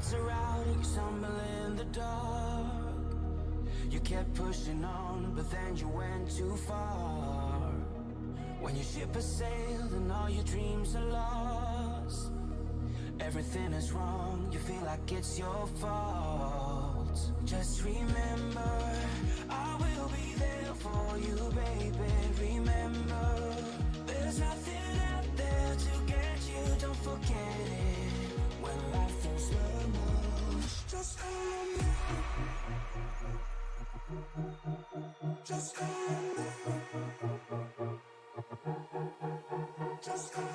lights are out and you stumble in the dark. You kept pushing on, but then you went too far. When your ship has sailed and all your dreams are lost, everything is wrong, you feel like it's your fault. Just remember, I will be there for you, baby. Remember, there's nothing out there to get you, don't forget it. When life feels normal, just call me. Just call me. Just call me.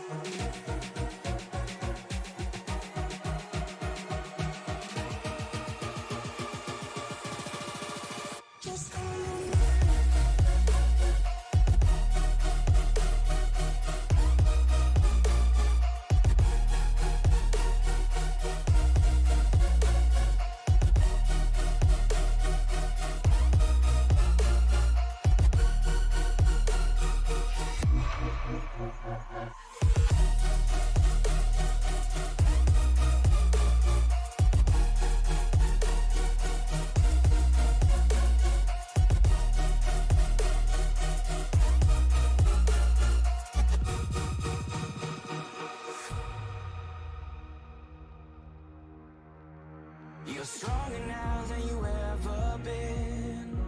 You're stronger now than you ever been.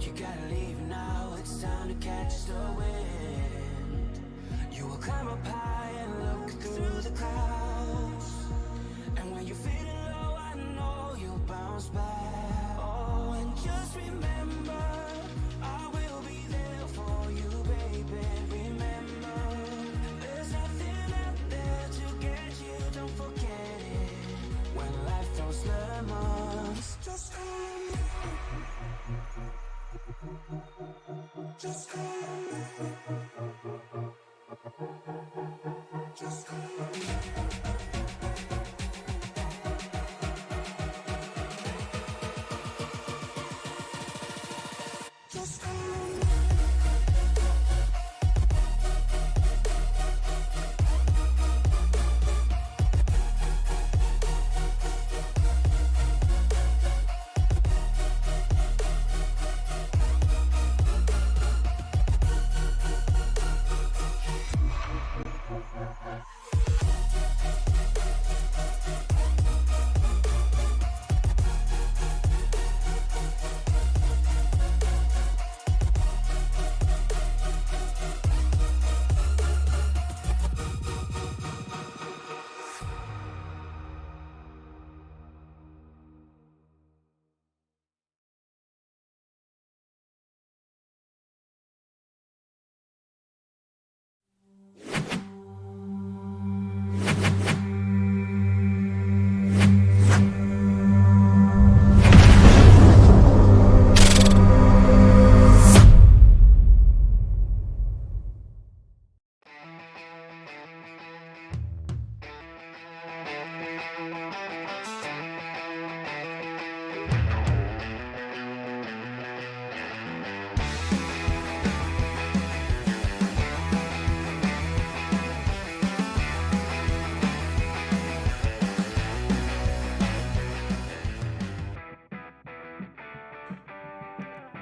You gotta leave now, it's time to catch the wind. You will climb up high and look through the clouds, and when you're feeling low, I know you'll bounce back. Oh, and just remember, I will be there for you, baby. Remember, there's nothing out there to get you, don't forget it. When life throws lemons, just call me. Just call me. Just call me. Just call me.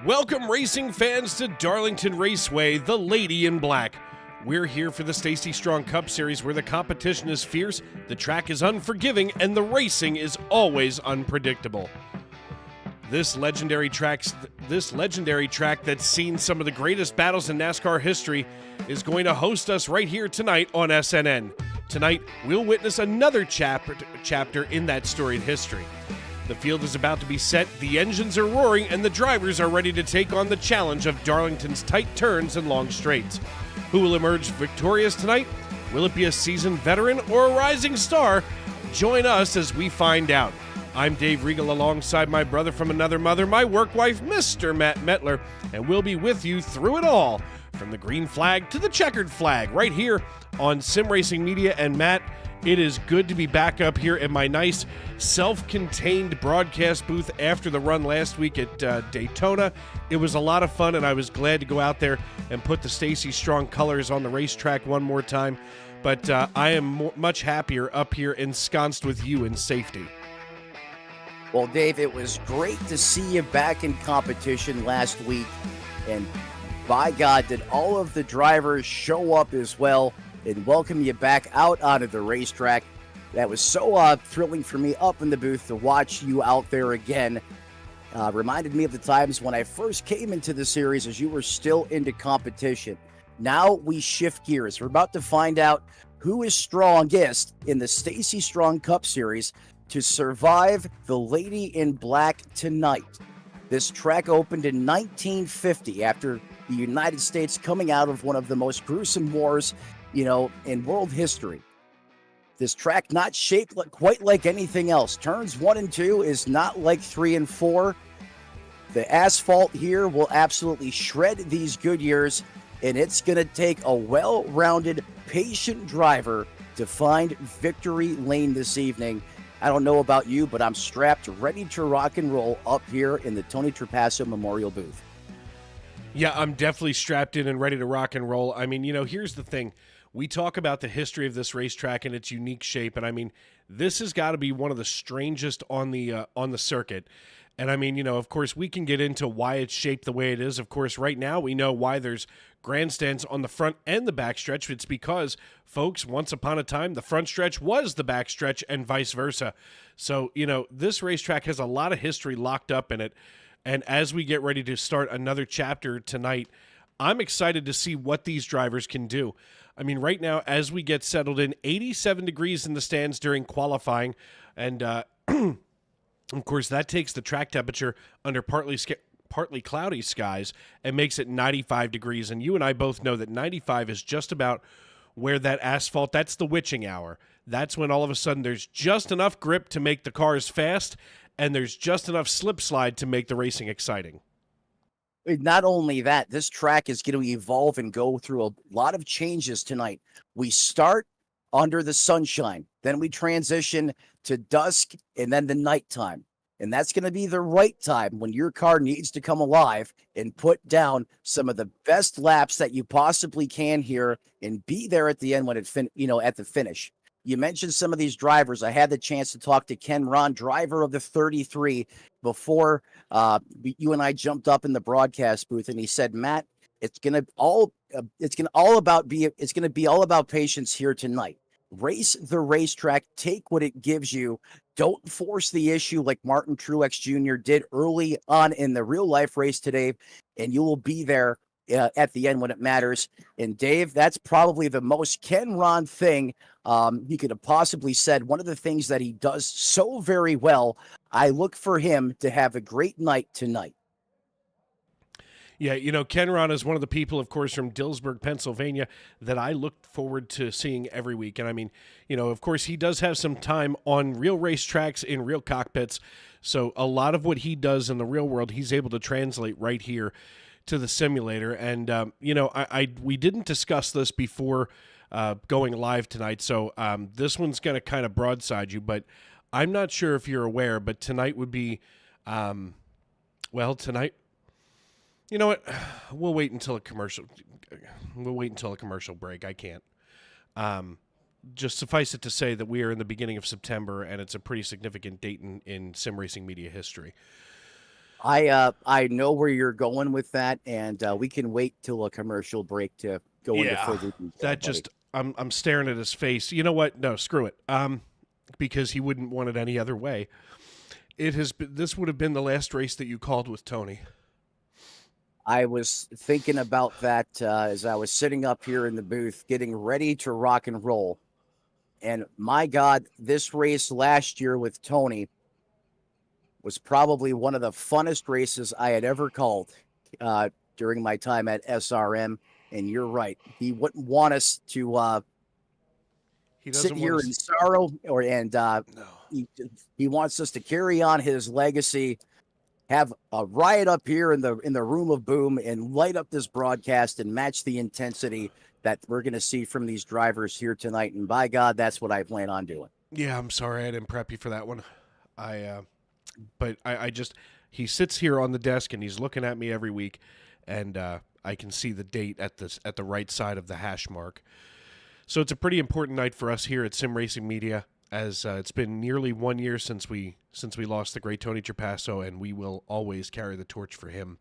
Welcome, racing fans, to Darlington Raceway, the Lady in Black. We're here for the Stacy Strong Cup Series, where the competition is fierce, the track is unforgiving, and the racing is always unpredictable. This legendary track that's seen some of the greatest battles in NASCAR history is going to host us right here tonight on SNN. Tonight, we'll witness another chapter in that storied history. The field is about to be set, the engines are roaring, and the drivers are ready to take on the challenge of Darlington's tight turns and long straights. Who will emerge victorious tonight? Will it be a seasoned veteran or a rising star? Join us as we find out. I'm Dave Regal alongside my brother from another mother, my work wife, Mr. Matt Metler, and we'll be with you through it all From the green flag to the checkered flag, right here on Sim Racing Media. And Matt, it is good to be back up here in my nice self-contained broadcast booth after the run last week at Daytona. It was a lot of fun, and I was glad to go out there and put the Stacy Strong colors on the racetrack one more time. But I am much happier up here ensconced with you in safety. Well, Dave, it was great to see you back in competition last week. And by God, did all of the drivers show up as well and welcome you back out onto the racetrack. That was so thrilling for me up in the booth to watch you out there again. Reminded me of the times when I first came into the series as you were still into competition. Now we shift gears. We're about to find out who is strongest in the Stacy Strong Cup Series to survive the Lady in Black tonight. This track opened in 1950 after the United States coming out of one of the most gruesome wars, in world history. This track not shaped quite like anything else. Turns 1 and 2 is not like 3 and 4. The asphalt here will absolutely shred these Goodyears, and it's going to take a well-rounded, patient driver to find victory lane this evening. I don't know about you, but I'm strapped, ready to rock and roll up here in the Tony Trapasso Memorial booth. Yeah, I'm definitely strapped in and ready to rock and roll. I mean, here's the thing. We talk about the history of this racetrack and its unique shape, and I mean, this has got to be one of the strangest on the circuit. And I mean, of course, we can get into why it's shaped the way it is. Of course, right now we know why there's grandstands on the front and the back stretch. It's because, folks, once upon a time, the front stretch was the back stretch and vice versa. So, this racetrack has a lot of history locked up in it. And as we get ready to start another chapter tonight, I'm excited to see what these drivers can do. I mean, right now, as we get settled in, 87 degrees in the stands during qualifying, and of course, that takes the track temperature under partly cloudy skies and makes it 95 degrees. And you and I both know that 95 is just about where that asphalt, that's the witching hour. That's when all of a sudden there's just enough grip to make the cars fast, and there's just enough slip slide to make the racing exciting. Not only that, this track is going to evolve and go through a lot of changes tonight. We start under the sunshine, then we transition to dusk and then the nighttime. And that's going to be the right time when your car needs to come alive and put down some of the best laps that you possibly can here and be there at the end when at the finish. You mentioned some of these drivers. I had the chance to talk to Ken Ron, driver of the 33, before you and I jumped up in the broadcast booth, and he said, "Matt, it's gonna be all about patience here tonight. Race the racetrack, take what it gives you. Don't force the issue like Martin Truex Jr. did early on in the real life race today, and you will be there at the end when it matters." And Dave, that's probably the most Ken Ron thing he could have possibly said. One of the things that he does so very well. I look for him to have a great night tonight. Yeah, Ken Ron is one of the people, of course, from Dillsburg, Pennsylvania, that I look forward to seeing every week. And I mean, of course, he does have some time on real racetracks in real cockpits. So a lot of what he does in the real world, he's able to translate right here to the simulator. And, we didn't discuss this before going live tonight. So this one's going to kind of broadside you, but I'm not sure if you're aware, but tonight would be, tonight, you know what? We'll wait until a commercial break. I can't. Just suffice it to say that we are in the beginning of September, and it's a pretty significant date in sim racing media history. I know where you're going with that, and we can wait till a commercial break to go into further detail. That just I'm staring at his face. You know what? No, screw it. Because he wouldn't want it any other way. This would have been the last race that you called with Tony. I was thinking about that as I was sitting up here in the booth getting ready to rock and roll. And my God, this race last year with Tony was probably one of the funnest races I had ever called during my time at SRM. And you're right. He wouldn't want us to sit here in sorrow, he wants us to carry on his legacy have a riot up here in the room of boom and light up this broadcast and match the intensity that we're going to see from these drivers here tonight. And by God, that's what I plan on doing. Yeah, I'm sorry I didn't prep you for that one. But I just, he sits here on the desk and he's looking at me every week, and I can see the date at the right side of the hash mark. So it's a pretty important night for us here at Sim Racing Media, as it's been nearly 1 year since we lost the great Tony Trapasso, and we will always carry the torch for him.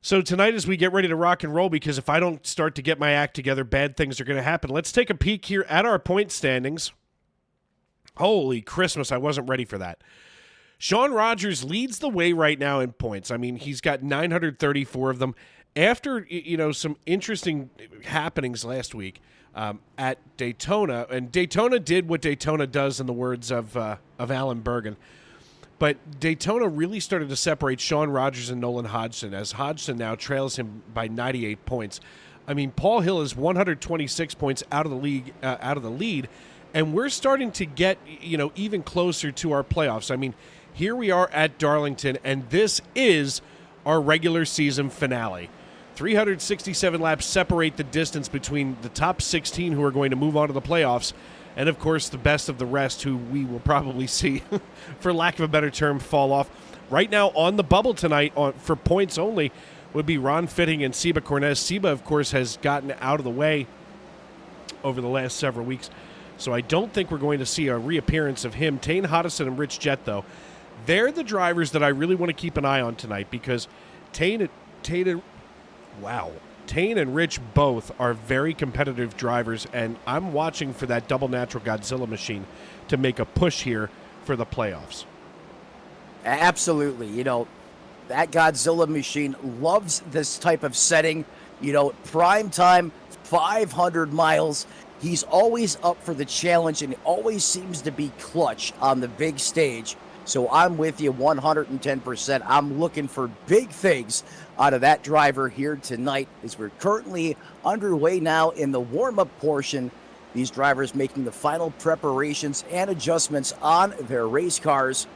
So tonight, as we get ready to rock and roll, because if I don't start to get my act together, bad things are going to happen. Let's take a peek here at our point standings. Holy Christmas, I wasn't ready for that. Sean Rogers leads the way right now in points. I mean, he's got 934 of them. After, some interesting happenings last week at Daytona, and Daytona did what Daytona does, in the words of Alan Bergen. But Daytona really started to separate Sean Rogers and Nolan Hodgson, as Hodgson now trails him by 98 points. I mean, Paul Hill is 126 points out of the lead, and we're starting to get, even closer to our playoffs. I mean, here we are at Darlington, and this is our regular season finale. 367 laps separate the distance between the top 16 who are going to move on to the playoffs, and of course the best of the rest, who we will probably see, for lack of a better term, fall off. Right now on the bubble tonight, for points only, would be Ron Fitting and Seba Cornez. Seba, of course, has gotten out of the way over the last several weeks, so I don't think we're going to see a reappearance of him. Tane Hodison and Rich Jett, though, they're the drivers that I really want to keep an eye on tonight, because Tane and Rich both are very competitive drivers, and I'm watching for that double natural Godzilla machine to make a push here for the playoffs. Absolutely. That Godzilla machine loves this type of setting. Prime time, 500 miles. He's always up for the challenge and always seems to be clutch on the big stage. So I'm with you 110%. I'm looking for big things out of that driver here tonight, as we're currently underway now in the warm-up portion. These drivers making the final preparations and adjustments on their race cars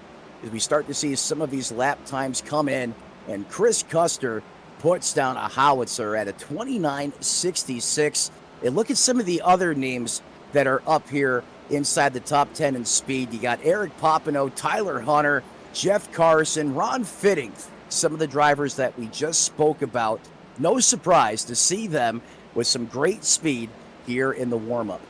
as we start to see some of these lap times come in. And Chris Custer puts down a howitzer at a 29.66. And look at some of the other names that are up here inside the top 10 in speed. You got Eric Popino, Tyler Hunter, Jeff Carson, Ron Fitting, some of the drivers that we just spoke about. No surprise to see them with some great speed here in the warm-up.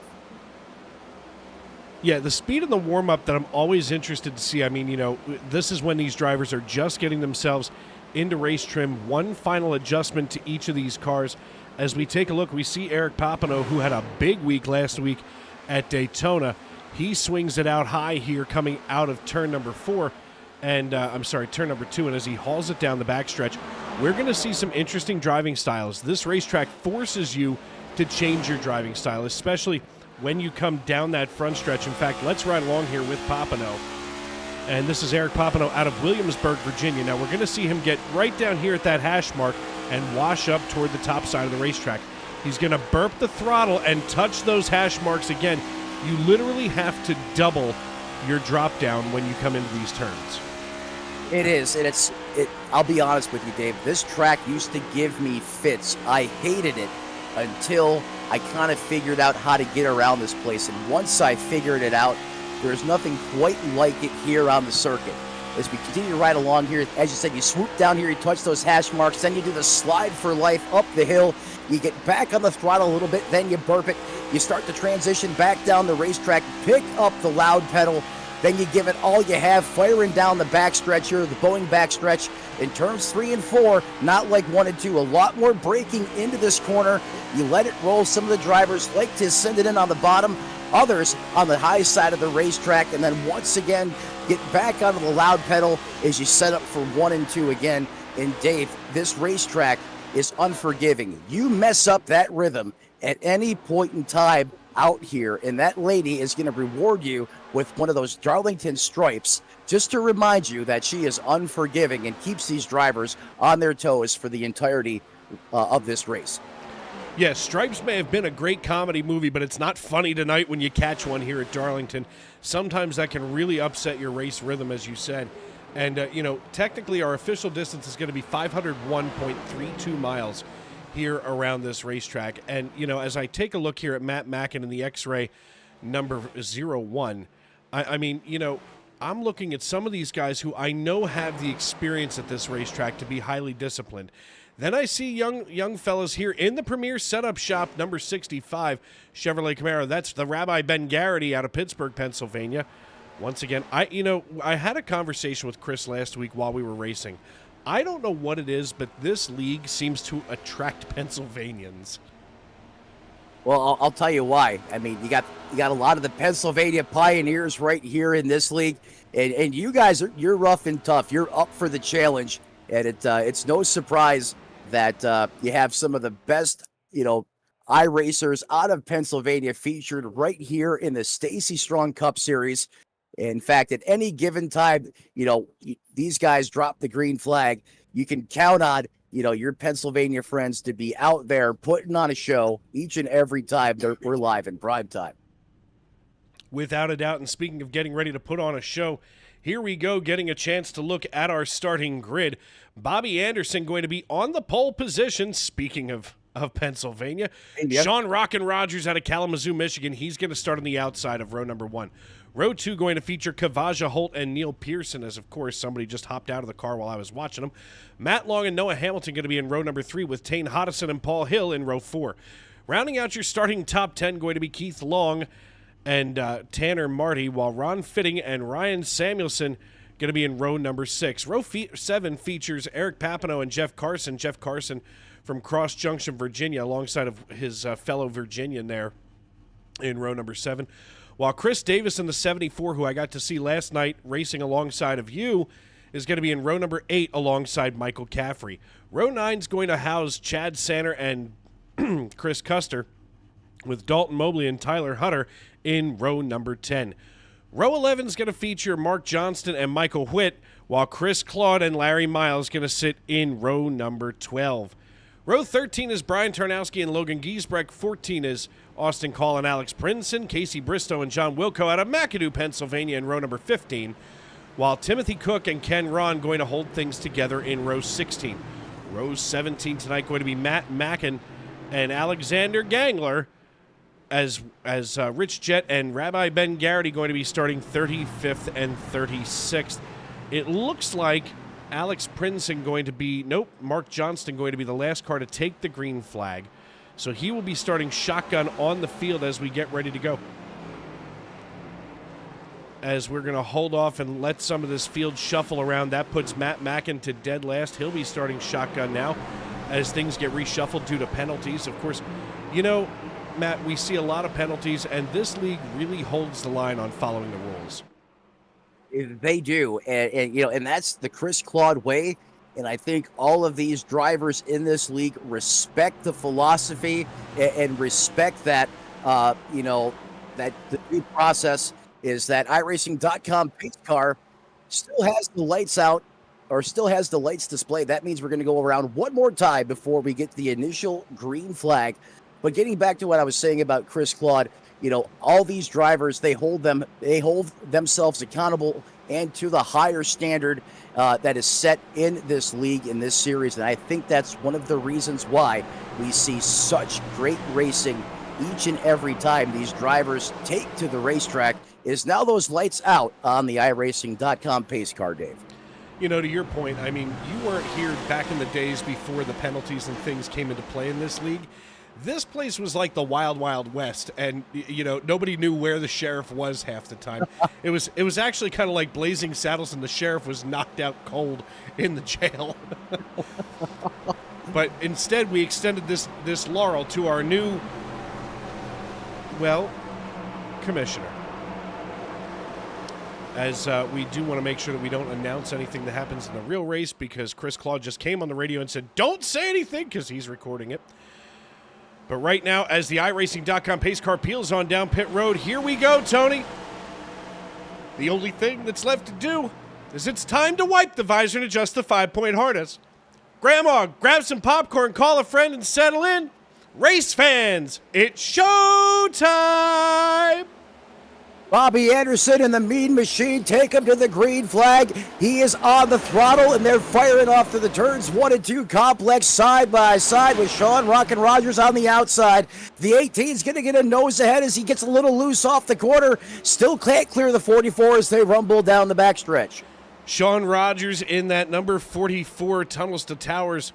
Yeah, the speed in the warm-up that I'm always interested to see. I mean, this is when these drivers are just getting themselves into race trim. One final adjustment to each of these cars. As we take a look, we see Eric Popino, who had a big week last week at Daytona. He swings it out high here coming out of turn number 4, and turn number 2, and as he hauls it down the backstretch, we're going to see some interesting driving styles. This racetrack forces you to change your driving style, especially when you come down that front stretch. In fact, let's ride along here with Popino. And this is Eric Popino out of Williamsburg, Virginia. Now we're going to see him get right down here at that hash mark and wash up toward the top side of the racetrack. He's going to burp the throttle and touch those hash marks again. You literally have to double your drop down when you come into these turns. It is, and I'll be honest with you, Dave. This track used to give me fits. I hated it until I kind of figured out how to get around this place. And once I figured it out, there's nothing quite like it here on the circuit. As we continue to ride along here, as you said, you swoop down here, you touch those hash marks, then you do the slide for life up the hill. You get back on the throttle a little bit, then you burp it. You start to transition back down the racetrack, pick up the loud pedal, then you give it all you have, firing down the backstretch here, the Boeing backstretch. In turns 3 and 4, not like 1 and 2, a lot more braking into this corner. You let it roll. Some of the drivers like to send it in on the bottom, others on the high side of the racetrack, and then once again, get back onto the loud pedal as you set up for 1 and 2 again. And Dave, this racetrack is unforgiving. You mess up that rhythm at any point in time out here, and that lady is going to reward you with one of those Darlington stripes, just to remind you that she is unforgiving and keeps these drivers on their toes for the entirety of this race. Yes, Stripes may have been a great comedy movie, but it's not funny tonight when you catch one here at Darlington. Sometimes that can really upset your race rhythm, as you said. And, technically our official distance is going to be 501.32 miles here around this racetrack. And, as I take a look here at Matt Mackin in the X-Ray number 01, I'm looking at some of these guys who I know have the experience at this racetrack to be highly disciplined. Then I see young fellas here in the Premier Setup Shop, number 65, Chevrolet Camaro. That's the Rabbi Ben Garrity out of Pittsburgh, Pennsylvania. Once again, I had a conversation with Chris last week while we were racing. I don't know what it is, but this league seems to attract Pennsylvanians. Well, I'll tell you why. I mean, you got a lot of the Pennsylvania pioneers right here in this league, and you guys you're rough and tough. You're up for the challenge, and it's no surprise that you have some of the best iRacers out of Pennsylvania featured right here in the Stacy Strong Cup Series. In fact, at any given time, these guys drop the green flag. You can count on, your Pennsylvania friends to be out there putting on a show each and every time we're live in prime time. Without a doubt. And speaking of getting ready to put on a show, here we go, getting a chance to look at our starting grid. Bobby Anderson going to be on the pole position. Speaking of Pennsylvania, Yep. Sean Rockin' Rogers out of Kalamazoo, Michigan. He's going to start on the outside of row number 1. Row 2 going to feature Kavaja Holt and Neil Pearson, as of course somebody just hopped out of the car while I was watching them. Matt Long and Noah Hamilton going to be in row number 3 with Tane Hodison and Paul Hill in row 4. Rounding out your starting top 10 going to be Keith Long and Tanner Marty, while Ron Fitting and Ryan Samuelson going to be in row number 6. Row 7 features Eric Papineau and Jeff Carson. Jeff Carson from Cross Junction, Virginia, alongside of his fellow Virginian there in row number 7. While Chris Davis in the 74, who I got to see last night racing alongside of you, is going to be in row number 8 alongside Michael Caffrey. Row 9 is going to house Chad Sanner and Chris Custer, with Dalton Mobley and Tyler Hutter in row number 10. Row 11 is going to feature Mark Johnston and Michael Witt, while Chris Claude and Larry Miles going to sit in row number 12. Row 13 is Brian Tarnowski and Logan Giesbrecht. 14 is Austin Call and Alex Princeton, Casey Bristow and John Wilco out of McAdoo, Pennsylvania in row number 15, while Timothy Cook and Ken Ron going to hold things together in row 16. Row 17 tonight going to be Matt Mackin and Alexander Gangler, as Rich Jett and Rabbi Ben Garrity going to be starting 35th and 36th. It looks like Alex Princeton Mark Johnston going to be the last car to take the green flag. So he will be starting shotgun on the field as we get ready to go. As we're going to hold off and let some of this field shuffle around, that puts Matt Mackin to dead last. He'll be starting shotgun now as things get reshuffled due to penalties. Of course, Matt, we see a lot of penalties, and this league really holds the line on following the rules. They do, and that's the Chris Claude way. And I think all of these drivers in this league respect the philosophy and respect that, that the new process is that iRacing.com pace car still has the lights out, or still has the lights displayed. That means we're going to go around one more time before we get the initial green flag. But getting back to what I was saying about Chris Claude, all these drivers, they hold themselves accountable and to the higher standard that is set in this league, in this series. And I think that's one of the reasons why we see such great racing each and every time these drivers take to the racetrack, is now those lights out on the iRacing.com pace car, Dave. To your point, I mean, you weren't here back in the days before the penalties and things came into play in this league. This place was like the Wild Wild West, and nobody knew where the sheriff was half the time. It was actually kind of like Blazing Saddles, and the sheriff was knocked out cold in the jail. But instead, we extended this laurel to our new, commissioner. As we do want to make sure that we don't announce anything that happens in the real race, because Chris Claude just came on the radio and said, "Don't say anything," because he's recording it. But right now, as the iRacing.com pace car peels on down pit road, here we go, Tony. The only thing that's left to do is it's time to wipe the visor and adjust the 5-point harness. Grandma, grab some popcorn, call a friend, and settle in. Race fans, it's show time! Bobby Anderson and the Mean Machine take him to the green flag. He is on the throttle, and they're firing off to the turns 1 and 2 complex side by side with Sean Rockin' Rogers on the outside. The 18's going to get a nose ahead as he gets a little loose off the corner. Still can't clear the 44 as they rumble down the backstretch. Sean Rogers in that number 44 Tunnels to Towers.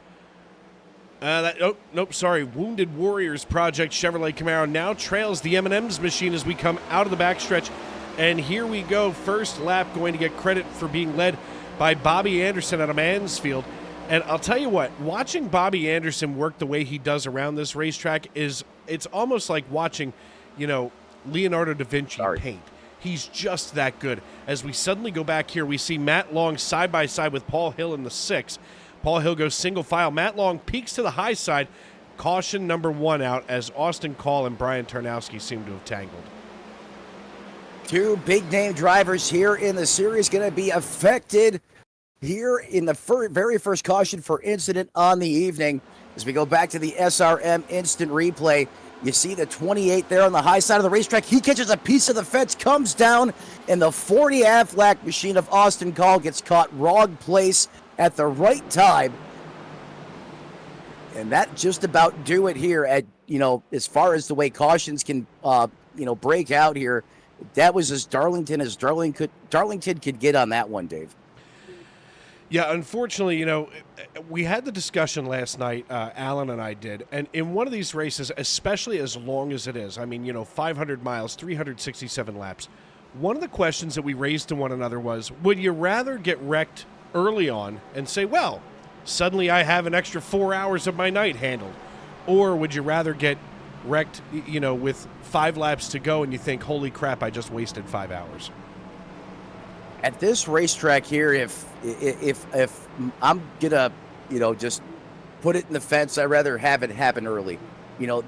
Wounded Warriors Project Chevrolet Camaro now trails the M&M's machine as we come out of the backstretch. And here we go. First lap going to get credit for being led by Bobby Anderson out of Mansfield. And I'll tell you what, watching Bobby Anderson work the way he does around this racetrack it's almost like watching, Leonardo da Vinci paint. He's just that good. As we suddenly go back here, we see Matt Long side by side with Paul Hill in the 6. Paul Hill goes single file. Matt Long peeks to the high side. Caution number 1 out as Austin Call and Brian Tarnowski seem to have tangled. 2 big-name drivers here in the series going to be affected here in the very first caution for incident on the evening. As we go back to the SRM instant replay, you see the 28 there on the high side of the racetrack. He catches a piece of the fence, comes down, and the 40 Aflac machine of Austin Call gets caught wrong place at the right time. And that just about do it here at, as far as the way cautions can, break out here. That was as Darlington could get on that one, Dave. Yeah, unfortunately, we had the discussion last night, Alan and I did, and in one of these races, especially as long as it is, 500 miles, 367 laps, one of the questions that we raised to one another was, would you rather get wrecked early on and say, well, suddenly I have an extra 4 hours of my night handled? Or would you rather get wrecked, with 5 laps to go and you think, holy crap, I just wasted 5 hours? At this racetrack here, if I'm gonna, just put it in the fence, I'd rather have it happen early.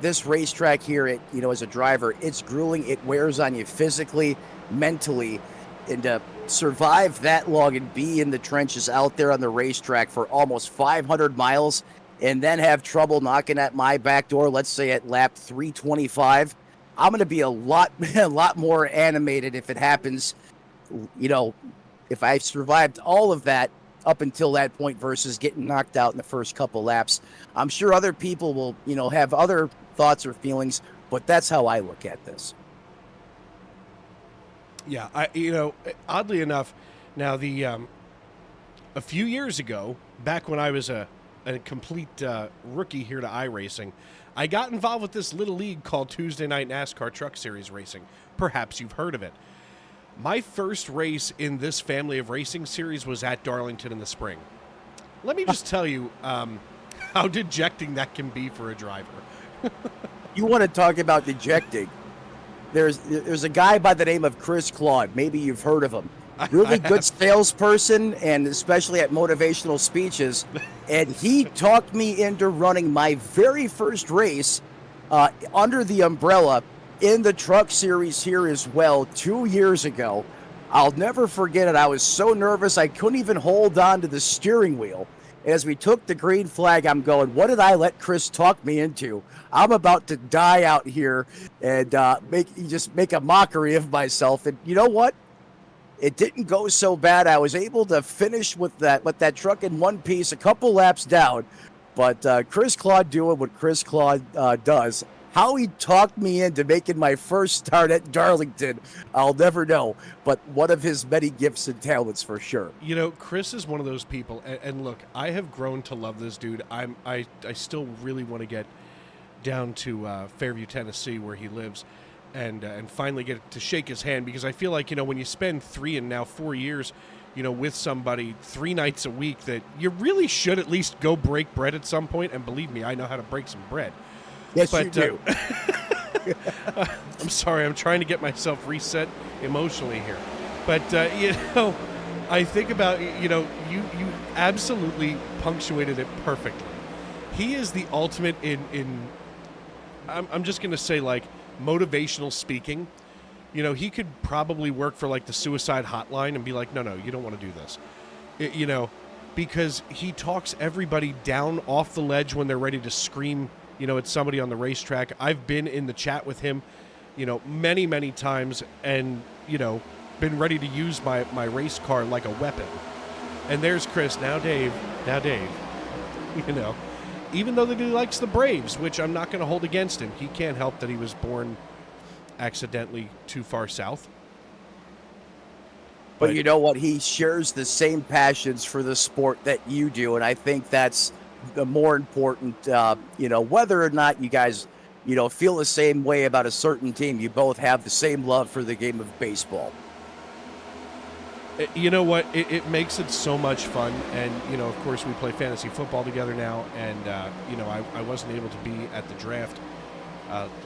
This racetrack here, as a driver, it's grueling. It wears on you physically, mentally, and to survive that long and be in the trenches out there on the racetrack for almost 500 miles and then have trouble knocking at my back door, let's say at lap 325, I'm going to be a lot more animated if it happens, if I survived all of that up until that point versus getting knocked out in the first couple laps. I'm sure other people will, have other thoughts or feelings, but that's how I look at this. Yeah, oddly enough, now a few years ago, back when I was a complete rookie here to iRacing, I got involved with this little league called Tuesday Night NASCAR Truck Series Racing. Perhaps you've heard of it. My first race in this family of racing series was at Darlington in the spring. Let me just tell you how dejecting that can be for a driver. You want to talk about dejecting? There's a guy by the name of Chris Claude. Maybe you've heard of him. Really good salesperson, and especially at motivational speeches. And he talked me into running my very first race under the umbrella in the truck series here as well 2 years ago. I'll never forget it. I was so nervous I couldn't even hold on to the steering wheel. As we took the green flag, I'm going, what did I let Chris talk me into? I'm about to die out here and make a mockery of myself. And you know what? It didn't go so bad. I was able to finish with that truck in one piece, a couple laps down. But Chris Claude doing what Chris Claude does. How he talked me into making my first start at Darlington, I'll never know. But one of his many gifts and talents for sure. Chris is one of those people, and look, I have grown to love this dude. I still really want to get down to Fairview, Tennessee, where he lives, and finally get to shake his hand, because I feel like, when you spend 3 and now 4 years, with somebody 3 nights a week, that you really should at least go break bread at some point. And believe me, I know how to break some bread. Yes, you do. I'm sorry, I'm trying to get myself reset emotionally here. But, I think about, you absolutely punctuated it perfectly. He is the ultimate in I'm just going to say, like, motivational speaking. He could probably work for, like, the suicide hotline and be like, no, you don't want to do this. Because he talks everybody down off the ledge when they're ready to scream, at somebody on the racetrack. I've been in the chat with him, many, many times, and been ready to use my race car like a weapon. And there's Chris. Now Dave. Even though that he likes the Braves, which I'm not going to hold against him. He can't help that he was born accidentally too far south. But you know what? He shares the same passions for the sport that you do, and I think that's the more important, whether or not you guys, feel the same way about a certain team, you both have the same love for the game of baseball. You know what? It makes it so much fun, and, of course, we play fantasy football together now, and, I wasn't able to be at the draft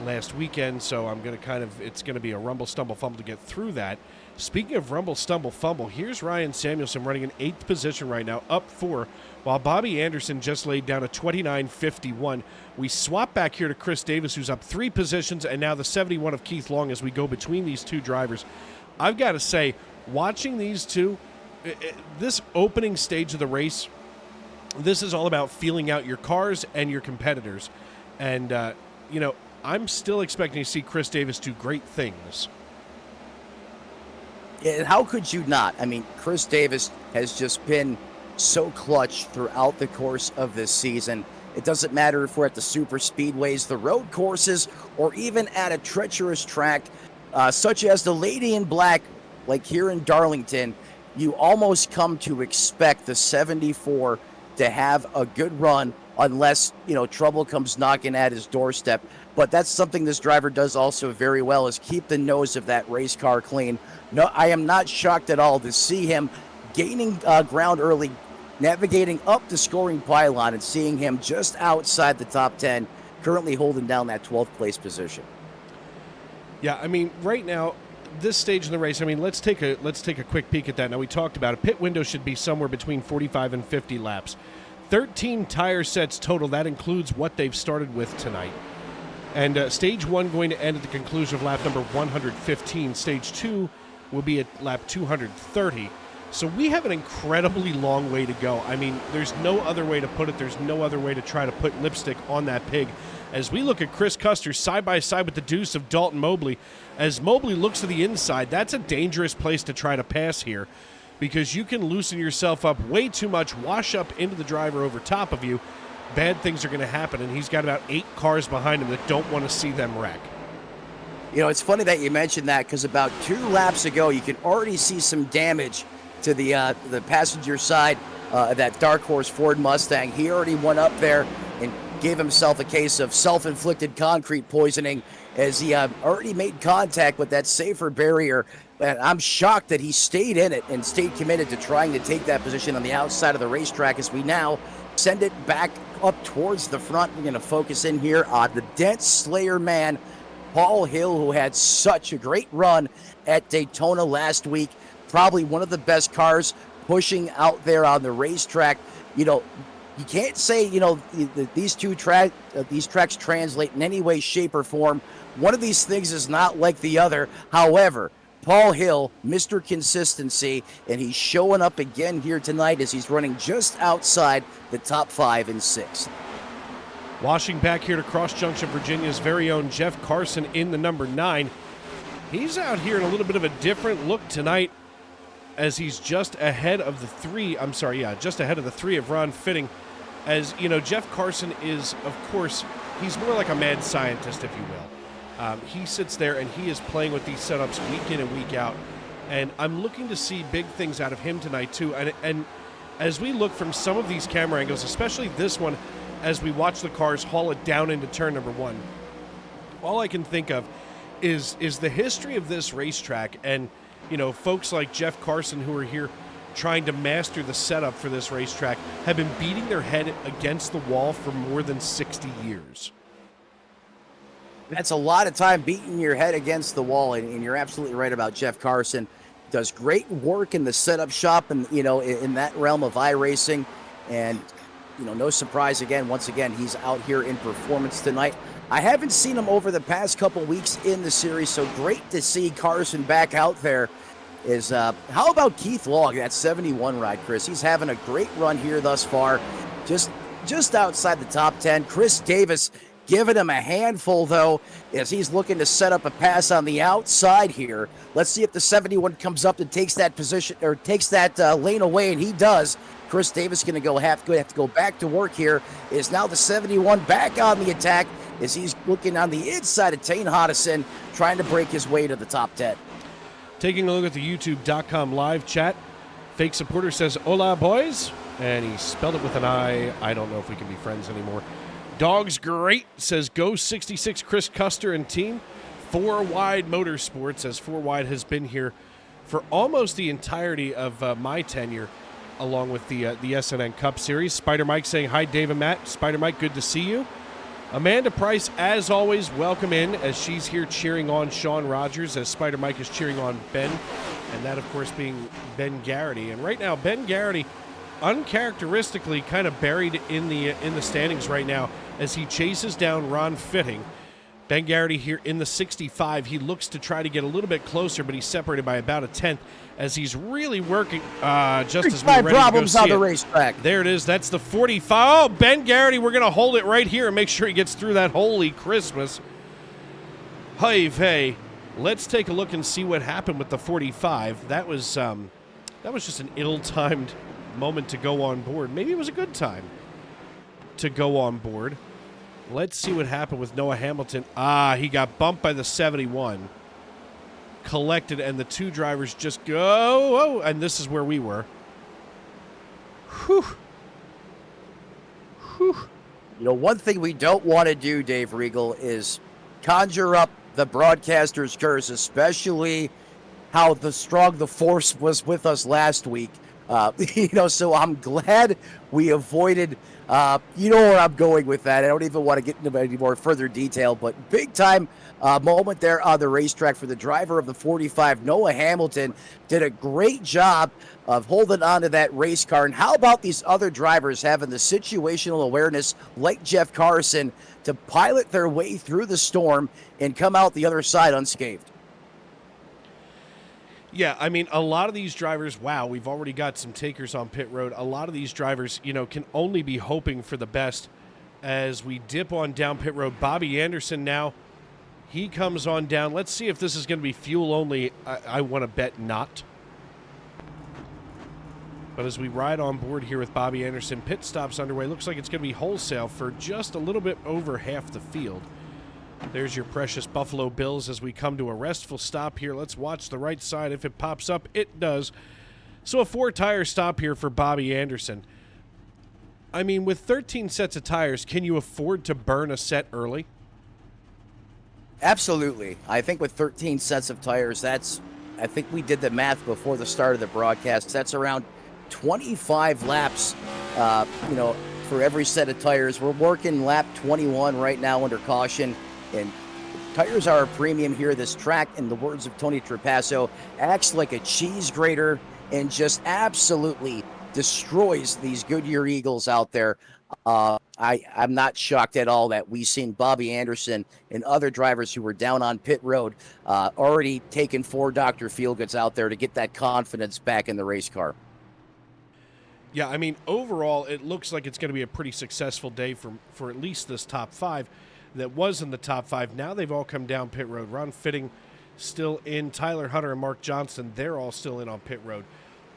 last weekend, so I'm going to it's going to be a rumble, stumble, fumble to get through that. Speaking of rumble, stumble, fumble, here's Ryan Samuelson running in 8th position right now, up 4, while Bobby Anderson just laid down a 29.51. We swap back here to Chris Davis, who's up 3 positions, and now the 71 of Keith Long as we go between these two drivers. I've got to say, watching these two, this opening stage of the race, this is all about feeling out your cars and your competitors. And, I'm still expecting to see Chris Davis do great things. And how could you not? I mean, Chris Davis has just been so clutch throughout the course of this season. It doesn't matter if we're at the super speedways, the road courses, or even at a treacherous track such as the Lady in Black, like here in Darlington. You almost come to expect the 74 to have a good run unless, trouble comes knocking at his doorstep. But that's something this driver does also very well, is keep the nose of that race car clean. No, I am not shocked at all to see him gaining ground early, navigating up the scoring pylon, and seeing him just outside the top 10, currently holding down that 12th place position. Yeah, I mean, right now, this stage in the race, I mean, let's take a quick peek at that. Now, we talked about it. Pit window should be somewhere between 45 and 50 laps. 13 tire sets total. That includes what they've started with tonight. And stage 1 going to end at the conclusion of lap number 115. Stage 2 will be at lap 230. So we have an incredibly long way to go. I mean, there's no other way to put it. There's no other way to try to put lipstick on that pig. As we look at Chris Custer side by side with the deuce of Dalton Mobley, as Mobley looks to the inside, that's a dangerous place to try to pass here, because you can loosen yourself up way too much, wash up into the driver over top of you. Bad things are going to happen, and he's got about 8 cars behind him that don't want to see them wreck. It's funny that you mentioned that, because about 2 laps ago, you can already see some damage to the passenger side of that Dark Horse Ford Mustang. He already went up there and gave himself a case of self-inflicted concrete poisoning as he already made contact with that safer barrier. And I'm shocked that he stayed in it and stayed committed to trying to take that position on the outside of the racetrack, as we now send it back up towards the front. We're going to focus in here on the Dent Slayer man, Paul Hill, who had such a great run at Daytona last week. Probably one of the best cars pushing out there on the racetrack. You can't say, these tracks translate in any way, shape, or form. One of these things is not like the other. However, Paul Hill, Mr. Consistency, and he's showing up again here tonight as he's running just outside the top 5 and 6. Washing back here to Cross Junction, Virginia's very own Jeff Carson in the number 9. He's out here in a little bit of a different look tonight, as he's just ahead of the 3. Just ahead of the 3 of Ron Fitting. As Jeff Carson is, of course, he's more like a mad scientist, if you will. He sits there and he is playing with these setups week in and week out. And I'm looking to see big things out of him tonight, too. And as we look from some of these camera angles, especially this one, as we watch the cars haul it down into turn number 1, all I can think of is the history of this racetrack. And, folks like Jeff Carson, who are here trying to master the setup for this racetrack, have been beating their head against the wall for more than 60 years. That's a lot of time beating your head against the wall, and you're absolutely right about Jeff Carson. Does great work in the setup shop and, in that realm of iRacing. And, no surprise once again, he's out here in performance tonight. I haven't seen him over the past couple weeks in the series, so great to see Carson back out there. How about Keith Long, that 71 ride, Chris? He's having a great run here thus far, just outside the top 10. Chris Davis giving him a handful, though, as he's looking to set up a pass on the outside here. Let's see if the 71 comes up and takes that position, or takes that lane away, and he does. Chris Davis going to have to go back to work here. Is now the 71 back on the attack as he's looking on the inside of Tane Hodison, trying to break his way to the top 10. Taking a look at the YouTube.com live chat, Fake Supporter says, "Hola, boys," and he spelled it with an I. I don't know if we can be friends anymore. Dog's great, says Go 66 Chris Custer and team. 4 Wide Motorsports, as 4 Wide has been here for almost the entirety of my tenure, along with the SNN Cup Series. Spider Mike saying, "Hi, Dave and Matt." Spider Mike, good to see you. Amanda Price, as always, welcome in, as she's here cheering on Sean Rogers, as Spider Mike is cheering on Ben, and that, of course, being Ben Garrity. And right now, Ben Garrity, uncharacteristically, kind of buried in the standings right now, as he chases down Ron Fitting. Ben Garrity here in the 65. He looks to try to get a little bit closer, but he's separated by about a tenth, as he's really working just as we're ready to go problems see on the it. racetrack. There it is. That's the 45. Oh, Ben Garrity, we're going to hold it right here and make sure he gets through that. Holy Christmas. Hey, let's take a look and see what happened with the 45. That was just an ill-timed moment to go on board. Maybe it was a good time to go on board. Let's see what happened with Noah Hamilton. He got bumped by the 71. Collected, and the 2 drivers just go. Oh, and this is where we were. Whew. You know, one thing we don't want to do, Dave Regal, is conjure up the broadcaster's curse, especially how strong the force was with us last week. So I'm glad we avoided, you know where I'm going with that. I don't even want to get into any more further detail, but big time moment there on the racetrack for the driver of the 45. Noah Hamilton did a great job of holding on to that race car. And how about these other drivers having the situational awareness, like Jeff Carson, to pilot their way through the storm and come out the other side unscathed? Yeah, I mean, a lot of these drivers, wow, we've already got some takers on pit road. A lot of these drivers, can only be hoping for the best as we dip on down pit road. Bobby Anderson now, he comes on down. Let's see if this is going to be fuel only. I want to bet not. But as we ride on board here with Bobby Anderson, pit stops underway. Looks like it's going to be wholesale for just a little bit over half the field. There's your precious Buffalo Bills as we come to a restful stop here. Let's watch the right side. If it pops up, it does. So a 4-tire stop here for Bobby Anderson. I mean, with 13 sets of tires, can you afford to burn a set early? Absolutely. I think with 13 sets of tires, I think we did the math before the start of the broadcast. That's around 25 laps, for every set of tires. We're working lap 21 right now under caution. And tires are a premium here. This track, in the words of Tony Trapasso, acts like a cheese grater and just absolutely destroys these Goodyear Eagles out there. I'm not shocked at all that we've seen Bobby Anderson and other drivers who were down on pit road already taking 4 Dr. Feelgoods out there to get that confidence back in the race car. Yeah, I mean, overall, it looks like it's going to be a pretty successful day for at least this top 5 that was in the top 5. Now they've all come down pit road. Ron Fitting still in. Tyler Hunter and Mark Johnston, they're all still in on pit road.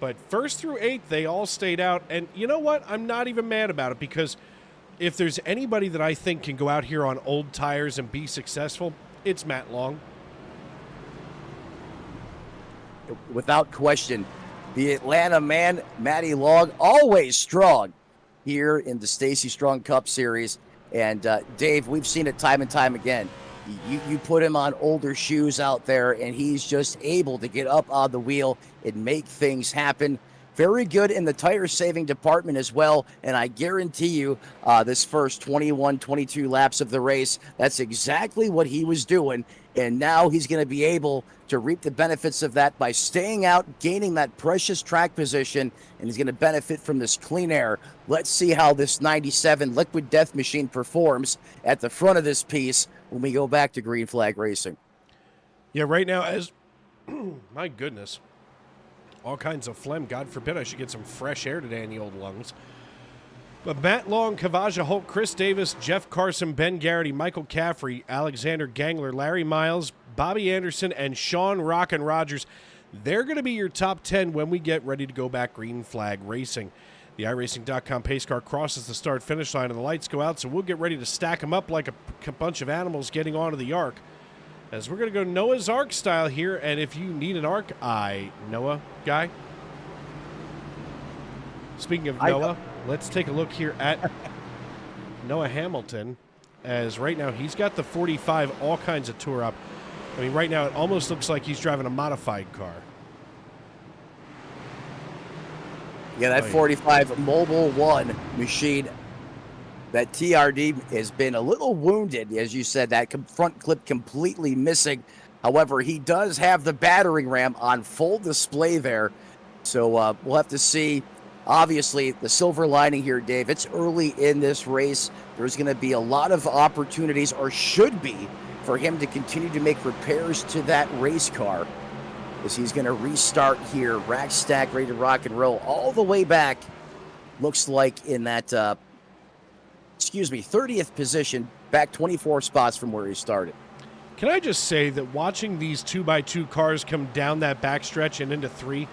But 1st through 8th, they all stayed out. And you know what? I'm not even mad about it, because if there's anybody that I think can go out here on old tires and be successful, it's Matt Long. Without question, the Atlanta man, Matty Long, always strong here in the Stacy Strong Cup Series. And Dave, we've seen it time and time again. You put him on older shoes out there, and he's just able to get up on the wheel and make things happen. Very good in the tire saving department as well. And I guarantee you this first 21, 22 laps of the race, that's exactly what he was doing. And now he's going to be able to reap the benefits of that by staying out, gaining that precious track position, and he's going to benefit from this clean air. Let's see how this 97 Liquid Death Machine performs at the front of this piece when we go back to Green Flag Racing. Yeah, right now, as my goodness, all kinds of phlegm. God forbid I should get some fresh air today in the old lungs. But Matt Long, Kavaja Holt, Chris Davis, Jeff Carson, Ben Garrity, Michael Caffrey, Alexander Gangler, Larry Miles, Bobby Anderson, and Sean Rockin' Rogers. They're going to be your top 10 when we get ready to go back green flag racing. The iRacing.com pace car crosses the start-finish line and the lights go out, so we'll get ready to stack them up like a bunch of animals getting onto the arc. As we're going to go Noah's Ark style here, and if you need an arc, Noah guy. Speaking of Noah, let's take a look here at Noah Hamilton, as right now he's got the 45 all kinds of tour up. I mean, right now it almost looks like he's driving a modified car. Yeah, that 45 Mobile 1 machine, that TRD has been a little wounded. As you said, that front clip completely missing. However, he does have the battering ram on full display there. So we'll have to see. Obviously, the silver lining here, Dave, it's early in this race. There's going to be a lot of opportunities, or should be, for him to continue to make repairs to that race car, as he's going to restart here, rack stack, ready to rock and roll all the way back. Looks like in that, 30th position, back 24 spots from where he started. Can I just say that watching these 2x2 cars come down that backstretch and into 3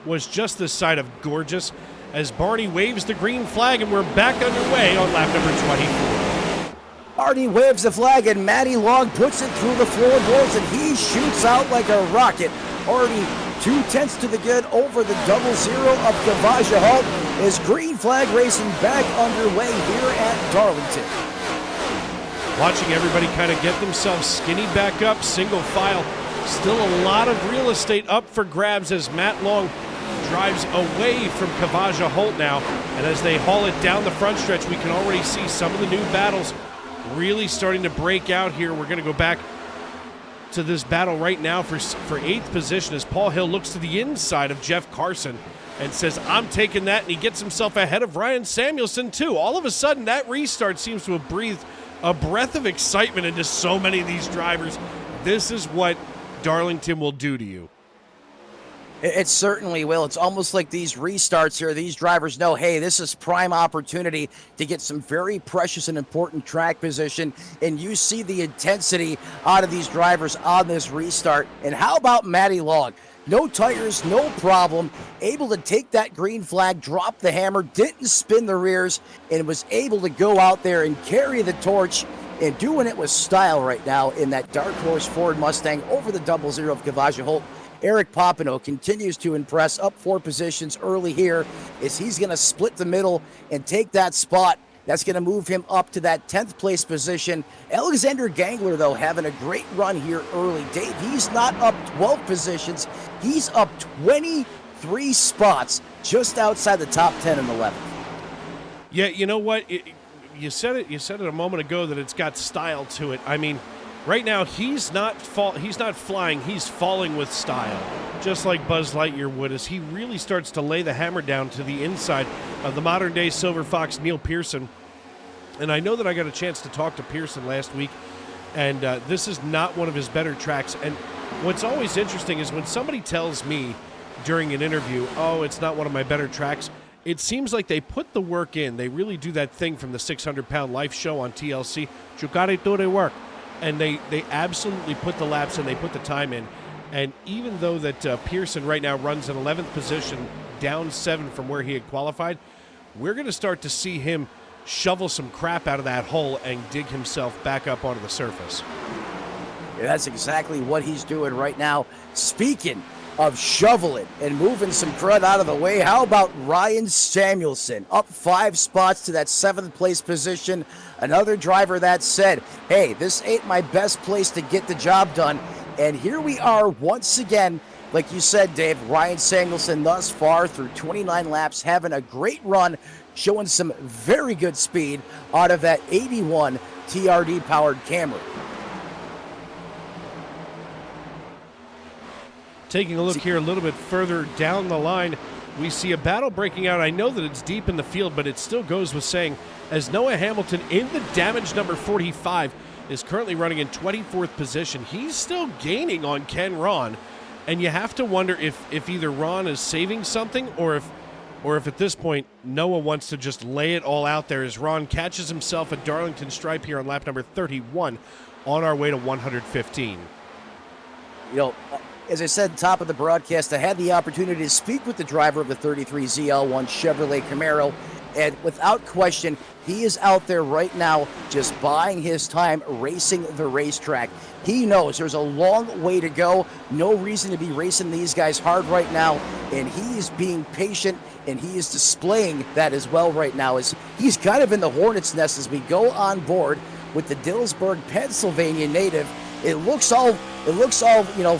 was just this side of gorgeous, as Barney waves the green flag and we're back underway on lap number 24. Barney waves the flag and Matty Long puts it through the floorboards and he shoots out like a rocket. Already 2/10 to the good over the 0-0 of Kavaja Holt as green flag racing back underway here at Darlington. Watching everybody kind of get themselves skinny back up, single file. Still a lot of real estate up for grabs as Matt Long drives away from Kavaja Holt now. And as they haul it down the front stretch, we can already see some of the new battles really starting to break out here. We're going to go back to this battle right now for 8th position as Paul Hill looks to the inside of Jeff Carson and says, I'm taking that, and he gets himself ahead of Ryan Samuelson too. All of a sudden, that restart seems to have breathed a breath of excitement into so many of these drivers. This is what Darlington will do to you. It certainly will. It's almost like these restarts here, these drivers know, hey, this is prime opportunity to get some very precious and important track position, and you see the intensity out of these drivers on this restart. And how about Matty Long? No tires, no problem, able to take that green flag, drop the hammer, didn't spin the rears, and was able to go out there and carry the torch, and doing it with style right now in that Dark Horse Ford Mustang over the 0-0 of Kavaja Holt. Eric Popino continues to impress, up 4 positions early here, as he's going to split the middle and take that spot. That's going to move him up to that 10th place position. Alexander Gangler, though, having a great run here early. Dave, he's not up 12 positions. He's up 23 spots just outside the top 10 and 11. Yeah, you know what? You said it a moment ago that it's got style to it. I mean, right now he's not flying, he's falling with style, just like Buzz Lightyear would, as he really starts to lay the hammer down to the inside of the modern-day Silver Fox, Neil Pearson. And I know that I got a chance to talk to Pearson last week, and this is not one of his better tracks. And what's always interesting is when somebody tells me during an interview, oh, it's not one of my better tracks, it seems like they put the work in. They really do that thing from the 600-pound life show on TLC, you gotta do the work. And they absolutely put the laps and they put the time in. And even though that Pearson right now runs in 11th position, down 7 from where he had qualified, we're going to start to see him shovel some crap out of that hole and dig himself back up onto the surface. Yeah, that's exactly what he's doing right now. Speaking of shoveling and moving some crud out of the way, how about Ryan Samuelson, up 5 spots to that 7th place position? Another driver that said, hey, this ain't my best place to get the job done. And here we are once again, like you said, Dave, Ryan Samuelson thus far through 29 laps, having a great run, showing some very good speed out of that 81 TRD-powered Camry. Taking a look here a little bit further down the line, we see a battle breaking out. I know that it's deep in the field, but it still goes with saying, as Noah Hamilton in the damage number 45 is currently running in 24th position, he's still gaining on Ken Ron. And you have to wonder if either Ron is saving something or if or if at this point Noah wants to just lay it all out there as Ron catches himself at Darlington stripe here on lap number 31 on our way to 115. You know, as I said at the top of the broadcast, I had the opportunity to speak with the driver of the 33 ZL1 Chevrolet Camaro, and without question, he is out there right now just buying his time racing the racetrack. He knows there's a long way to go, no reason to be racing these guys hard right now, and he is being patient, and he is displaying that as well right now. As he's kind of in the hornet's nest as we go on board with the Dillsburg, Pennsylvania native. It looks all you know,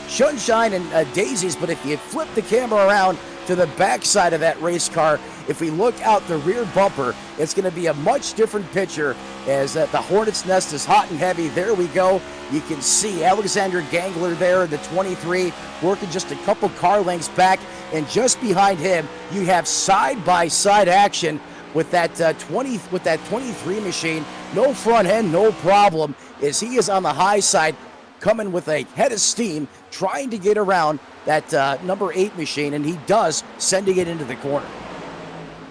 sunshine and daisies, but if you flip the camera around to the backside of that race car, if we look out the rear bumper, it's going to be a much different picture as the Hornet's Nest is hot and heavy. There we go. You can see Alexander Gangler there in the 23 working just a couple car lengths back, and just behind him you have side-by-side action with that 23 machine. No front end, no problem, as he is on the high side coming with a head of steam trying to get around that number 8 machine, and he does, sending it into the corner.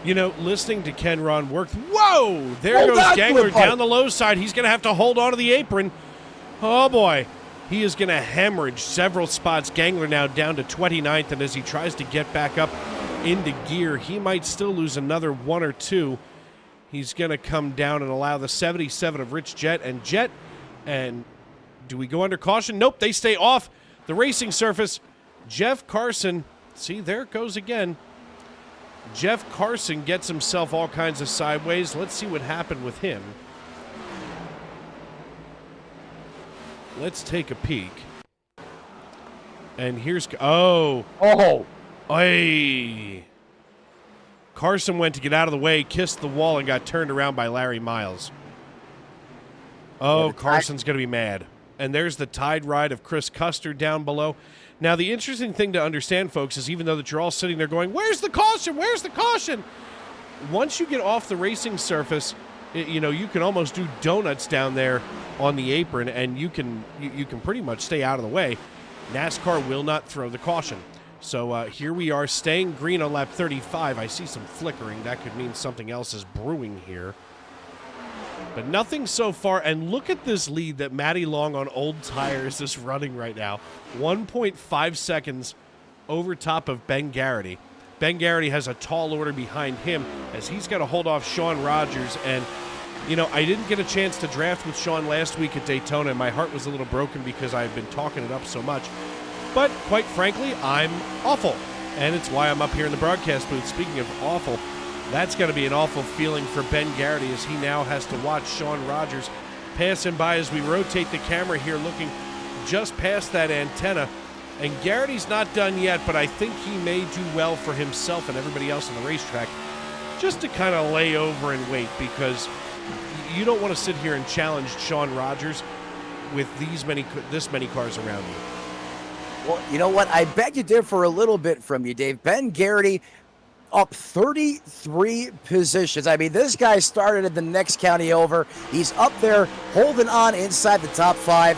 You know, listening to Ken Ron work. Whoa! There goes Gangler down the low side. He's going to have to hold on to the apron. Oh, boy. He is going to hemorrhage several spots. Gangler now down to 29th, and as he tries to get back up into gear, he might still lose another 1 or 2. He's going to come down and allow the 77 of Rich Jet. And do we go under caution? Nope, they stay off the racing surface. Jeff Carson, see, there it goes again. Jeff Carson gets himself all kinds of sideways. Let's see what happened with him. Let's take a peek. And here's... Ay. Carson went to get out of the way, kissed the wall, and got turned around by Larry Miles. Oh, yeah, Carson's going to be mad. And there's the tide ride of Chris Custer down below. Now, the interesting thing to understand, folks, is even though that you're all sitting there going, where's the caution? Where's the caution? Once you get off the racing surface, you know, you can almost do donuts down there on the apron, and you can pretty much stay out of the way. NASCAR will not throw the caution. So here we are staying green on lap 35. I see some flickering. That could mean something else is brewing here. But nothing so far. And look at this lead that Matty Long on old tires is running right now. 1.5 seconds over top of Ben Garrity. Ben Garrity has a tall order behind him as he's got to hold off Sean Rogers. And, you know, I didn't get a chance to draft with Sean last week at Daytona, and my heart was a little broken because I've been talking it up so much. But, quite frankly, I'm awful. And it's why I'm up here in the broadcast booth. Speaking of awful, that's going to be an awful feeling for Ben Garrity as he now has to watch Sean Rogers pass him by as we rotate the camera here, looking just past that antenna. And Garrity's not done yet, but I think he may do well for himself and everybody else on the racetrack just to kind of lay over and wait, because you don't want to sit here and challenge Sean Rogers with this many cars around you. Well, you know what? I beg to differ a little bit from you, Dave. Ben Garrity up 33 positions. I mean, this guy started at the next county over. He's up there holding on inside the top 5.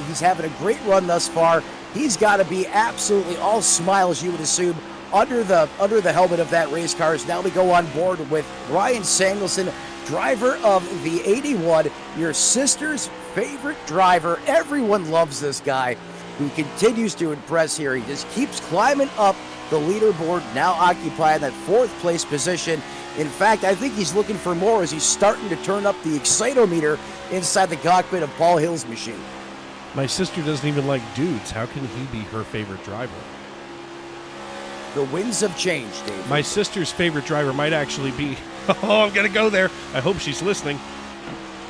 He's having a great run thus far. He's got to be absolutely all smiles, you would assume, under the helmet of that race car. Now we go on board with Ryan Samuelson, driver of the 81, your sister's favorite driver. Everyone loves this guy who continues to impress here. He just keeps climbing up the leaderboard, now occupying that 4th place position. In fact, I think he's looking for more as he's starting to turn up the excitometer inside the cockpit of Paul Hill's machine. My sister doesn't even like dudes. How can he be her favorite driver? The winds have changed, Dave. My sister's favorite driver might actually be... Oh, I'm going to go there. I hope she's listening.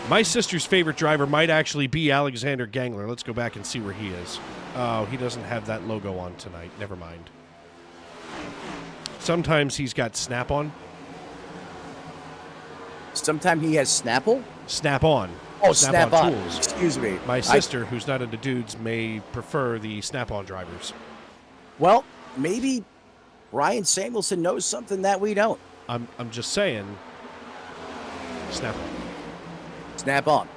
My sister's favorite driver might actually be Alexander Gangler. Let's go back and see where he is. Oh, he doesn't have that logo on tonight. Never mind. Sometimes he's got Snap-on. Sometimes he has Snapple? Snap-on. Oh, Snap-on. Tools. Excuse me. My sister, who's not into dudes, may prefer the Snap-on drivers. Well, maybe Ryan Samuelson knows something that we don't. I'm just saying. Snap-on. Snap-on.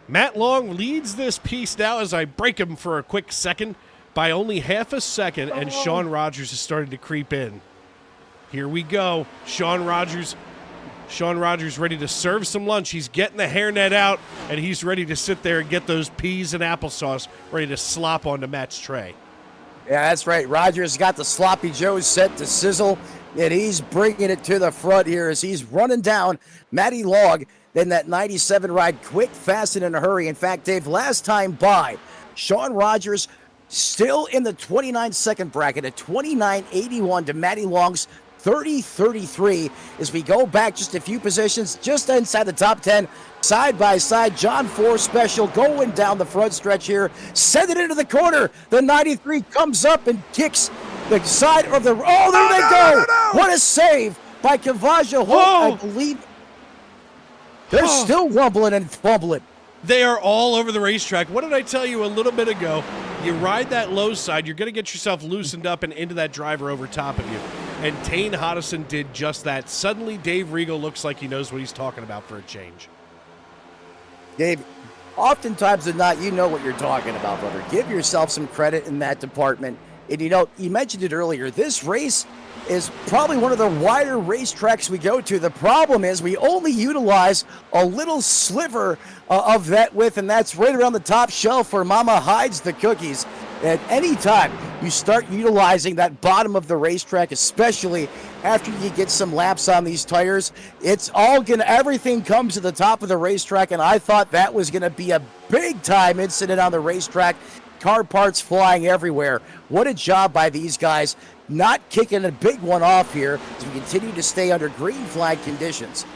Matt Long leads this piece now as I break him for a quick second by only half a second, and Sean Rogers is starting to creep in. Here we go. Sean Rogers ready to serve some lunch. He's getting the hairnet out, and he's ready to sit there and get those peas and applesauce ready to slop onto Matt's tray. Yeah, that's right. Rogers got the Sloppy Joes set to sizzle, and he's bringing it to the front here as he's running down Matty Long. Then that 97 ride, quick, fast, and in a hurry. In fact, Dave, last time by, Sean Rogers still in the 29-second bracket at 29.81 to Matty Long's 30.33 as we go back just a few positions, just inside the top 10, side by side. John Ford Special going down the front stretch here, send it into the corner. The 93 comes up and kicks the side of the. Oh, there they go! No. What a save by Kavaja Holt, I believe. They're still rumbling and fumbling. They are all over the racetrack. What did I tell you a little bit ago? You ride that low side, you're going to get yourself loosened up and into that driver over top of you. And Tane Hodison did just that. Suddenly, Dave Regal looks like he knows what he's talking about for a change. Dave, oftentimes than not, you know what you're talking about, brother. Give yourself some credit in that department. And you mentioned it earlier. This race is probably one of the wider racetracks we go to. The problem is we only utilize a little sliver of that width, and that's right around the top shelf where Mama hides the cookies. At any time you start utilizing that bottom of the racetrack, especially after you get some laps on these tires, everything comes to the top of the racetrack, and I thought that was going to be a big-time incident on the racetrack. Car parts flying everywhere. What a job by these guys, not kicking a big one off here as we continue to stay under green flag conditions.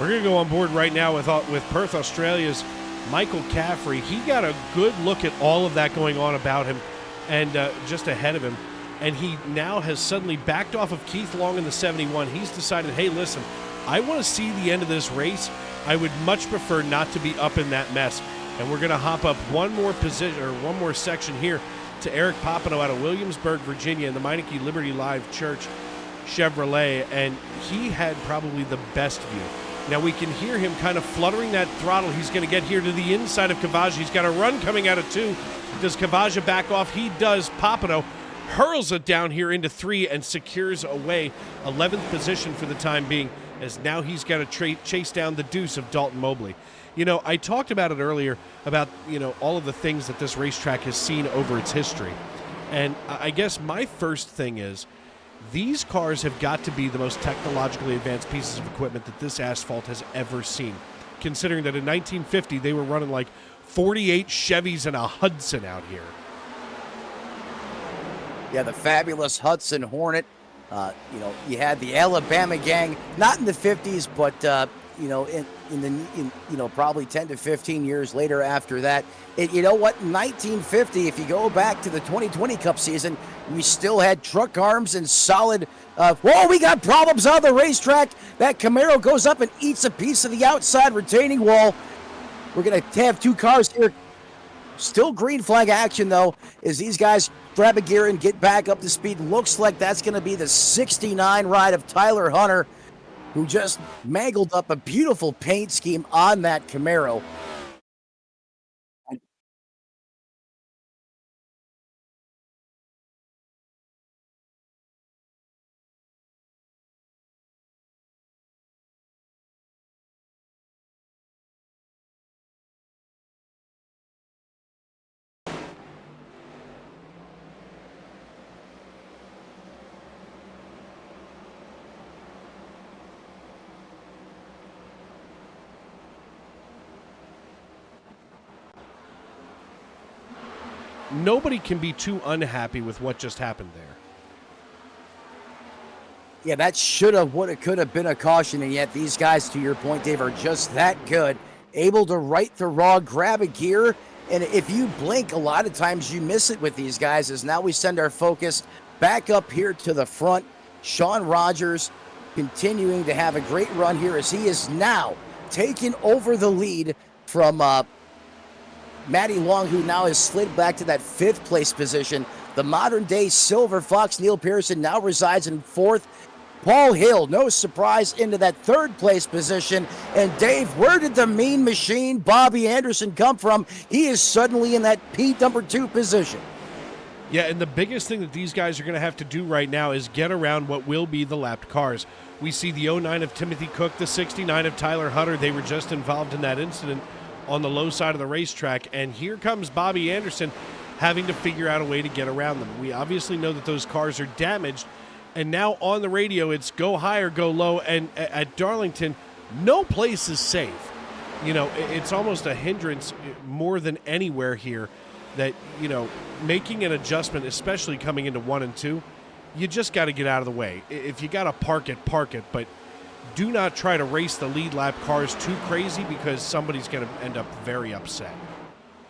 We're going to go on board right now with Perth, Australia's Michael Caffrey. He got a good look at all of that going on about him and just ahead of him. And he now has suddenly backed off of Keith Long in the 71. He's decided, hey, listen, I want to see the end of this race. I would much prefer not to be up in that mess. And we're going to hop up one more section here to Eric Popino out of Williamsburg, Virginia, in the Meineke Liberty Live Church Chevrolet, and he had probably the best view. Now we can hear him kind of fluttering that throttle. He's going to get here to the inside of Kavaja. He's got a run coming out of 2. Does Kavaja back off? He does. Popino hurls it down here into 3 and secures away 11th position for the time being, as now he's got to chase down the deuce of Dalton Mobley. You know, I talked about it earlier about, all of the things that this racetrack has seen over its history. And I guess my first thing is these cars have got to be the most technologically advanced pieces of equipment that this asphalt has ever seen, considering that in 1950 they were running like 48 Chevys and a Hudson out here. Yeah, the fabulous Hudson Hornet. You had the Alabama gang, not in the 50s, but in probably 10 to 15 years later after that. You know what? In 1950, if you go back to the 2020 Cup season, we still had truck arms and solid. We got problems on the racetrack. That Camaro goes up and eats a piece of the outside retaining wall. We're going to have 2 cars here. Still green flag action, though, as these guys grab a gear and get back up to speed. Looks like that's going to be the 69 ride of Tyler Hunter, who just mangled up a beautiful paint scheme on that Camaro. Nobody can be too unhappy with what just happened there. Yeah, that should have, would have, could have been a caution, and yet these guys, to your point, Dave, are just that good. Able to right the wrong, grab a gear, and if you blink, a lot of times you miss it with these guys, as now we send our focus back up here to the front. Sean Rogers continuing to have a great run here as he is now taking over the lead from Matty Long, who now has slid back to that 5th place position. The modern day Silver Fox, Neil Pearson, now resides in 4th. Paul Hill, no surprise, into that third place position. And Dave, where did the mean machine Bobby Anderson come from? He is suddenly in that number 2 position. Yeah, and the biggest thing that these guys are going to have to do right now is get around what will be the lapped cars. We see the 09 of Timothy Cook, the 69 of Tyler Hutter. They were just involved in that incident on the low side of the racetrack. And here comes Bobby Anderson having to figure out a way to get around them. We obviously know that those cars are damaged. And now on the radio, it's go high or go low. And at Darlington, no place is safe. You know, it's almost a hindrance more than anywhere here that, you know, making an adjustment, especially coming into 1 and 2, you just got to get out of the way. If you got to park it, but do not try to race the lead lap cars too crazy because somebody's going to end up very upset.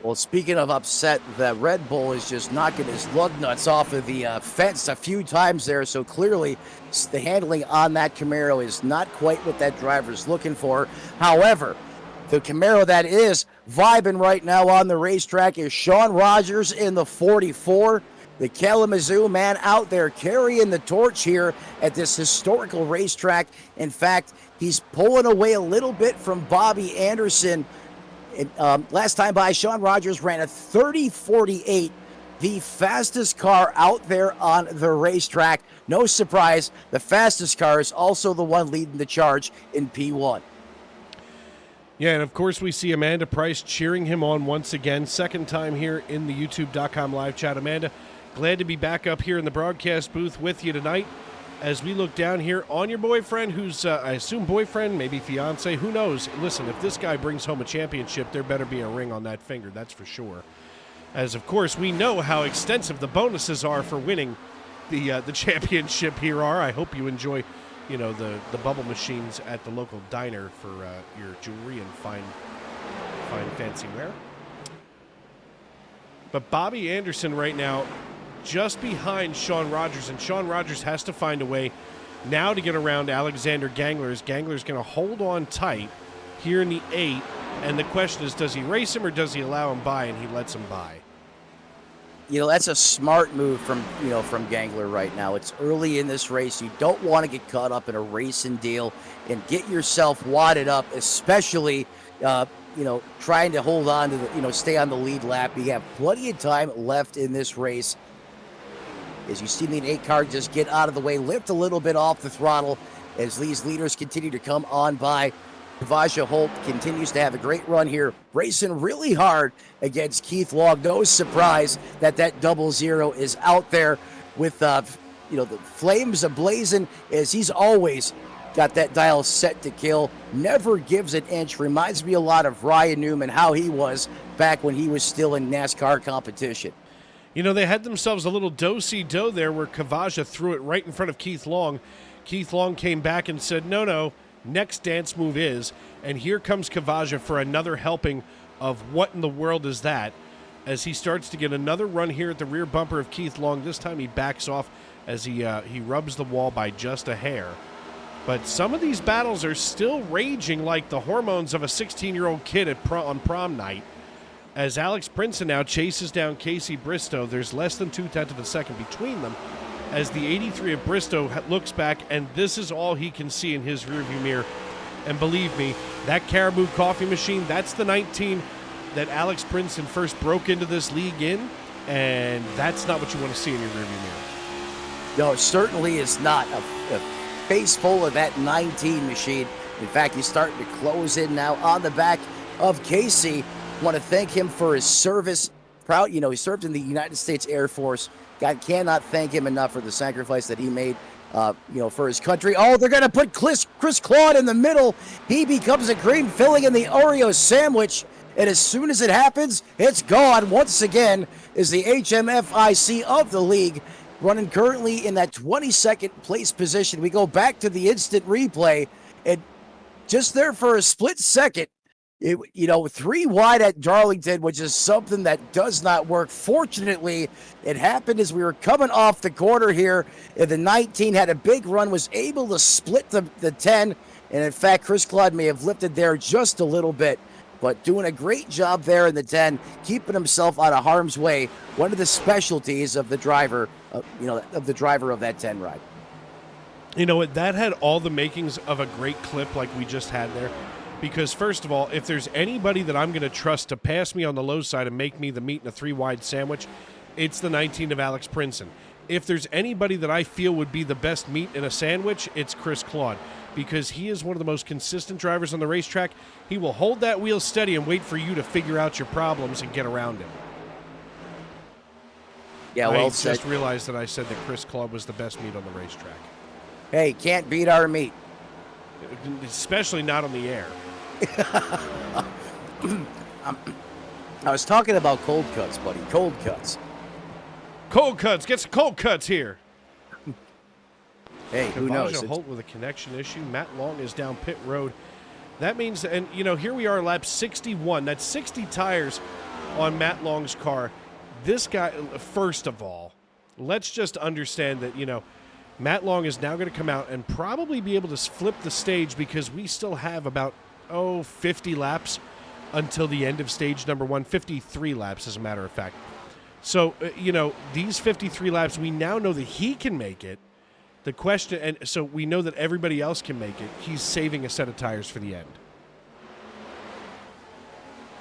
Well, speaking of upset, the Red Bull is just knocking his lug nuts off of the fence a few times there, so clearly the handling on that Camaro is not quite what that driver's looking for. However, the Camaro that is vibing right now on the racetrack is Sean Rogers in the 44. The Kalamazoo man out there carrying the torch here at this historical racetrack. In fact, he's pulling away a little bit from Bobby Anderson. Last time by, Sean Rogers ran a 30.48, the fastest car out there on the racetrack. No surprise, the fastest car is also the one leading the charge in P1. Yeah, and of course we see Amanda Price cheering him on once again. Second time here in the YouTube.com live chat. Amanda, glad to be back up here in the broadcast booth with you tonight as we look down here on your boyfriend, who's, I assume, boyfriend, maybe fiance, who knows. Listen, if this guy brings home a championship, there better be a ring on that finger, that's for sure. As, of course, we know how extensive the bonuses are for winning the championship here are. I hope you enjoy, you know, the bubble machines at the local diner for your jewelry and fine fancy wear. But Bobby Anderson right now just behind Sean Rogers, and Sean Rogers has to find a way now to get around Alexander Gangler. Gangler's going to hold on tight here in the 8, and the question is, does he race him or does he allow him by, and he lets him by? You know, that's a smart move from Gangler right now. It's early in this race. You don't want to get caught up in a racing deal and get yourself wadded up, especially, trying to hold on to stay on the lead lap. You have plenty of time left in this race. As you see the 8 car just get out of the way, lift a little bit off the throttle as these leaders continue to come on by. Vaja Holt continues to have a great run here, racing really hard against Keith Long. No surprise that 00 is out there with the flames ablazing, as he's always got that dial set to kill, never gives an inch. Reminds me a lot of Ryan Newman, how he was back when he was still in NASCAR competition. You know, they had themselves a little do-si-do there where Kavaja threw it right in front of Keith Long. Keith Long came back and said, no, next dance move is, and here comes Kavaja for another helping of what in the world is that, as he starts to get another run here at the rear bumper of Keith Long. This time he backs off as he rubs the wall by just a hair. But some of these battles are still raging like the hormones of a 16-year-old kid on prom night. As Alex Princeton now chases down Casey Bristow, there's less than 0.2 of a second between them, as the 83 of Bristow looks back, and this is all he can see in his rearview mirror. And believe me, that Caribou coffee machine, that's the 19 that Alex Princeton first broke into this league in, and that's not what you want to see in your rearview mirror. No, it certainly is not a face full of that 19 machine. In fact, he's starting to close in now on the back of Casey. Want to thank him for his service. Proud, he served in the United States Air Force. God cannot thank him enough for the sacrifice that he made, for his country. Oh, they're going to put Chris Claude in the middle. He becomes a green filling in the Oreo sandwich. And as soon as it happens, it's gone. Once again, is the HMFIC of the league, running currently in that 22nd place position. We go back to the instant replay, and just there for a split second, 3 wide at Darlington, which is something that does not work. Fortunately, it happened as we were coming off the corner here. And the 19 had a big run, was able to split the 10. And in fact, Chris Claude may have lifted there just a little bit, but doing a great job there in the 10, keeping himself out of harm's way. One of the specialties of the driver, of that 10 ride. You know what? That had all the makings of a great clip like we just had there. Because, first of all, if there's anybody that I'm going to trust to pass me on the low side and make me the meat in a 3-wide sandwich, it's the 19 of Alex Princeton. If there's anybody that I feel would be the best meat in a sandwich, it's Chris Claude. Because he is one of the most consistent drivers on the racetrack. He will hold that wheel steady and wait for you to figure out your problems and get around him. Yeah, well I said. just realized that I said that Chris Claude was the best meat on the racetrack. Hey, can't beat our meat. Especially not on the air. I was talking about cold cuts, buddy. Cold cuts. Cold cuts. Get some cold cuts here. Hey, who knows? Trapasso Holt with a connection issue. Matt Long is down pit road. That means, and you know, here we are, lap 61. That's 60 tires on Matt Long's car. This guy, first of all, let's just understand that, you know, Matt Long is now going to come out and probably be able to flip the stage because we still have about, 50 laps until the end of stage number 1. 53 laps, as a matter of fact. So, you know, these 53 laps, we now know that he can make it. The question, and so we know that everybody else can make it. He's saving a set of tires for the end.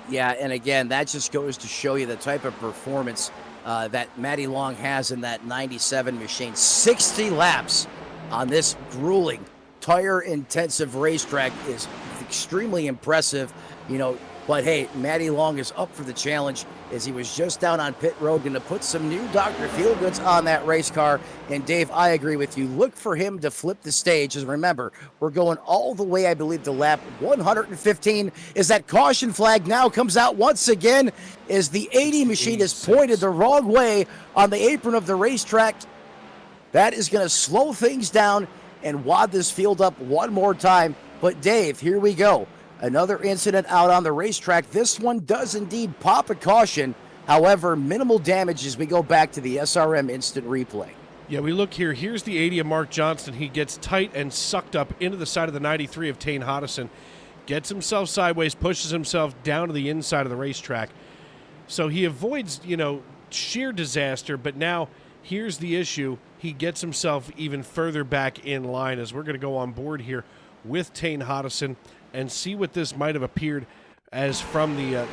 Yeah, and again, that just goes to show you the type of performance that Matty Long has in that 97 machine. 60 laps on this grueling, tire-intensive racetrack is extremely impressive, you know. But hey, Matty Long is up for the challenge as he was just down on pit road, going to put some new Dr. Feelgoods on that race car. And Dave, I agree with you. Look for him to flip the stage. As remember, we're going all the way, I believe, to lap 115. As that caution flag now comes out once again, as the 80 machine is pointed the wrong way on the apron of the racetrack. That is going to slow things down and wad this field up one more time. But Dave, here we go. Another incident out on the racetrack. This one does indeed pop a caution. However, minimal damage as we go back to the SRM instant replay. Yeah, we look here. Here's the 80 of Mark Johnston. He gets tight and sucked up into the side of the 93 of Tane Hodison. Gets himself sideways, pushes himself down to the inside of the racetrack. So he avoids, you know, sheer disaster. But now here's the issue. He gets himself even further back in line as we're going to go on board here with Tane Hodison and see what this might have appeared as from the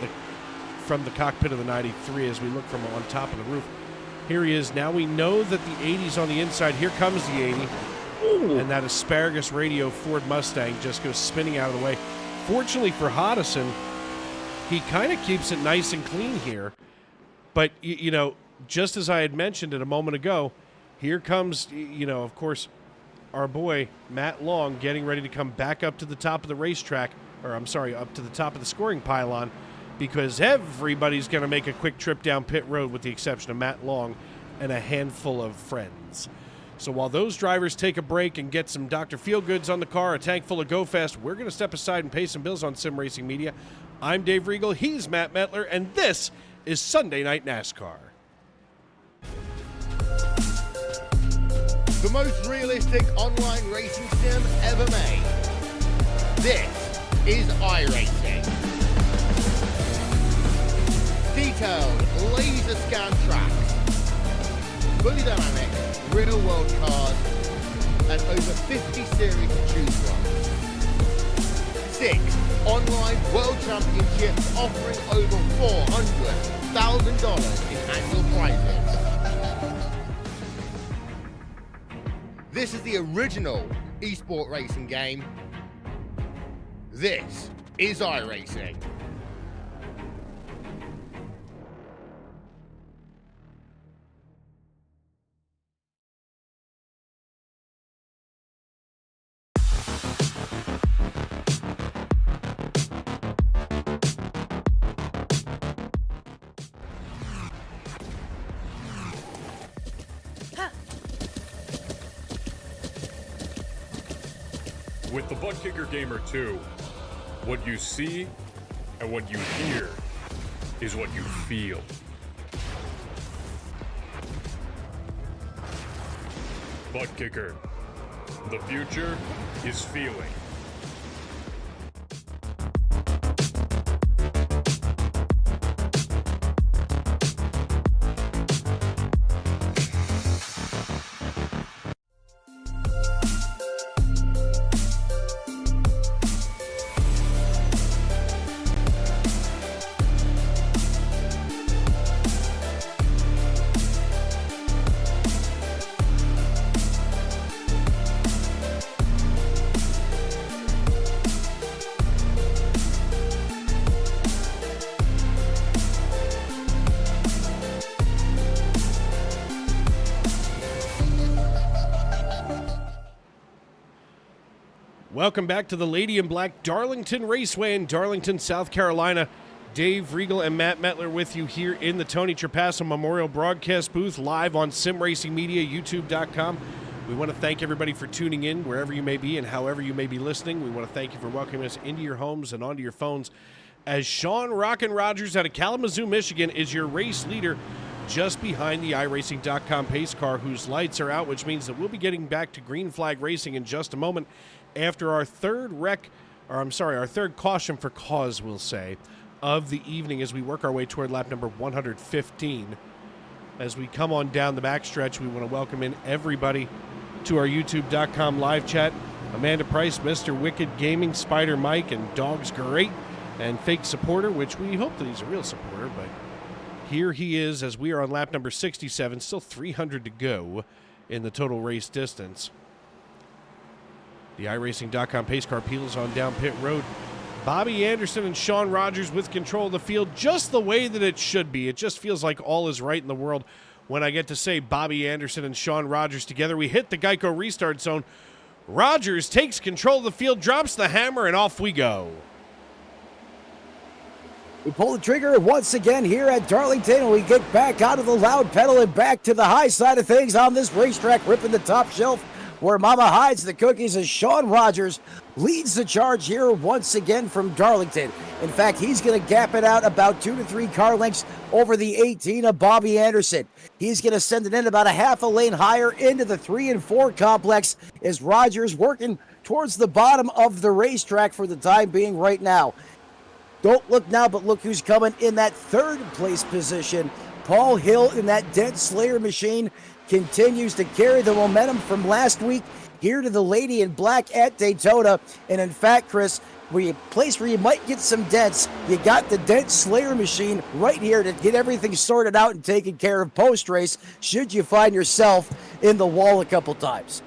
cockpit of the 93 as we look from on top of the roof. Here he is. Now we know that the 80's on the inside. Here comes the 80. Ooh. And that asparagus radio Ford Mustang just goes spinning out of the way. Fortunately for Hodison, he kind of keeps it nice and clean here. But, you know, just as I had mentioned it a moment ago, here comes, you know, of course, our boy Matt Long getting ready to come back up to the top of the racetrack, or I'm sorry, up to the top of the scoring pylon, because everybody's going to make a quick trip down pit road with the exception of Matt Long and a handful of friends. So while those drivers take a break and get some Dr. Feelgoods on the car, a tank full of Go Fast, we're going to step aside and pay some bills on Sim Racing Media. I'm Dave Riegel, he's Matt Metler, and this is Sunday Night NASCAR. The most realistic online racing sim ever made. This is iRacing. Detailed laser scan tracks, fully dynamic, real world cars, and over 50 series to choose from. 6 online world championships offering over $400,000 in annual prizes. This is the original esport racing game. This is iRacing. With the Butt Kicker Gamer 2, what you see and what you hear is what you feel. Butt Kicker. The future is feeling. Welcome back to the Lady in Black Darlington Raceway in Darlington, South Carolina. Dave Regal and Matt Metler with you here in the Tony Trapasso Memorial Broadcast booth, live on Sim Racing Media, YouTube.com. We want to thank everybody for tuning in wherever you may be and however you may be listening. We want to thank you for welcoming us into your homes and onto your phones as Sean Rockin' Rogers out of Kalamazoo, Michigan is your race leader just behind the iRacing.com pace car whose lights are out, which means that we'll be getting back to green flag racing in just a moment after our third our third caution for cause, we'll say, of the evening as we work our way toward lap number 115. As we come on down the backstretch, we want to welcome in everybody to our YouTube.com live chat. Amanda Price, Mr. Wicked Gaming, Spider Mike, and Dog's Great, and Fake Supporter, which we hope that he's a real supporter, but here he is as we are on lap number 67, still 300 to go in the total race distance. The iRacing.com pace car peels on down pit road. Bobby Anderson and Sean Rogers with control of the field just the way that it should be. It just feels like all is right in the world when I get to say Bobby Anderson and Sean Rogers together. We hit the Geico restart zone. Rogers takes control of the field, drops the hammer, and off we go. We pull the trigger once again here at Darlington, and we get back out of the loud pedal and back to the high side of things on this racetrack, ripping the top shelf where Mama hides the cookies as Sean Rogers leads the charge here once again from Darlington. In fact, he's going to gap it out about 2 to 3 car lengths over the 18 of Bobby Anderson. He's going to send it in about a half a lane higher into the 3 and 4 complex as Rogers working towards the bottom of the racetrack for the time being right now. Don't look now, but look who's coming in that third place position. Paul Hill in that Dent Slayer machine continues to carry the momentum from last week here to the Lady in Black at Daytona. And in fact, Chris, place where you might get some dents, you got the Dent Slayer machine right here to get everything sorted out and taken care of post-race should you find yourself in the wall a couple times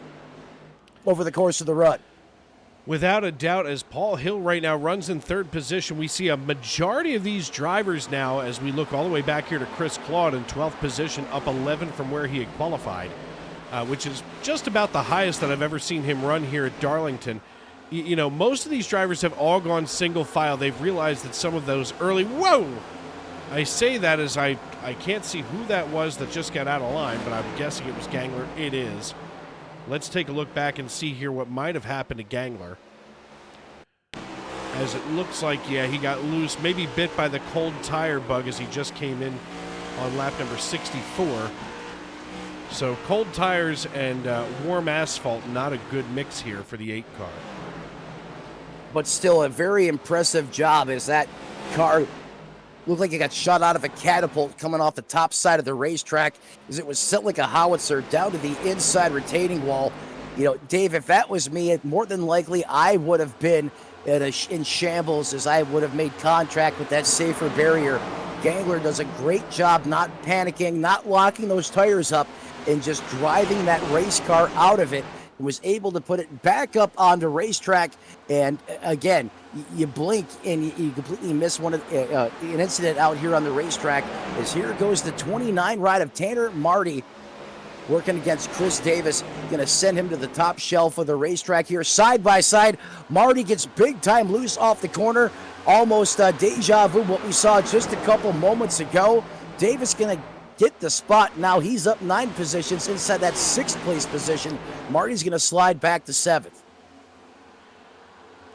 over the course of the run. Without a doubt, as Paul Hill right now runs in third position, we see a majority of these drivers now as we look all the way back here to Chris Claude in 12th position, up 11 from where he had qualified, which is just about the highest that I've ever seen him run here at Darlington. You know, most of these drivers have all gone single file. They've realized that some of those early, whoa! I say that as I can't see who that was that just got out of line, but I'm guessing it was Gangler. It is. Let's take a look back and see here what might have happened to Gangler. As it looks like, yeah, he got loose, maybe bit by the cold tire bug as he just came in on lap number 64. So cold tires and warm asphalt, not a good mix here for the 8 car. But still a very impressive job as that car looked like it got shot out of a catapult coming off the top side of the racetrack as it was sent like a howitzer down to the inside retaining wall. You know, Dave, if that was me, more than likely I would have been in shambles as I would have made contact with that safer barrier. Gangler does a great job not panicking, not locking those tires up, and just driving that race car out of it. Was able to put it back up on the racetrack, and again, you blink and you completely miss an incident out here on the racetrack. As here goes the 29 ride of Tanner Marty working against Chris Davis, going to send him to the top shelf of the racetrack here. Side by side, Marty gets big time loose off the corner, almost deja vu what we saw just a couple moments ago. Davis going to get the spot. Now he's up 9 positions inside that 6th place position. Marty's going to slide back to 7th.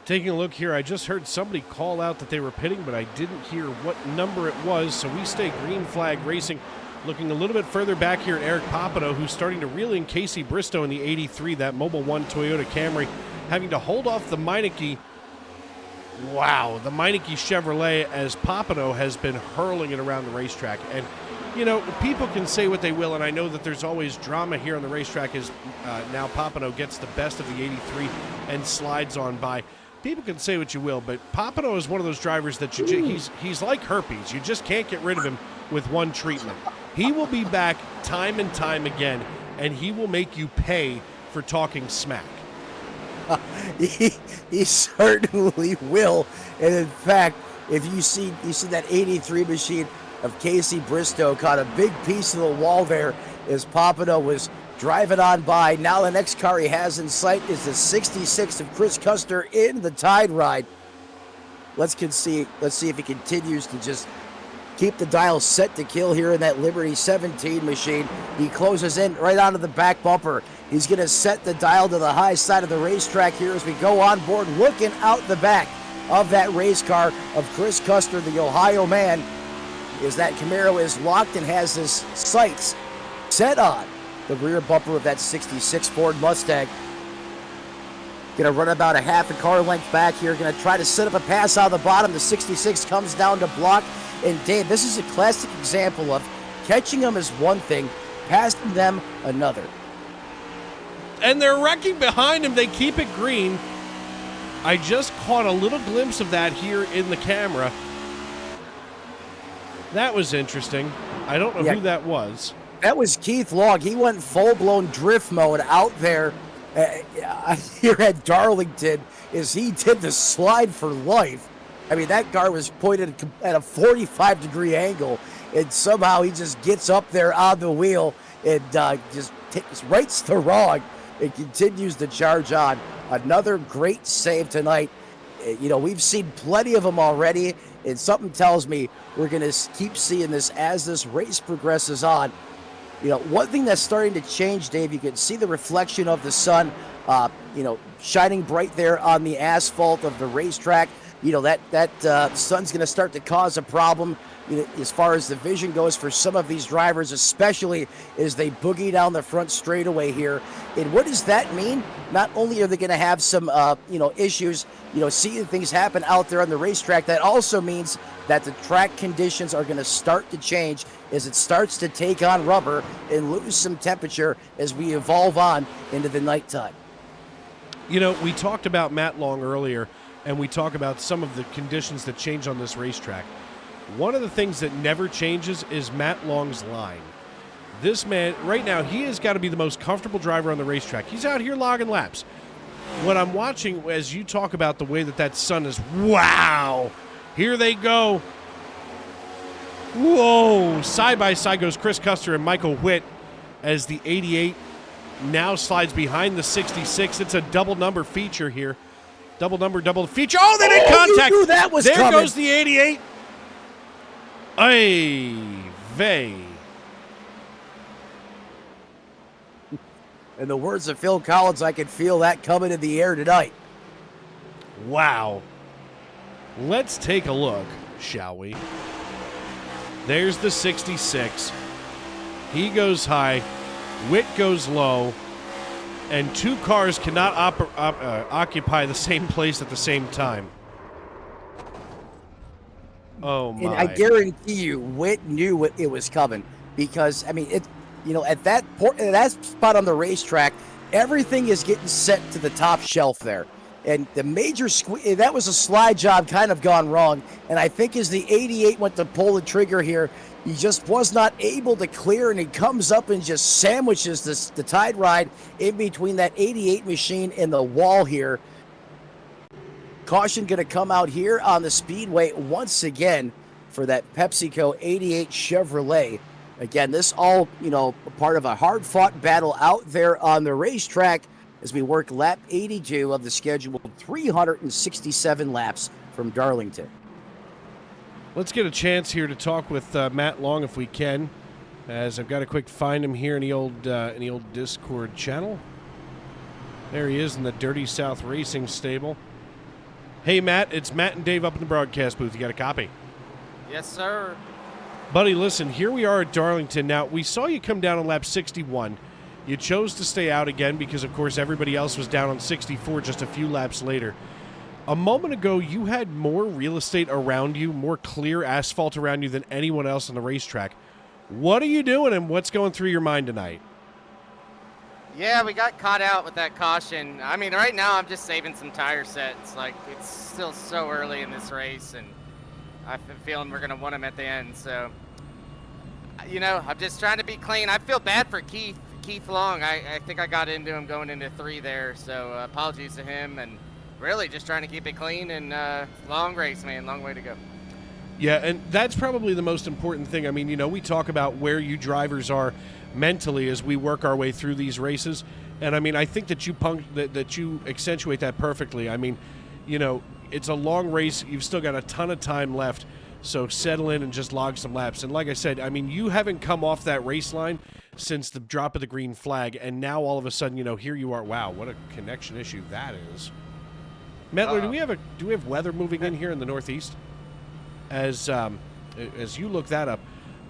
Taking a look here, I just heard somebody call out that they were pitting, but I didn't hear what number it was, so we stay green flag racing. Looking a little bit further back here at Eric Papineau, who's starting to reel in Casey Bristow in the 83, that Mobil 1 Toyota Camry, having to hold off the Meineke. Wow, the Meineke Chevrolet as Papineau has been hurling it around the racetrack. And you know, people can say what they will, and I know that there's always drama here on the racetrack as now Papineau gets the best of the 83 and slides on by. People can say what you will, but Papineau is one of those drivers that he's like herpes. You just can't get rid of him with one treatment. He will be back time and time again, and he will make you pay for talking smack. He certainly will. And in fact, if you see that 83 machine of Casey Bristow caught a big piece of the wall there as Papineau was driving on by. Now the next car he has in sight is the 66 of Chris Custer in the Tide Ride. Let's see if he continues to just keep the dial set to kill here in that Liberty 17 machine. He closes in right onto the back bumper. He's going to set the dial to the high side of the racetrack here as we go on board, looking out the back of that race car of Chris Custer, the Ohio man, is that Camaro is locked and has his sights set on the rear bumper of that 66 Ford Mustang. Going to run about a half a car length back here. Going to try to set up a pass out of the bottom. The 66 comes down to block. And Dave, this is a classic example of catching them is one thing, passing them another. And they're wrecking behind him. They keep it green. I just caught a little glimpse of that here in the camera. That was interesting. I don't know who that was. That was Keith Long. He went full-blown drift mode out there here at Darlington as he did the slide for life. I mean, that car was pointed at a 45-degree angle, and somehow he just gets up there on the wheel and just rights the wrong and continues to charge on. Another great save tonight. You know, we've seen plenty of them already, and something tells me we're going to keep seeing this as this race progresses on. You know, one thing that's starting to change, Dave, you can see the reflection of the sun, shining bright there on the asphalt of the racetrack. You know, that sun's going to start to cause a problem, as far as the vision goes for some of these drivers, especially as they boogie down the front straightaway here. And what does that mean? Not only are they going to have some, issues, seeing things happen out there on the racetrack, that also means that the track conditions are going to start to change as it starts to take on rubber and lose some temperature as we evolve on into the nighttime. You know, we talked about Matt Long earlier, and we talk about some of the conditions that change on this racetrack. One of the things that never changes is Matt Long's line. This man, right now, he has got to be the most comfortable driver on the racetrack. He's out here logging laps. When I'm watching, as you talk about the way that sun is, wow, here they go. Whoa, side by side goes Chris Custer and Michael Witt as the 88 now slides behind the 66. It's a double number feature here. Double feature. Oh, they did contact. You knew that was there coming. Goes the 88. Ay, vey. In the words of Phil Collins, I can feel that coming in the air tonight. Wow. Let's take a look, shall we? There's the 66. He goes high. Witt goes low. And two cars cannot occupy the same place at the same time. Oh, my. And I guarantee you, Witt knew it was coming because, I mean, at that spot on the racetrack, everything is getting set to the top shelf there. And the major that was a slide job kind of gone wrong. And I think as the 88 went to pull the trigger here, he just was not able to clear, and he comes up and just sandwiches the Tide Ride in between that 88 machine and the wall here. Caution going to come out here on the speedway once again for that PepsiCo 88 Chevrolet. Again, this all, part of a hard-fought battle out there on the racetrack as we work lap 82 of the scheduled 367 laps from Darlington. Let's get a chance here to talk with Matt Long if we can, as I've got to quick find him here in the old Discord channel. There he is in the Dirty South Racing stable. Hey, Matt, it's Matt and Dave up in the broadcast booth. You got a copy? Yes, sir. Buddy, listen, here we are at Darlington. Now, we saw you come down on lap 61. You chose to stay out again because, of course, everybody else was down on 64 just a few laps later. A moment ago, you had more real estate around you, more clear asphalt around you than anyone else on the racetrack. What are you doing, and what's going through your mind tonight? Yeah, we got caught out with that caution. I mean, right now I'm just saving some tire sets. Like, it's still so early in this race, and I've been feeling we're going to want them at the end. So, I'm just trying to be clean. I feel bad for Keith Long. I think I got into him going into 3 there, so apologies to him, and really just trying to keep it clean and long race, man. Long way to go. Yeah, and that's probably the most important thing. I mean, we talk about where you drivers are mentally as we work our way through these races, and I mean, I think that you accentuate that perfectly. I mean, it's a long race. You've still got a ton of time left, so settle in and just log some laps. And like I said, I mean, you haven't come off that race line since the drop of the green flag, and now all of a sudden, here you are. Wow, what a connection issue that is. Metler, do we have weather moving in here in the Northeast? As you look that up.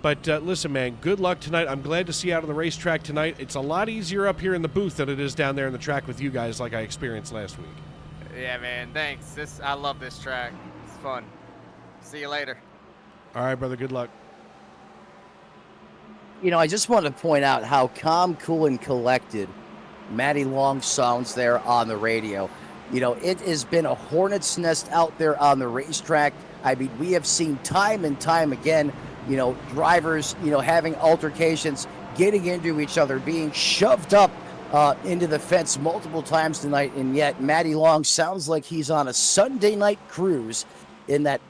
But listen, man, good luck tonight. I'm glad to see you out on the racetrack tonight. It's a lot easier up here in the booth than it is down there in the track with you guys like I experienced last week. Yeah, man, thanks. I love this track. It's fun. See you later. All right, brother, good luck. I just want to point out how calm, cool, and collected Matty Long sounds there on the radio. It has been a hornet's nest out there on the racetrack. I mean, we have seen time and time again, drivers, having altercations, getting into each other, being shoved up into the fence multiple times tonight. And yet Matty Long sounds like he's on a Sunday night cruise in that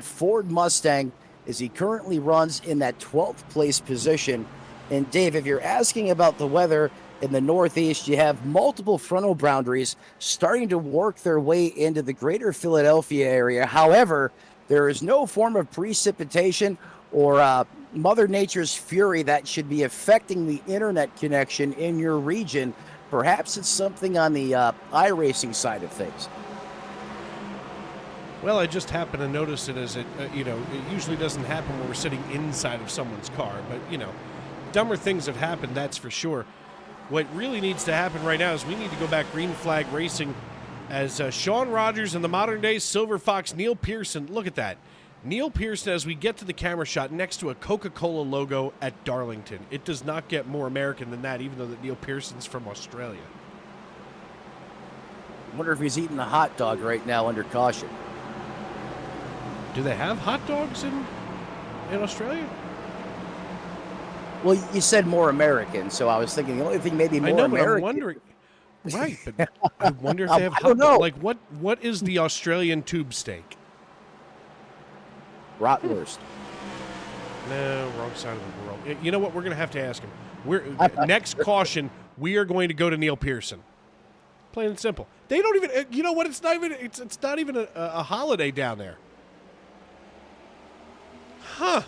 Ford Mustang as he currently runs in that 12th place position. And Dave, if you're asking about the weather in the Northeast, you have multiple frontal boundaries starting to work their way into the greater Philadelphia area. However, there is no form of precipitation or Mother Nature's fury that should be affecting the internet connection in your region. Perhaps it's something on the iRacing side of things. Well, I just happened to notice it as it usually doesn't happen when we're sitting inside of someone's car. But, dumber things have happened, that's for sure. What really needs to happen right now is we need to go back green flag racing as Sean Rogers and the modern-day Silver Fox Neil Pearson. Look at that. Neil Pearson, as we get to the camera shot, next to a Coca-Cola logo at Darlington. It does not get more American than that, even though that Neil Pearson's from Australia. I wonder if he's eating a hot dog right now under caution. Do they have hot dogs in Australia? Well, you said more American, so I was thinking the only thing maybe more American. But I'm wondering. Right, but I wonder if they have hot dogs. Like, what is the Australian tube steak? Bratwurst. No, wrong side of the world. You know what? We're going to have to ask him. Next caution, we are going to go to Neil Pearson. Plain and simple. They don't even. You know what? It's not even a holiday down there. Huh.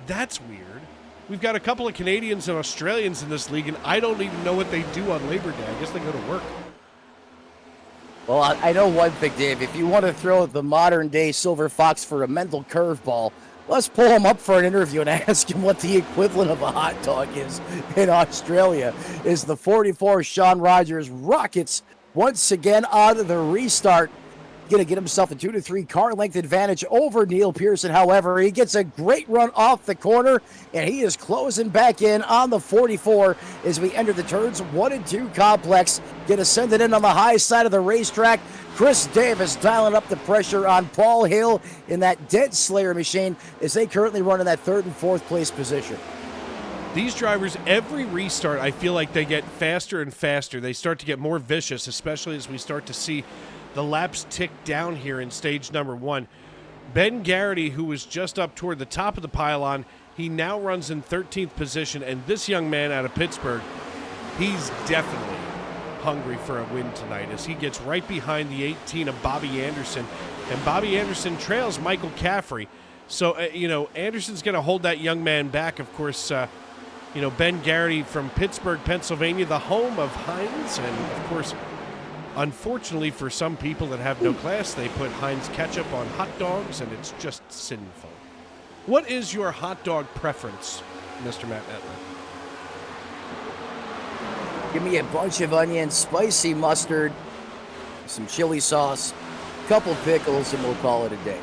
That's weird. We've got a couple of Canadians and Australians in this league, and I don't even know what they do on Labor Day. I guess they go to work. Well, I know one thing, Dave. If you want to throw the modern-day Silver Fox for a mental curveball, let's pull him up for an interview and ask him what the equivalent of a hot dog is in Australia. Is the 44 Sean Rogers Rockets once again out of the restart? Going to get himself a 2 to 3 car length advantage over Neil Pearson. However, he gets a great run off the corner, and he is closing back in on the 44 as we enter the turns 1 and 2 complex. Going to send it in on the high side of the racetrack. Chris Davis dialing up the pressure on Paul Hill in that Dead Slayer machine as they currently run in that 3rd and 4th place position. These drivers, every restart, I feel like they get faster and faster. They start to get more vicious, especially as we start to see the laps tick down here in stage number 1. Ben Garrity, who was just up toward the top of the pylon, he now runs in 13th position, and this young man out of Pittsburgh, he's definitely hungry for a win tonight as he gets right behind the 18 of Bobby Anderson, and Bobby Anderson trails Michael Caffrey. So, Anderson's going to hold that young man back. Of course, Ben Garrity from Pittsburgh, Pennsylvania, the home of Heinz, and, of course, unfortunately for some people that have no class, they put Heinz ketchup on hot dogs, and it's just sinful. What is your hot dog preference, Mr. Matt Etler? Give me a bunch of onions, spicy mustard, some chili sauce, couple pickles, and we'll call it a day.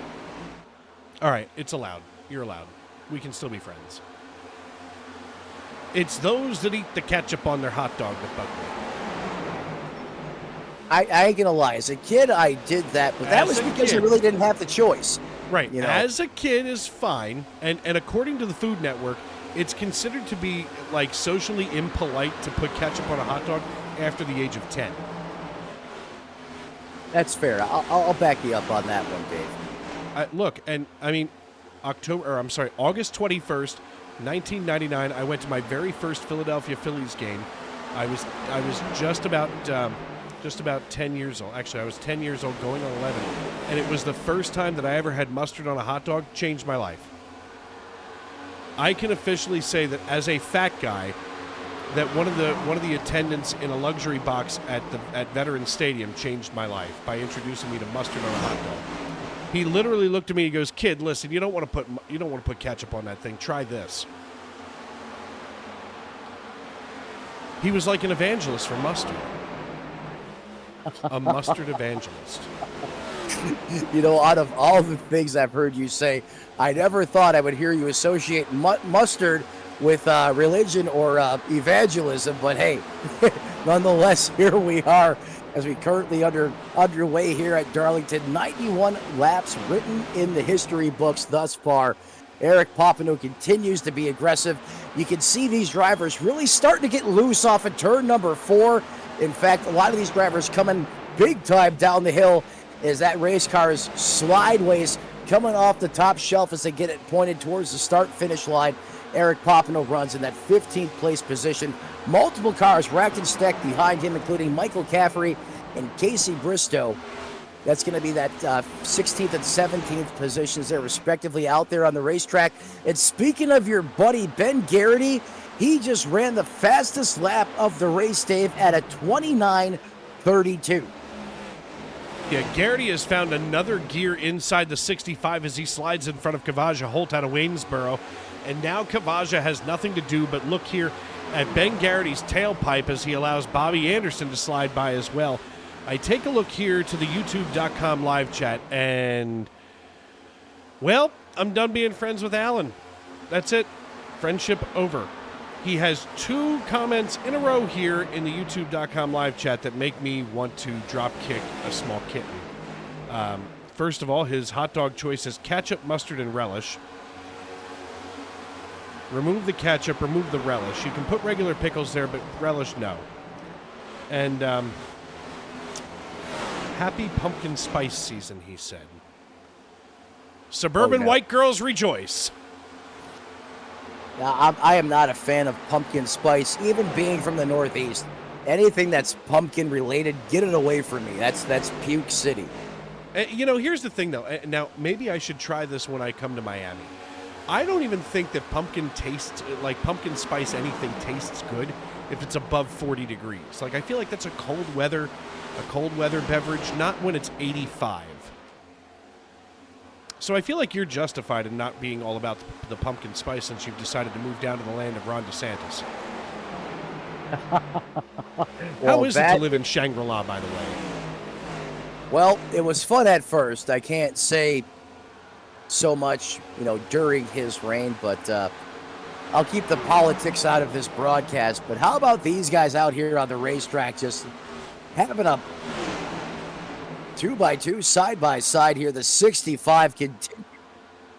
All right, it's allowed. You're allowed. We can still be friends. It's those that eat the ketchup on their hot dog that bug me. I ain't gonna lie. As a kid, I did that, but that was because I really didn't have the choice. Right. As a kid is fine, and according to the Food Network, it's considered to be like socially impolite to put ketchup on a hot dog after the age of 10. That's fair. I'll back you up on that one, Dave. look, and I mean, August 21st, 1999. I went to my very first Philadelphia Phillies game. I was just about 10 years old. Actually, I was 10 years old, going on 11, and it was the first time that I ever had mustard on a hot dog. Changed my life. I can officially say that as a fat guy, that one of the attendants in a luxury box at Veterans Stadium changed my life by introducing me to mustard on a hot dog. He literally looked at me and goes, "Kid, listen, you don't want to put ketchup on that thing. Try this." He was like an evangelist for mustard. A mustard evangelist. You know, out of all the things I've heard you say, I never thought I would hear you associate mustard with religion or evangelism, but hey, nonetheless, here we are as we currently underway here at Darlington. 91 laps written in the history books thus far. Eric Papineau continues to be aggressive. You can see these drivers really starting to get loose off of turn number 4. In fact, a lot of these drivers coming big time down the hill as that race car is slideways coming off the top shelf as they get it pointed towards the start-finish line. Eric Papineau runs in that 15th place position. Multiple cars racked and stacked behind him, including Michael Caffrey and Casey Bristow. That's going to be that 16th and 17th positions there, respectively, out there on the racetrack. And speaking of your buddy Ben Garrity, he just ran the fastest lap of the race, Dave, at a 29:32. Yeah, Garrity has found another gear inside the 65 as he slides in front of Kavaja Holt out of Waynesboro. And now Kavaja has nothing to do but look here at Ben Garrity's tailpipe as he allows Bobby Anderson to slide by as well. I take a look here to the YouTube.com live chat, and, well, I'm done being friends with Alan. That's it. Friendship over. He has 2 comments in a row here in the YouTube.com live chat that make me want to drop kick a small kitten. First of all, his hot dog choice is ketchup, mustard, and relish. Remove the ketchup, remove the relish. You can put regular pickles there, but relish, no. And happy pumpkin spice season, he said. Suburban white girls rejoice. Now, I am not a fan of pumpkin spice, even being from the Northeast. Anything that's pumpkin related, get it away from me. That's Puke City. You know, here's the thing, though. Now, maybe I should try this when I come to Miami. I don't even think that pumpkin spice anything tastes good if it's above 40 degrees. Like, I feel like that's a cold weather beverage, not when it's 85. So I feel like you're justified in not being all about the pumpkin spice since you've decided to move down to the land of Ron DeSantis. How is it to live in Shangri-La, by the way? Well, it was fun at first. I can't say so much, during his reign, but I'll keep the politics out of this broadcast. But how about these guys out here on the racetrack just having a 2x2 side by side here? The 65 continues.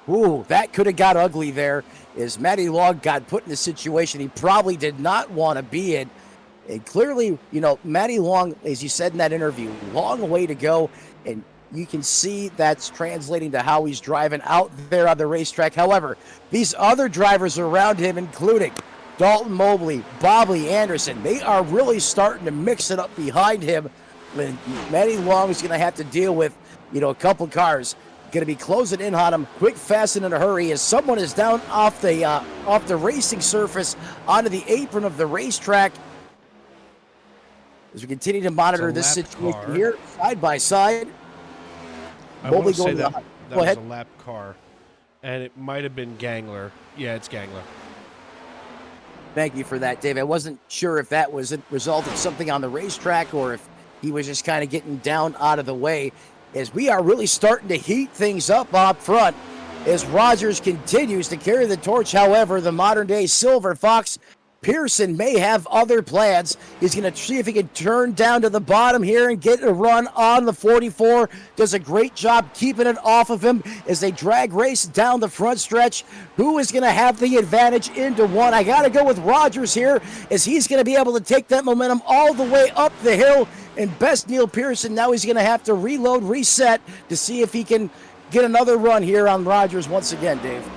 Ooh, that could have got ugly there as Matty Long got put in a situation he probably did not want to be in. And clearly, Matty Long, as you said in that interview, long way to go. And you can see that's translating to how he's driving out there on the racetrack. However, these other drivers around him, including Dalton Mobley, Bobby Anderson, they are really starting to mix it up behind him. And Matty Long is going to have to deal with, a couple cars going to be closing in on him quick, fast, and in a hurry as someone is down off the racing surface onto the apron of the racetrack. As we continue to monitor this situation here, side by side. I want to say that was a lap car, and it might have been Gangler. Yeah, it's Gangler. Thank you for that, Dave. I wasn't sure if that was a result of something on the racetrack or if he was just kind of getting down out of the way, as we are really starting to heat things up front as Rogers continues to carry the torch. However, the modern-day Silver Fox Pearson may have other plans. He's going to see if he can turn down to the bottom here and get a run on the 44. Does a great job keeping it off of him as they drag race down the front stretch. Who is going to have the advantage into one? I got to go with Rogers here, as he's going to be able to take that momentum all the way up the hill. And best Neil Pearson, now he's going to have to reload, reset to see if he can get another run here on Rogers once again, Dave.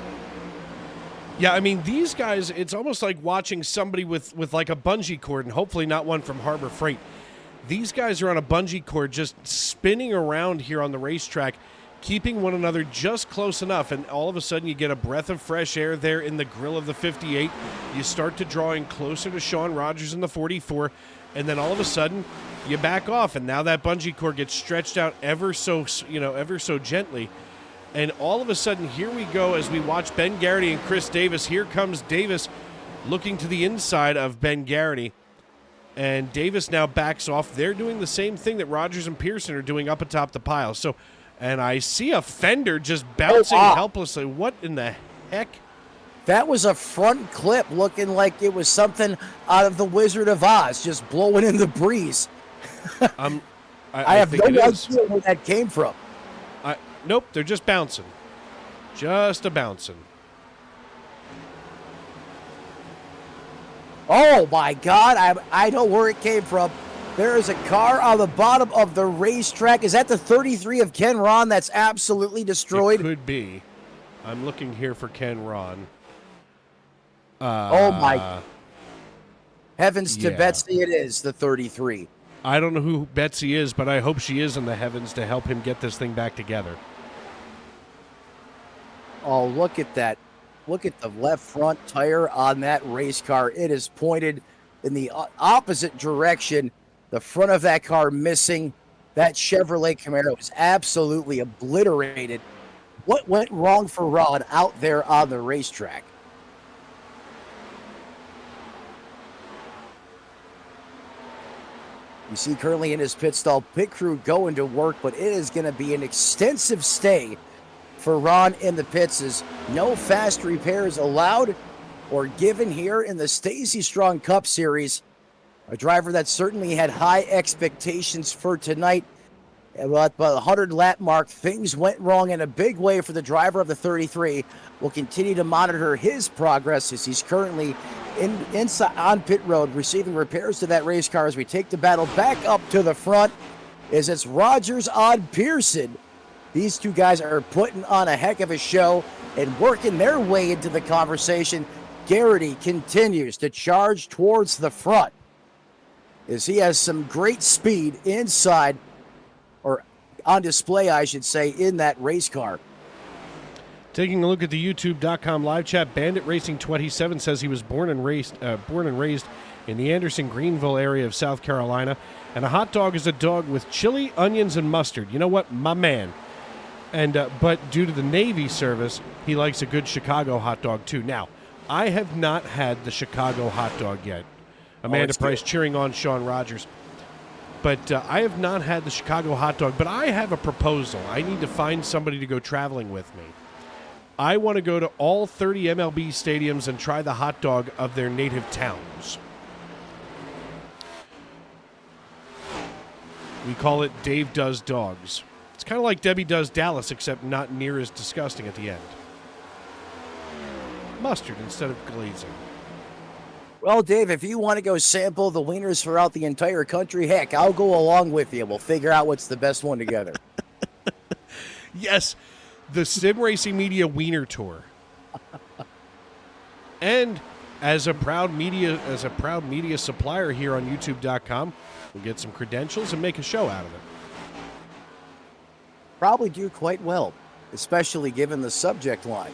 Yeah, I mean, these guys, it's almost like watching somebody with like a bungee cord, and hopefully not one from Harbor Freight. These guys are on a bungee cord just spinning around here on the racetrack, keeping one another just close enough, and all of a sudden you get a breath of fresh air there in the grill of the 58. You start to draw in closer to Sean Rogers in the 44, and then all of a sudden you back off, and now that bungee cord gets stretched out ever so gently. And all of a sudden, here we go as we watch Ben Garrity and Chris Davis. Here comes Davis looking to the inside of Ben Garrity. And Davis now backs off. They're doing the same thing that Rogers and Pearson are doing up atop the pile. So, and I see a fender just bouncing helplessly. What in the heck? That was a front clip looking like it was something out of The Wizard of Oz, just blowing in the breeze. I have no idea where that came from. Nope, they're just bouncing. Just a bouncing. Oh, my God. I know where it came from. There is a car on the bottom of the racetrack. Is that the 33 of Ken Ron that's absolutely destroyed? It could be. I'm looking here for Ken Ron. Oh, my. Heavens to Betsy, it is the 33. I don't know who Betsy is, but I hope she is in the heavens to help him get this thing back together. Oh, look at that. Look at the left front tire on that race car. It is pointed in the opposite direction. The front of that car missing. That Chevrolet Camaro is absolutely obliterated. What went wrong for Ron out there on the racetrack? You see currently in his pit stall, pit crew going to work, but it is going to be an extensive stay for Ron in the pits, as no fast repairs allowed or given here in the Stacy Strong Cup Series. A driver that certainly had high expectations for tonight. But the 100 lap mark, things went wrong in a big way for the driver of the 33. We'll continue to monitor his progress as he's currently inside on pit road, receiving repairs to that race car as we take the battle back up to the front. As it's Rogers on Pearson. These two guys are putting on a heck of a show and working their way into the conversation. Garrity continues to charge towards the front as he has some great speed inside, or on display, I should say, in that race car. Taking a look at the YouTube.com live chat, Bandit Racing 27 says he was born and raised in the Anderson Greenville area of South Carolina, and a hot dog is a dog with chili, onions, and mustard. You know what, my man. And but due to the Navy service, he likes a good Chicago hot dog too. Now, I have not had the Chicago hot dog yet. Amanda Price cheering on Sean Rogers. But I have not had the Chicago hot dog, but I have a proposal. I need to find somebody to go traveling with me. I want to go to all 30 MLB stadiums and try the hot dog of their native towns. We call it Dave Does Dogs. It's kind of like Debbie Does Dallas, except not near as disgusting at the end. Mustard instead of glazing. Well, Dave, if you want to go sample the wieners throughout the entire country, heck, I'll go along with you. We'll figure out what's the best one together. Yes, the Sim Racing Media Wiener Tour. And as a proud media supplier here on YouTube.com, we'll get some credentials and make a show out of it. Probably do quite well, especially given the subject line.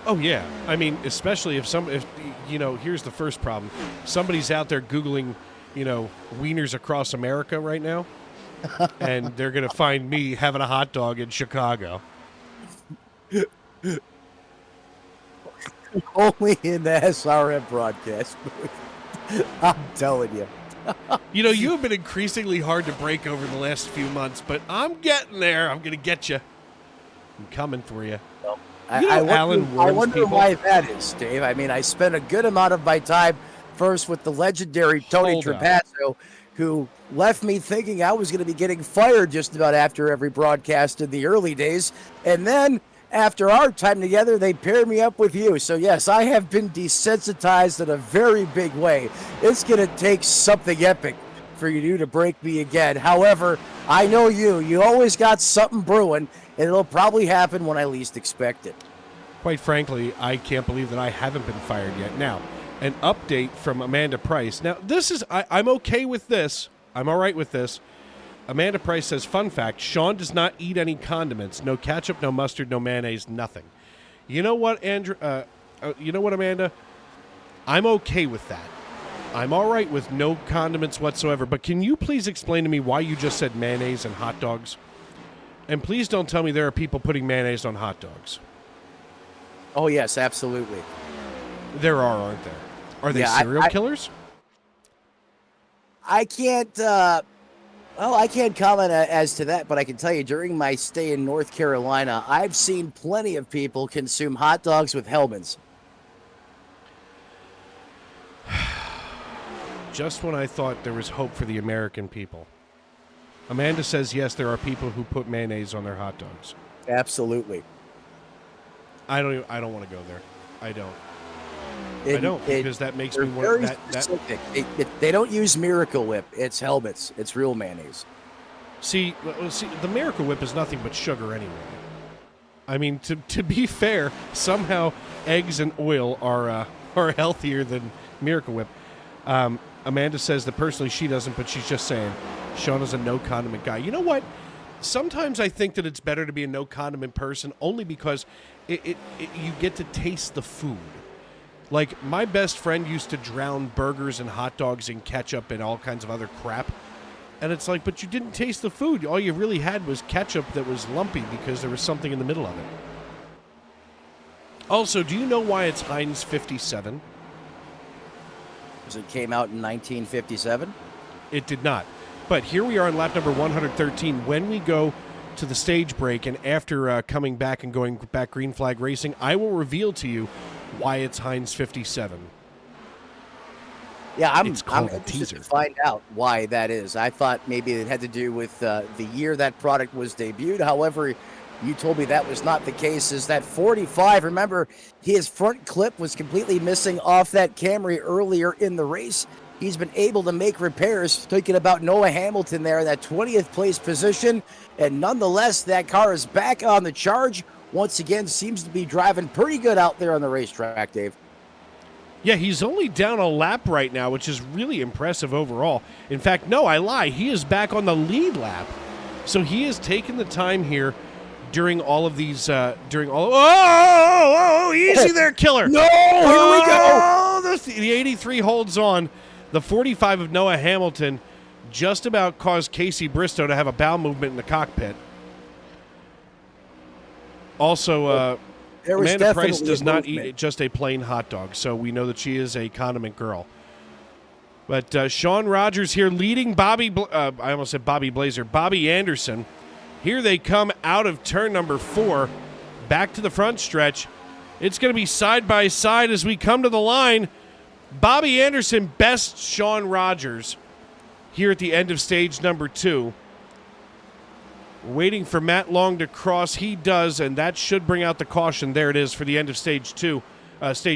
Oh, yeah. I mean, especially if here's the first problem. Somebody's out there Googling, wieners across America right now, and they're going to find me having a hot dog in Chicago. Only in the SRM broadcast booth. I'm telling you. You have been increasingly hard to break over the last few months, but I'm getting there. I'm going to get you. I'm coming for you. I wonder why that is, Dave. I mean, I spent a good amount of my time first with the legendary Tony Trapasso, who left me thinking I was going to be getting fired just about after every broadcast in the early days. And then after our time together, they paired me up with you. So, yes, I have been desensitized in a very big way. It's going to take something epic for you to break me again. However, I know you. You always got something brewing. and it'll probably happen when I least expect it. Quite frankly, I can't believe that I haven't been fired yet. Now, an update from Amanda Price. Now, this is, I'm okay with this. I'm all right with this. Amanda Price says, fun fact, Sean does not eat any condiments. No ketchup, no mustard, no mayonnaise, nothing. You know what, Andrew? You know what, Amanda? I'm okay with that. I'm all right with no condiments whatsoever. But can you please explain to me why you just said mayonnaise and hot dogs? And please don't tell me there are people putting mayonnaise on hot dogs. Oh, yes, absolutely. There are, aren't there? Are they serial killers? I can't, I can't comment as to that, but I can tell you during my stay in North Carolina, I've seen plenty of people consume hot dogs with Hellmann's. Just when I thought there was hope for the American people. Amanda says, yes, there are people who put mayonnaise on their hot dogs. Absolutely. I don't want to go there. I don't. Because that makes me want that. They don't use Miracle Whip. It's Hellmann's. It's real mayonnaise. See, the Miracle Whip is nothing but sugar anyway. I mean, to be fair, somehow eggs and oil are healthier than Miracle Whip. Amanda says that personally she doesn't, but she's just saying Sean is a no condiment guy. You know what? Sometimes I think that it's better to be a no condiment person only because you get to taste the food. Like, my best friend used to drown burgers and hot dogs in ketchup and all kinds of other crap. And it's like, but you didn't taste the food. All you really had was ketchup that was lumpy because there was something in the middle of it. Also, do you know why it's Heinz 57? Because it came out in 1957? It did not. But here we are on lap number 113. When we go to the stage break and after coming back and going back green flag racing, I will reveal to you why it's Heinz 57. Yeah, I'm a teaser. To find out why that is. I thought maybe it had to do with the year that product was debuted. However, you told me that was not the case. Is that 45? Remember, his front clip was completely missing off that Camry earlier in the race. He's been able to make repairs. Thinking about Noah Hamilton there in that 20th place position. And nonetheless, that car is back on the charge. Once again, seems to be driving pretty good out there on the racetrack, Dave. Yeah, he's only down a lap right now, which is really impressive overall. In fact, no, I lie. He is back on the lead lap. So he has taken the time here during all of these, easy there, killer. No, here we go. The 83 holds on. The 45 of Noah Hamilton just about caused Casey Bristow to have a bowel movement in the cockpit. Also, Amanda Price does not eat just a plain hot dog, so we know that she is a condiment girl. But Sean Rogers here leading Bobby Anderson. Here they come out of turn number 4, back to the front stretch. It's going to be side by side as we come to the line. Bobby Anderson bests Sean Rogers here at the end of stage number 2. We're waiting for Matt Long to cross. He does, and that should bring out the caution. There it is for the end of stage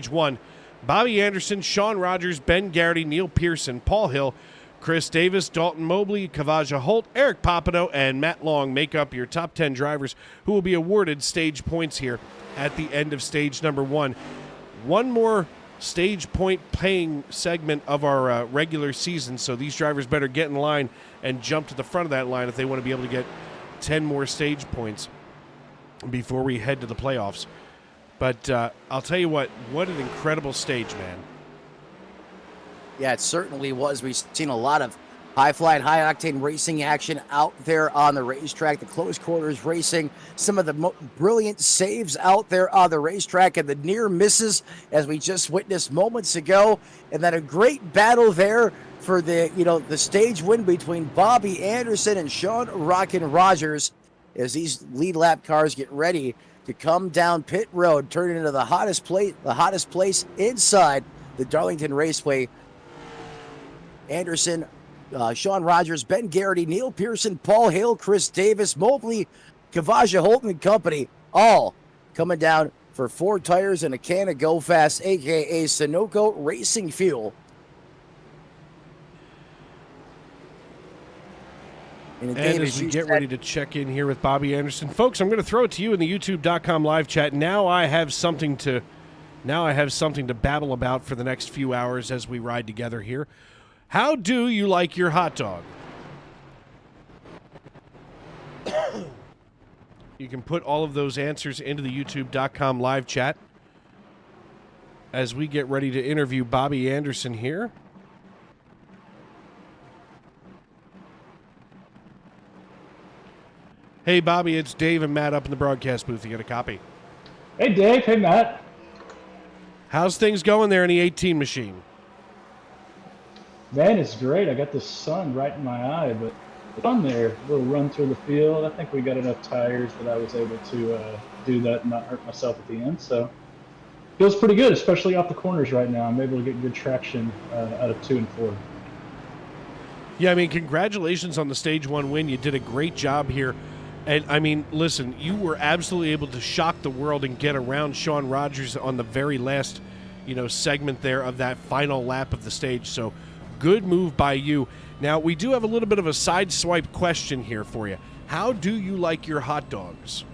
1. Bobby Anderson, Sean Rogers, Ben Garrity, Neil Pearson, Paul Hill, Chris Davis, Dalton Mobley, Kavaja Holt, Eric Papineau, and Matt Long make up your top 10 drivers who will be awarded stage points here at the end of stage number 1. One more stage point paying segment of our regular season, so these drivers better get in line and jump to the front of that line if they want to be able to get 10 more stage points before we head to the playoffs. But I'll tell you what an incredible stage, man. Yeah, it certainly was. We've seen a lot of high-flying, high-octane racing action out there on the racetrack, the close quarters racing, some of the brilliant saves out there on the racetrack, and the near misses, as we just witnessed moments ago, and then a great battle there for the stage win between Bobby Anderson and Sean Rockin' Rogers as these lead lap cars get ready to come down pit road, turn into the hottest place inside the Darlington Raceway. Anderson, Sean Rogers, Ben Garrity, Neil Pearson, Paul Hill, Chris Davis, Mobley, Kavaja Holt and company, all coming down for 4 tires and a can of Go Fast, a.k.a. Sunoco Racing Fuel. And, And as we get ready to check in here with Bobby Anderson, folks, I'm going to throw it to you in the YouTube.com live chat. Now I have something to babble about for the next few hours as we ride together here. How do you like your hot dog? You can put all of those answers into the YouTube.com live chat as we get ready to interview Bobby Anderson here. Hey, Bobby, it's Dave and Matt up in the broadcast booth. You get a copy. Hey, Dave. Hey, Matt. How's things going there in the 18 machine? Man, it's great. I got the sun right in my eye, but fun there. A little run through the field. I think we got enough tires that I was able to do that and not hurt myself at the end. So feels pretty good, especially off the corners right now. I'm able to get good traction out of 2 and 4. Yeah, I mean, congratulations on the Stage 1 win. You did a great job here. And, I mean, listen, you were absolutely able to shock the world and get around Sean Rogers on the very last, segment there of that final lap of the stage. So, good move by you. Now, we do have a little bit of a sideswipe question here for you. How do you like your hot dogs?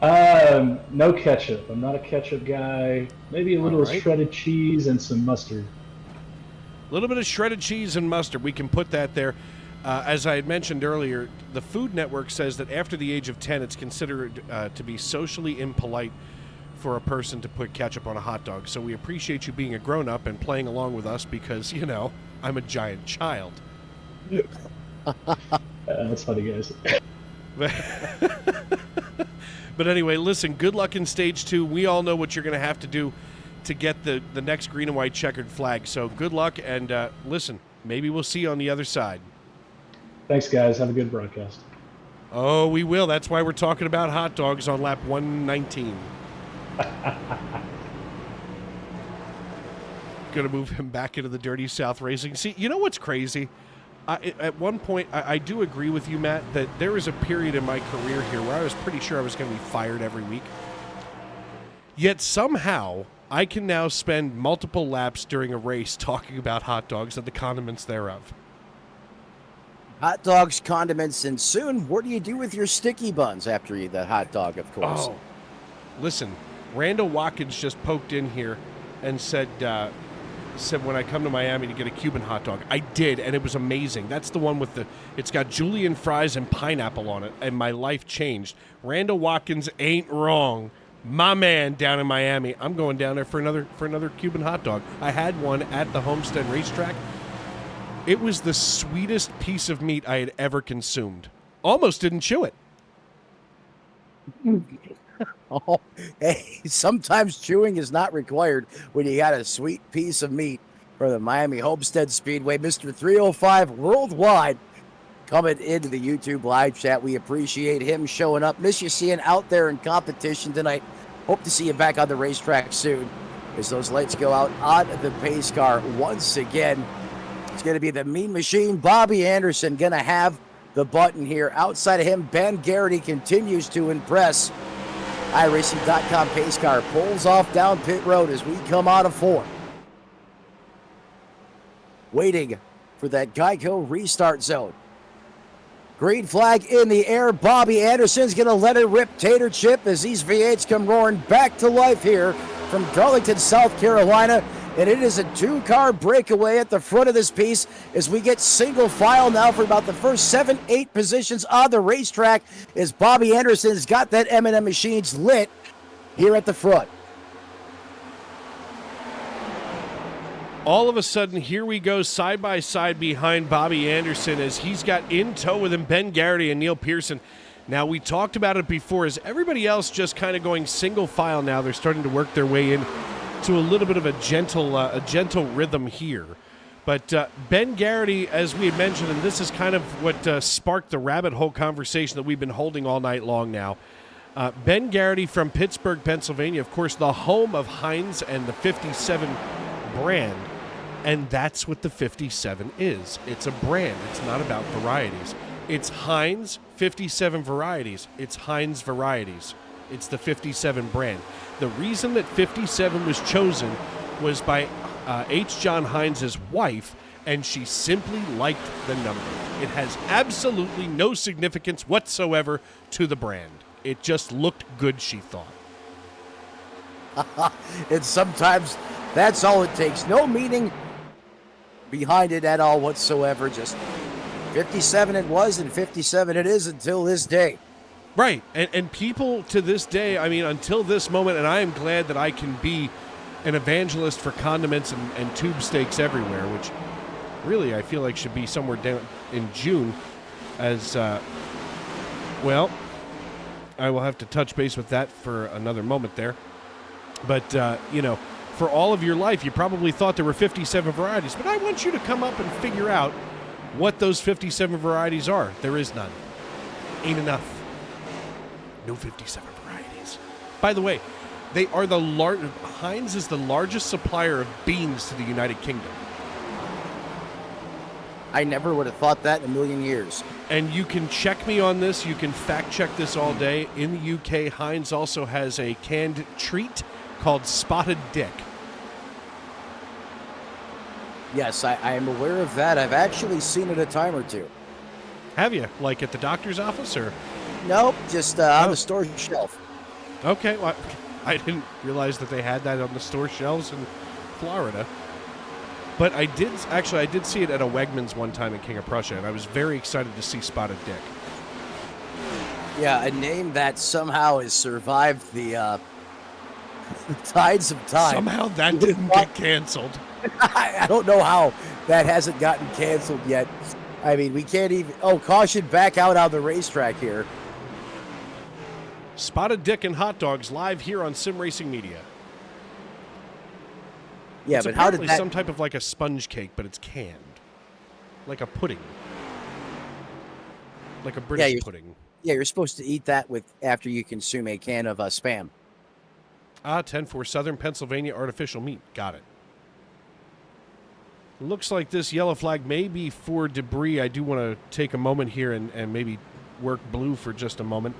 No ketchup. I'm not a ketchup guy. Maybe a little shredded cheese and some mustard. A little bit of shredded cheese and mustard. We can put that there. As I had mentioned earlier, the Food Network says that after the age of 10, it's considered to be socially impolite for a person to put ketchup on a hot dog. So we appreciate you being a grown-up and playing along with us because, I'm a giant child. That's funny, guys. But anyway, listen, good luck in Stage 2. We all know what you're going to have to do to get the next green and white checkered flag. So good luck, and listen, maybe we'll see you on the other side. Thanks, guys. Have a good broadcast. Oh, we will. That's why we're talking about hot dogs on lap 119. Going to move him back into the Dirty South Racing. See, you know what's crazy? At one point, I do agree with you, Matt, that there was a period in my career here where I was pretty sure I was going to be fired every week. Yet somehow, I can now spend multiple laps during a race talking about hot dogs and the condiments thereof. Hot dogs, condiments, and soon, what do you do with your sticky buns after you eat that hot dog, of course? Oh, listen, Randall Watkins just poked in here and said when I come to Miami to get a Cuban hot dog. I did, and it was amazing. That's the one with it's got julienne fries and pineapple on it, and my life changed. Randall Watkins ain't wrong. My man down in Miami. I'm going down there for another Cuban hot dog. I had one at the Homestead Racetrack. It was the sweetest piece of meat I had ever consumed. Almost didn't chew it. Oh, hey, sometimes chewing is not required when you got a sweet piece of meat from the Miami Homestead Speedway. Mr. 305 Worldwide coming into the YouTube live chat. We appreciate him showing up. Miss you seeing out there in competition tonight. Hope to see you back on the racetrack soon as those lights go out on the pace car once again. It's going to be the Mean Machine. Bobby Anderson going to have the button here. Outside of him, Ben Garrity continues to impress. iRacing.com pace car pulls off down pit road as we come out of 4. Waiting for that Geico restart zone. Green flag in the air. Bobby Anderson's going to let it rip tater chip as these V8s come roaring back to life here from Darlington, South Carolina. And it is a 2-car breakaway at the front of this piece as we get single file now for about the first 7-8 positions on the racetrack as Bobby Anderson's got that M&M Machines lit here at the front. All of a sudden, here we go side by side behind Bobby Anderson as he's got in tow with him Ben Garrity and Neil Pearson. Now, we talked about it before. Is everybody else just kind of going single file now? They're starting to work their way in to a little bit of a gentle rhythm here. But Ben Garrity, as we had mentioned, and this is kind of what sparked the rabbit hole conversation that we've been holding all night long now. Ben Garrity from Pittsburgh, Pennsylvania, of course, the home of Heinz and the 57 brand. And that's what the 57 is. It's a brand. It's not about varieties. It's Heinz 57 varieties. It's Heinz varieties. It's the 57 brand. The reason that 57 was chosen was by H. John Heinz's wife and she simply liked the number. It has absolutely no significance whatsoever to the brand. It just looked good, she thought. And sometimes that's all it takes. No meaning behind it at all whatsoever. Just 57 it was, and 57 it is until this day. Right. And people to this day, I mean, until this moment, and I am glad that I can be an evangelist for condiments and tube steaks everywhere, which really I feel like should be somewhere down in June as, well, I will have to touch base with that for another moment there. But, you know, for all of your life, you probably thought there were 57 varieties, but I want you to come up and figure out what those 57 varieties are. There is none. Ain't enough. No 57 varieties. By the way, they are Heinz is the largest supplier of beans to the United Kingdom. I never would have thought that in a million years. And you can check me on this. You can fact check this all day. In the UK, Heinz also has a canned treat called Spotted Dick. Yes, I am aware of that. I've actually seen it a time or two. Have you? Like at the doctor's office or? Nope, just on the store shelf. Okay, well, I didn't realize that they had that on the store shelves in Florida. But I did see it at a Wegmans one time in King of Prussia, and I was very excited to see Spotted Dick. Yeah, a name that somehow has survived the tides of time. Somehow that didn't get canceled. I don't know how that hasn't gotten canceled yet. I mean, we can't even... Oh, caution, back out on the racetrack here. Spotted Dick and hot dogs live here on Sim Racing Media. Yeah, it's but how did that... some type of like a sponge cake, but it's canned. Like a pudding. Like a British pudding. Yeah, you're supposed to eat that after you consume a can of Spam. 10-4 Southern Pennsylvania artificial meat. Got it. Looks like this yellow flag may be for debris. I do want to take a moment here and maybe work blue for just a moment.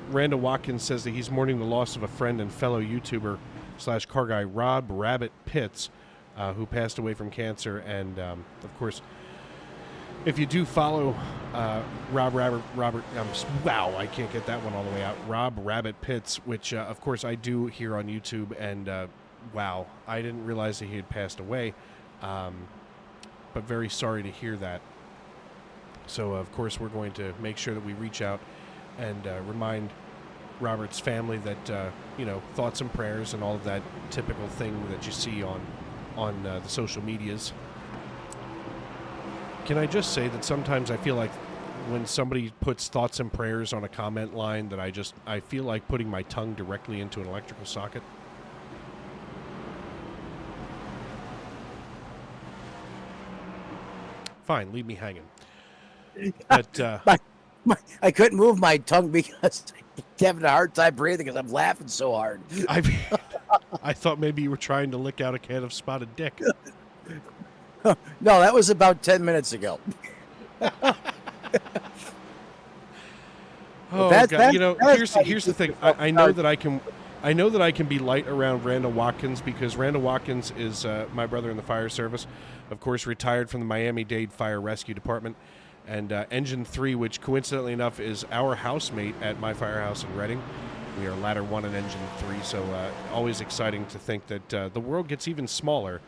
Randall Watkins says that he's mourning the loss of a friend and fellow YouTuber / car guy Rob Rabbit Pitts, who passed away from cancer. And, of course, if you do follow wow, I can't get that one all the way out. Rob Rabbit Pitts, which, of course, I do here on YouTube. And, wow, I didn't realize that he had passed away. But very sorry to hear that. So, of course, we're going to make sure that we reach out and remind Robert's family that, you know, thoughts and prayers and all of that typical thing that you see on the social medias. Can I just say that sometimes I feel like when somebody puts thoughts and prayers on a comment line that I feel like putting my tongue directly into an electrical socket? Fine, leave me hanging. But I couldn't move my tongue because I'm having a hard time breathing because I'm laughing so hard. I thought maybe you were trying to lick out a can of Spotted Dick. No, that was about 10 minutes ago. Oh, God. You know, here's the thing. I know that I can be light around Randall Watkins because Randall Watkins is my brother in the fire service. Of course, retired from the Miami-Dade Fire Rescue Department. And Engine 3, which coincidentally enough is our housemate at my firehouse in Reading. We are Ladder 1 and Engine 3, so always exciting to think that the world gets even smaller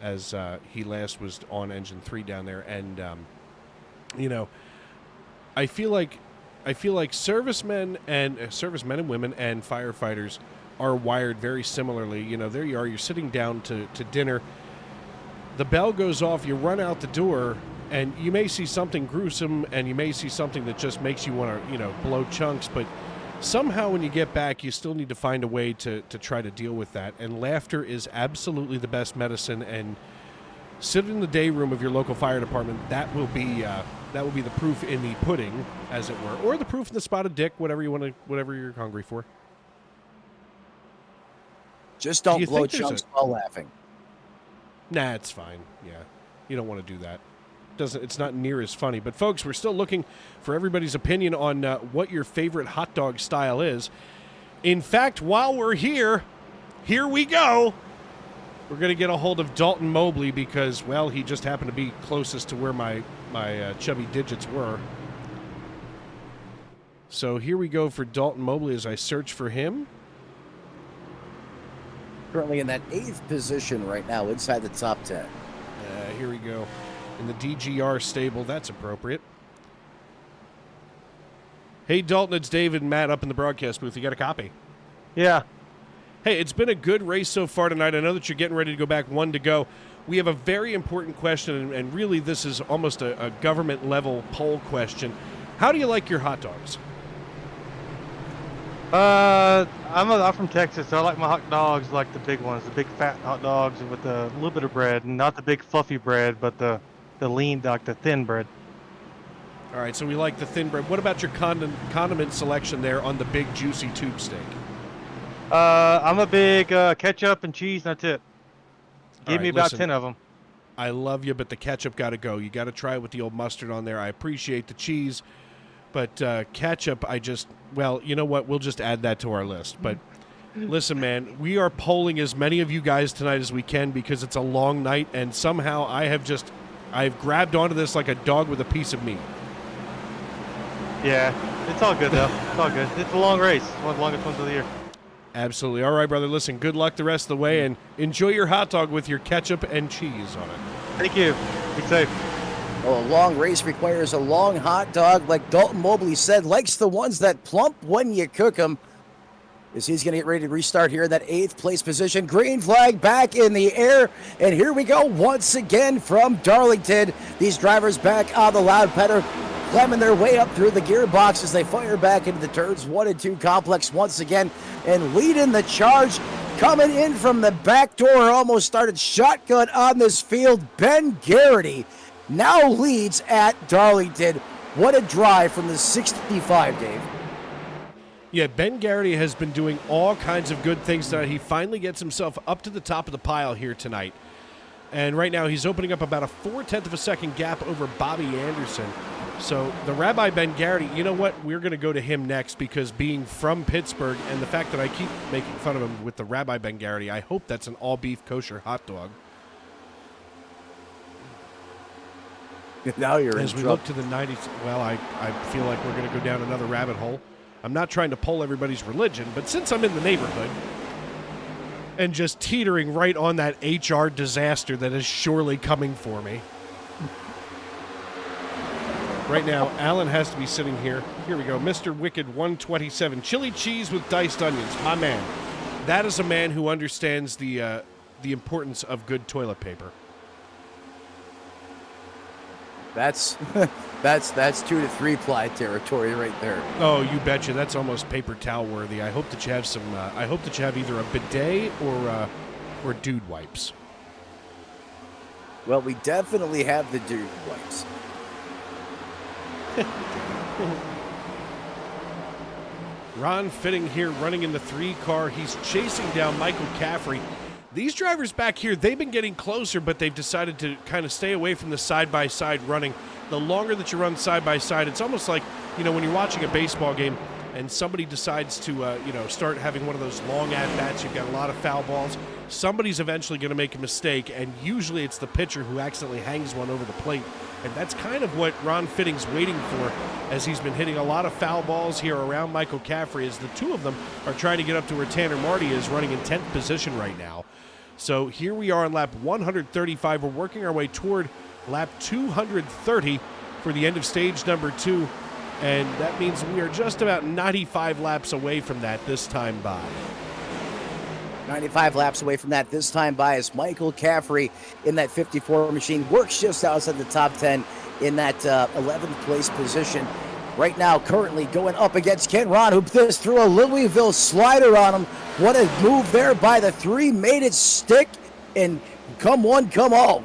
as he last was on Engine 3 down there. And, you know, I feel like servicemen and women and firefighters are wired very similarly. You know, there you are, you're sitting down to dinner. The bell goes off, you run out the door, and you may see something gruesome, and you may see something that just makes you want to, you know, blow chunks, but somehow when you get back, you still need to find a way to try to deal with that. And laughter is absolutely the best medicine, and sit in the day room of your local fire department. That will be the proof in the pudding, as it were, or the proof in the Spotted Dick, whatever you're hungry for. Just don't blow chunks while laughing. Nah, it's fine. Yeah, you don't want to do that. It's not near as funny. But folks, we're still looking for everybody's opinion on what your favorite hot dog style is. In fact, while we're here we go. We're going to get a hold of Dalton Mobley because, well, he just happened to be closest to where my chubby digits were. So here we go for Dalton Mobley as I search for him. Currently in that 8th position right now inside the top 10. Here we go. In the DGR stable, that's appropriate. Hey, Dalton, it's David and Matt up in the broadcast booth. You got a copy? Yeah. Hey, it's been a good race so far tonight. I know that you're getting ready to go back, one to go. We have a very important question, and really this is almost a government-level poll question. How do you like your hot dogs? I'm from Texas, so I like my hot dogs like the big ones, the big fat hot dogs with a little bit of bread, and not the big fluffy bread, but the lean, like the thin bread. All right, so we like the thin bread. What about your condiment selection there on the big juicy tube steak? I'm a big ketchup and cheese, and that's it. Give me about 10 of them. I love you, but the ketchup got to go. You got to try it with the old mustard on there. I appreciate the cheese, but ketchup, well, you know what? We'll just add that to our list. But listen, man, we are polling as many of you guys tonight as we can because it's a long night, and somehow I've grabbed onto this like a dog with a piece of meat. Yeah, it's all good, though. It's all good. It's a long race. It's one of the longest ones of the year. Absolutely. All right, brother. Listen, good luck the rest of the way, and enjoy your hot dog with your ketchup and cheese on it. Thank you. Be safe. Well, a long race requires a long hot dog, like Dalton Mobley said, likes the ones that plump when you cook them. As he's going to get ready to restart here in that 8th place position. Green flag back in the air, and here we go once again from Darlington. These drivers back on the loud pedal, climbing their way up through the gearbox as they fire back into the turns 1 and 2 complex once again, and leading the charge, coming in from the back door, almost started shotgun on this field. Ben Garrity now leads at Darlington. What a drive from the 65, Dave. Yeah, Ben Garrity has been doing all kinds of good things tonight. He finally gets himself up to the top of the pile here tonight. And right now he's opening up about a 0.4 of a second gap over Bobby Anderson. So the Rabbi Ben Garrity, you know what? We're going to go to him next because being from Pittsburgh and the fact that I keep making fun of him with the Rabbi Ben Garrity, I hope that's an all-beef kosher hot dog. Now you're As we look to the 90s, well, I feel like we're going to go down another rabbit hole. I'm not trying to poll everybody's religion, but since I'm in the neighborhood and just teetering right on that HR disaster that is surely coming for me. Right now, Alan has to be sitting here. Here we go. Mr. Wicked 127. Chili cheese with diced onions. My man. That is a man who understands the importance of good toilet paper. That's 2 to 3 ply territory right there. Oh, you betcha. That's almost paper towel worthy. I hope that you have some. I hope that you have either a bidet or dude wipes. Well, we definitely have the dude wipes. Ron Fitting here running in the 3 car. He's chasing down Michael Caffrey. These drivers back here, they've been getting closer, but they've decided to kind of stay away from the side-by-side running. The longer that you run side-by-side, it's almost like, when you're watching a baseball game and somebody decides to, start having one of those long at-bats, you've got a lot of foul balls, somebody's eventually going to make a mistake, and usually it's the pitcher who accidentally hangs one over the plate. And that's kind of what Ron Fitting's waiting for, as he's been hitting a lot of foul balls here around Michael Caffrey, as the two of them are trying to get up to where Tanner Marty is, running in 10th position right now. So here we are on lap 135. We're working our way toward lap 230 for the end of stage number 2. And that means we are just about 95 laps away from that this time by. 95 laps away from that this time by, as Michael Caffrey in that 54 machine works just outside the top 10 in that 11th place position. Right now, currently going up against Ken Ron, who just threw a Louisville slider on him. What a move there by the 3. Made it stick, and come one, come all.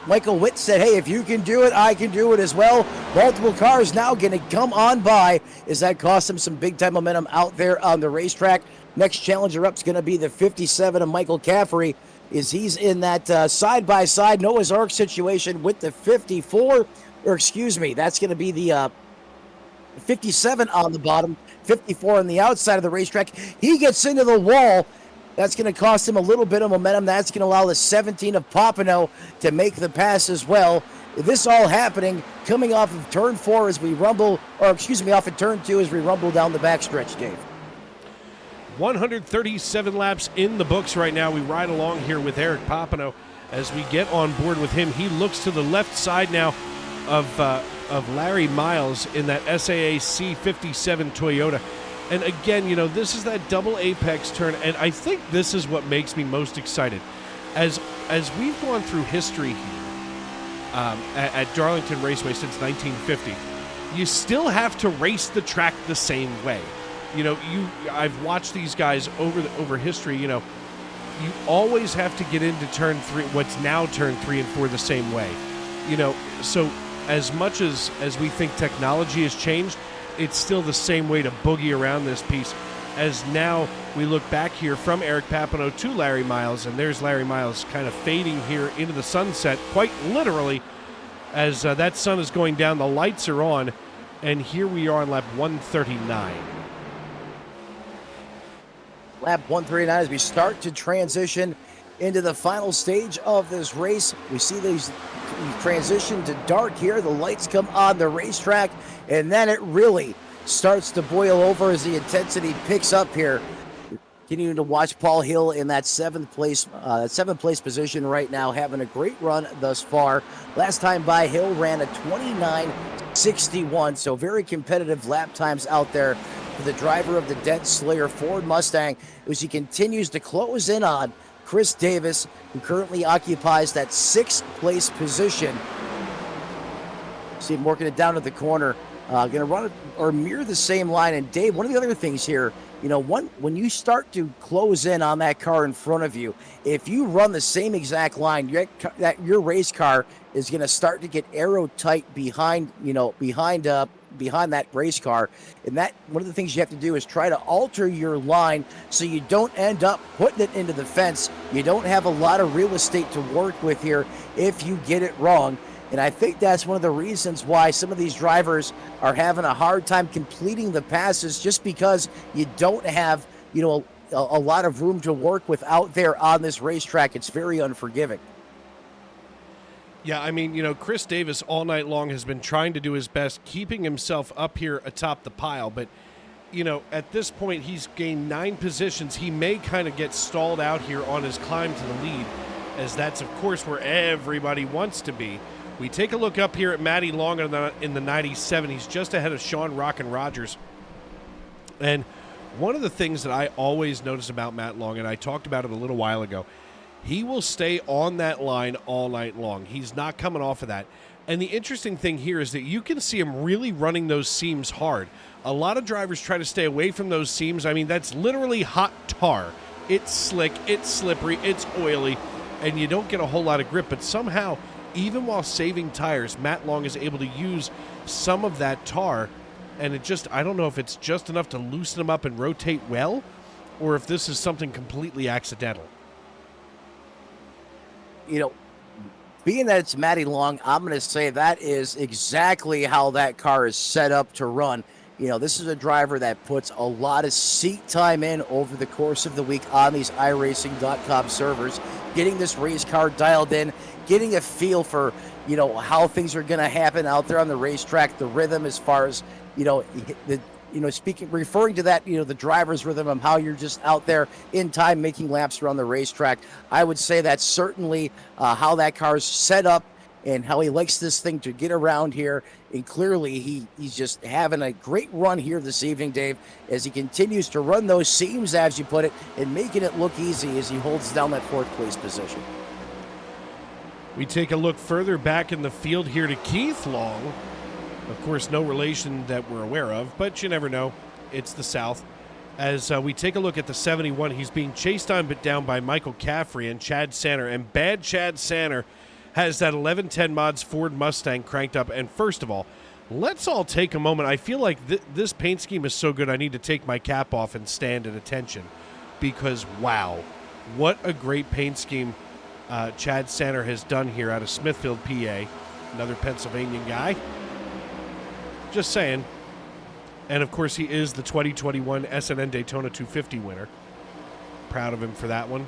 Michael Witt said, hey, if you can do it, I can do it as well. Multiple cars now going to come on by, as that cost him some big-time momentum out there on the racetrack. Next challenger up is going to be the 57 of Michael Caffrey, as he's in that side-by-side Noah's Ark situation with the 54, or excuse me, that's going to be the 57 on the bottom, 54 on the outside of the racetrack. He gets into the wall, That's going to cost him a little bit of momentum. That's going to allow the 17 of Papineau to make the pass as well. This all happening coming off of turn 4 as we rumble, or excuse me, off of turn 2 as we rumble down the backstretch, Dave. 137 laps in the books right now. We ride along here with Eric Papineau as we get on board with him. He looks to the left side now of Larry Miles in that SAA C57 Toyota. And again, you know, this is that double apex turn, and I think this is what makes me most excited. As we've gone through history here at Darlington Raceway since 1950, you still have to race the track the same way. You know, I've watched these guys over history. You know, you always have to get into turn 3, what's now turn 3 and 4, the same way. You know, so as much as we think technology has changed, it's still the same way to boogie around this piece. As now we look back here from Eric Papineau to Larry Miles, and there's Larry Miles kind of fading here into the sunset, quite literally, as that sun is going down, the lights are on, and here we are on lap 139. Lap 139 as we start to transition into the final stage of this race. We see these transition to dark here. The lights come on the racetrack, and then it really starts to boil over as the intensity picks up here. Continuing to watch Paul Hill in that seventh place position right now, having a great run thus far. Last time by, Hill ran a 29.61, so very competitive lap times out there for the driver of the Dent Slayer Ford Mustang as he continues to close in on Chris Davis, who currently occupies that 6th place position. See him working it down to the corner. Going to run it or mirror the same line. And Dave, one of the other things here, you know, when you start to close in on that car in front of you, if you run the same exact line, your race car is going to start to get aero tight behind that race car. And that one of the things you have to do is try to alter your line so you don't end up putting it into the fence. You don't have a lot of real estate to work with here if you get it wrong. And I think that's one of the reasons why some of these drivers are having a hard time completing the passes, just because you don't have, you know, a lot of room to work with out there on this racetrack. It's very unforgiving. Yeah, I mean, you know, Chris Davis all night long has been trying to do his best, keeping himself up here atop the pile. But, you know, at this point, he's gained 9 positions. He may kind of get stalled out here on his climb to the lead, as that's, of course, where everybody wants to be. We take a look up here at Matty Long in the 97. He's just ahead of Sean Rockin' Rogers. And one of the things that I always notice about Matt Long, and I talked about it a little while ago, he will stay on that line all night long. He's not coming off of that. And the interesting thing here is that you can see him really running those seams hard. A lot of drivers try to stay away from those seams. I mean, that's literally hot tar. It's slick, it's slippery, it's oily, and you don't get a whole lot of grip. But somehow, even while saving tires, Matt Long is able to use some of that tar, and it just, I don't know if it's just enough to loosen them up and rotate well, or if this is something completely accidental. You know, being that it's Matty Long, I'm going to say that is exactly how that car is set up to run. You know, this is a driver that puts a lot of seat time in over the course of the week on these iRacing.com servers, getting this race car dialed in, getting a feel for, you know, how things are going to happen out there on the racetrack, the rhythm as far as, you know, referring to that, you know, the driver's rhythm of how you're just out there in time making laps around the racetrack. I would say that's certainly how that car's set up and how he likes this thing to get around here. And clearly he's just having a great run here this evening, Dave, as he continues to run those seams, as you put it, and making it look easy as he holds down that 4th place position. We take a look further back in the field here to Keith Long. Of course, no relation that we're aware of, but you never know. It's the South. As we take a look at the 71, he's being chased on but down by Michael Caffrey and Chad Sanner. And bad Chad Sanner has that 1110 Mods Ford Mustang cranked up. And first of all, let's all take a moment. I feel like this paint scheme is so good, I need to take my cap off and stand at attention. Because, wow, what a great paint scheme Chad Sanner has done here out of Smithfield, PA. Another Pennsylvania guy. Just saying. And, of course, he is the 2021 SNN Daytona 250 winner. proud of him for that one.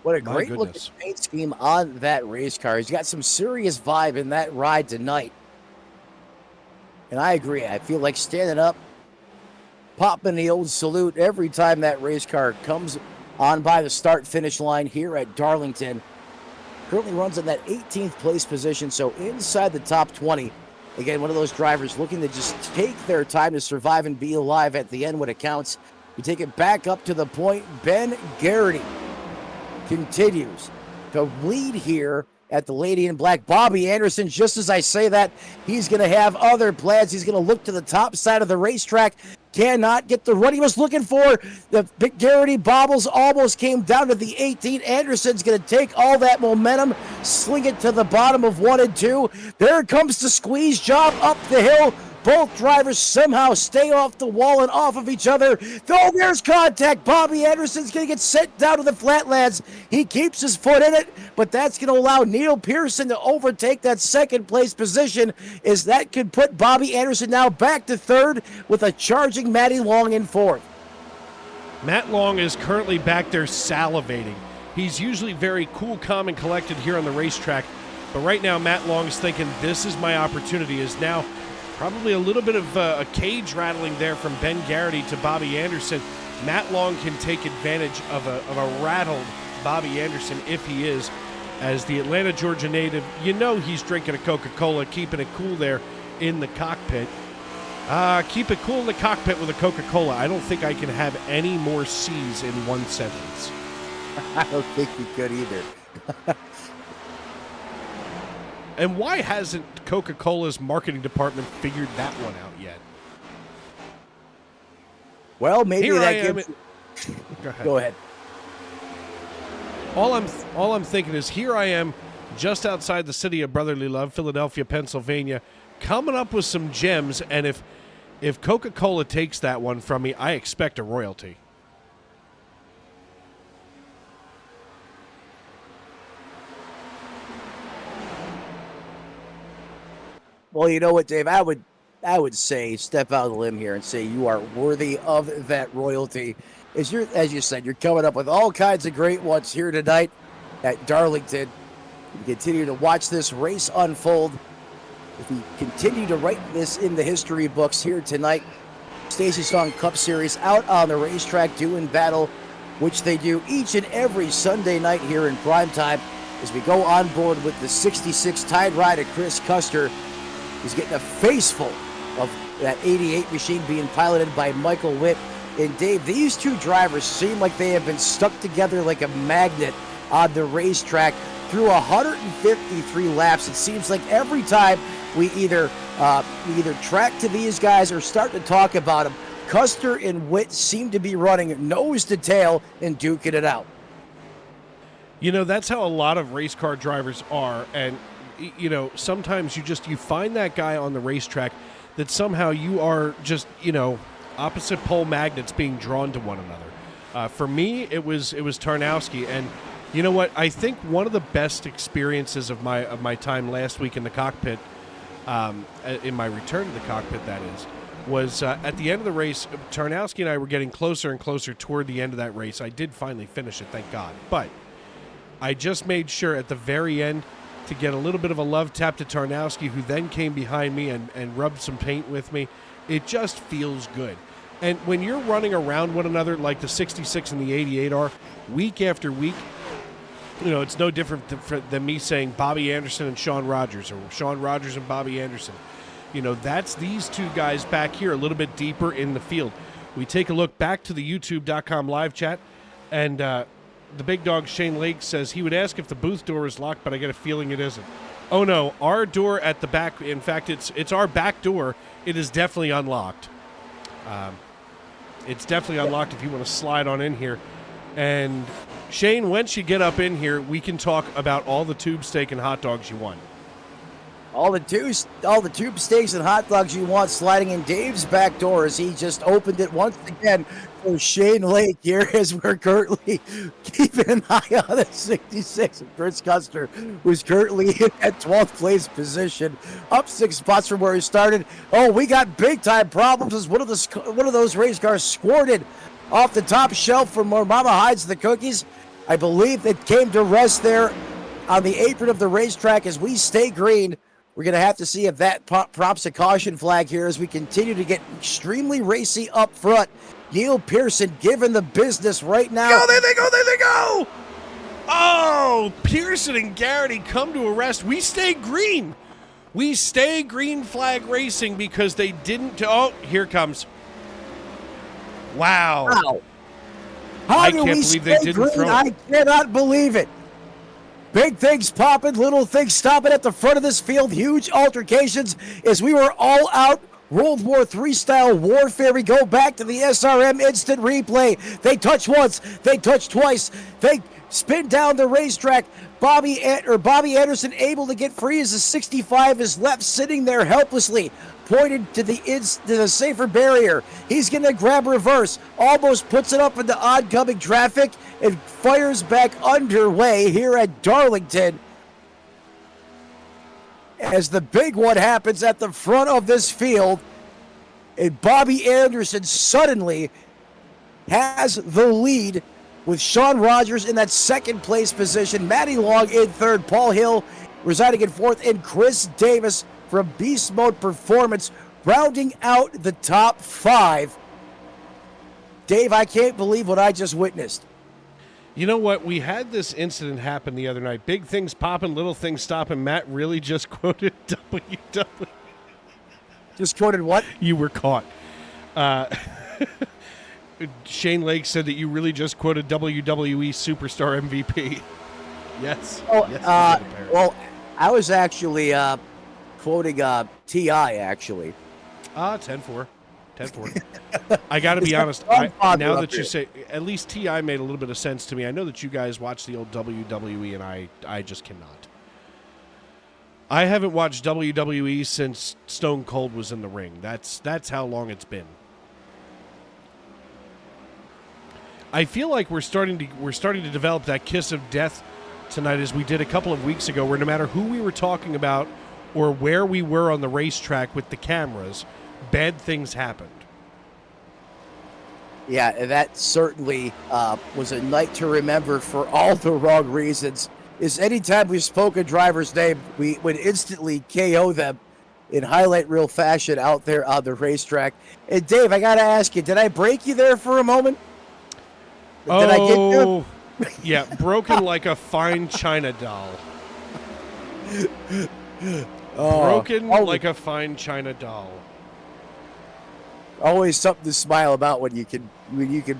What a My great goodness. looking paint scheme on that race car. He's got some serious vibe in that ride tonight. And I agree. I feel like standing up, popping the old salute every time that race car comes on by the start-finish line here at Darlington. Currently runs in that 18th place position, so inside the top 20. Again, one of those drivers looking to just take their time to survive and be alive at the end when it counts. We take it back up to the point. Ben Garrity continues to lead here at the Lady in Black. Bobby Anderson, just as I say that, he's going to have other plans. He's going to look to the top side of the racetrack. Cannot get the run he was looking for. The Garrity bobbles almost came down to the 18. Anderson's going to take all that momentum, sling it to the bottom of 1 and 2. There comes the squeeze job up the hill. Both drivers somehow stay off the wall and off of each other. Oh, there's contact. Bobby Anderson's going to get sent down to the flatlands. He keeps his foot in it, but that's going to allow Neil Pearson to overtake that second place position, as that could put Bobby Anderson now back to third with a charging Matty Long in fourth. Matt Long is currently back there salivating. He's usually very cool, calm, and collected here on the racetrack, but right now Matt Long is thinking, this is my opportunity. Is now probably a little bit of a cage rattling there from Ben Garrity to Bobby Anderson. Matt Long can take advantage of a rattled Bobby Anderson if he is. As the Atlanta, Georgia native, you know he's drinking a Coca-Cola, keeping it cool there in the cockpit. Keep it cool in the cockpit with a Coca-Cola. I don't think I can have any more C's in one sentence. I don't think you could either. And why hasn't Coca-Cola's marketing department figured that one out yet? Well, maybe Here that I am. gives. Go ahead. Go ahead. All I'm thinking is, here I am, just outside the city of brotherly love, Philadelphia, Pennsylvania, coming up with some gems. And if Coca-Cola takes that one from me, I expect a royalty. Well, you know what, Dave? I would say step out of the limb here and say you are worthy of that royalty. As you said, you're coming up with all kinds of great ones here tonight at Darlington. We continue to watch this race unfold. If we continue to write this in the history books here tonight, Stacy Strong Cup Series out on the racetrack doing battle, which they do each and every Sunday night here in prime time, as we go on board with the 66 Tide Ride of Chris Custer. He's getting a face full of that 88 machine being piloted by Michael Witt. And Dave, these two drivers seem like they have been stuck together like a magnet on the racetrack through 153 laps. It seems like every time we either track to these guys or start to talk about them, Custer and Witt seem to be running nose to tail and duking it out. You know, that's how a lot of race car drivers are. And, you know, sometimes you find that guy on the racetrack that somehow you are just, you know, opposite pole magnets being drawn to one another. For me, it was Tarnowski. And you know what? I think one of the best experiences of my time last week in the cockpit, in my return to the cockpit, that is, was at the end of the race. Tarnowski and I were getting closer and closer toward the end of that race. I did finally finish it, thank God. But I just made sure at the very end to get a little bit of a love tap to Tarnowski, who then came behind me and rubbed some paint with me. It just feels good. And when you're running around one another like the 66 and the 88 are, week after week, you know, it's no different than me saying Bobby Anderson and Sean Rogers, or Sean Rogers and Bobby Anderson. You know, that's these two guys back here a little bit deeper in the field. We take a look back to the youtube.com live chat, and the big dog Shane Lake says he would ask if the booth door is locked, but I get a feeling it isn't. Oh no, our door at the back, in fact, it's our back door. It is definitely unlocked. It's definitely unlocked if you want to slide on in here. And Shane, once you get up in here, we can talk about all the tube steak and hot dogs you want. All the tube steaks and hot dogs you want sliding in Dave's back door, as he just opened it once again for Shane Lake here, as we're currently keeping an eye on the 66 of Chris Custer, who's currently in that 12th place position, up 6 spots from where he started. Oh, we got big time problems as one of those race cars squirted off the top shelf from where Mama hides the cookies. I believe it came to rest there on the apron of the racetrack as we stay green. We're going to have to see if that prompts a caution flag here as we continue to get extremely racy up front. Neil Pearson giving the business right now. Go, there they go, there they go! Oh, Pearson and Garrity come to a rest. We stay green. We stay green flag racing because they didn't. Oh, here it comes. Wow. Wow. How I do can't we believe they stay didn't green? throw it. I cannot believe it. Big things popping, little things stopping at the front of this field. Huge altercations as we were all out. World War III style warfare. We go back to the SRM instant replay. They touch once, they touch twice, they spin down the racetrack. Bobby Anderson able to get free as the 65 is left sitting there helplessly, pointed to the safer barrier. He's going to grab reverse, almost puts it up into oncoming traffic, and fires back underway here at Darlington. As the big one happens at the front of this field, and Bobby Anderson suddenly has the lead with Sean Rogers in that second place position, Matty Long in third, Paul Hill residing in fourth, and Chris Davis from Beast Mode Performance rounding out the top five. Dave, I can't believe what I just witnessed. You know what? We had this incident happen the other night. Big things popping, little things stopping. Matt really just quoted WW. Just quoted what? You were caught. Shane Lake said that you really just quoted WWE Superstar MVP. Yes. Oh, yes, I did, apparently. well, I was actually quoting T.I. actually. 10-4. 10-4. I got to be honest. Now that you say, at least T.I. made a little bit of sense to me. I know that you guys watch the old WWE, and I just cannot. I haven't watched WWE since Stone Cold was in the ring. That's how long it's been. I feel like we're starting to develop that kiss of death tonight, as we did a couple of weeks ago, where no matter who we were talking about or where we were on the racetrack with the cameras, bad things happened. Yeah, that certainly was a night to remember for all the wrong reasons. Is anytime we spoke a driver's name, we would instantly KO them in highlight reel fashion out there on the racetrack. And Dave, I got to ask you, did I break you there for a moment? Did I get you? Yeah, broken like a fine china doll. Broken like a fine china doll. Always something to smile about when you can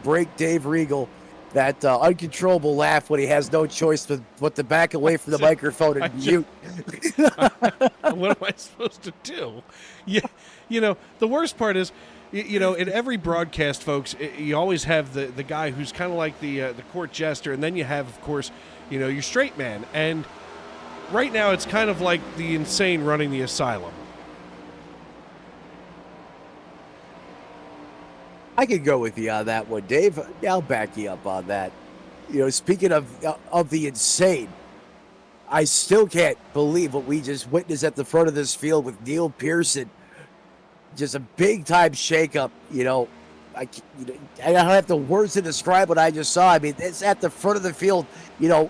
break Dave Regal, that uncontrollable laugh when he has no choice but to back away from the microphone and mute. What am I supposed to do? Yeah, the worst part is, in every broadcast, folks, you always have the guy who's kind of like the court jester, and then you have, of course, your straight man. And right now, it's kind of like the insane running the asylum. I could go with you on that one, Dave. I'll back you up on that. Speaking of the insane, I still can't believe what we just witnessed at the front of this field with Neil Pearson. Just a big-time shakeup. I don't have the words to describe what I just saw. I mean, it's at the front of the field.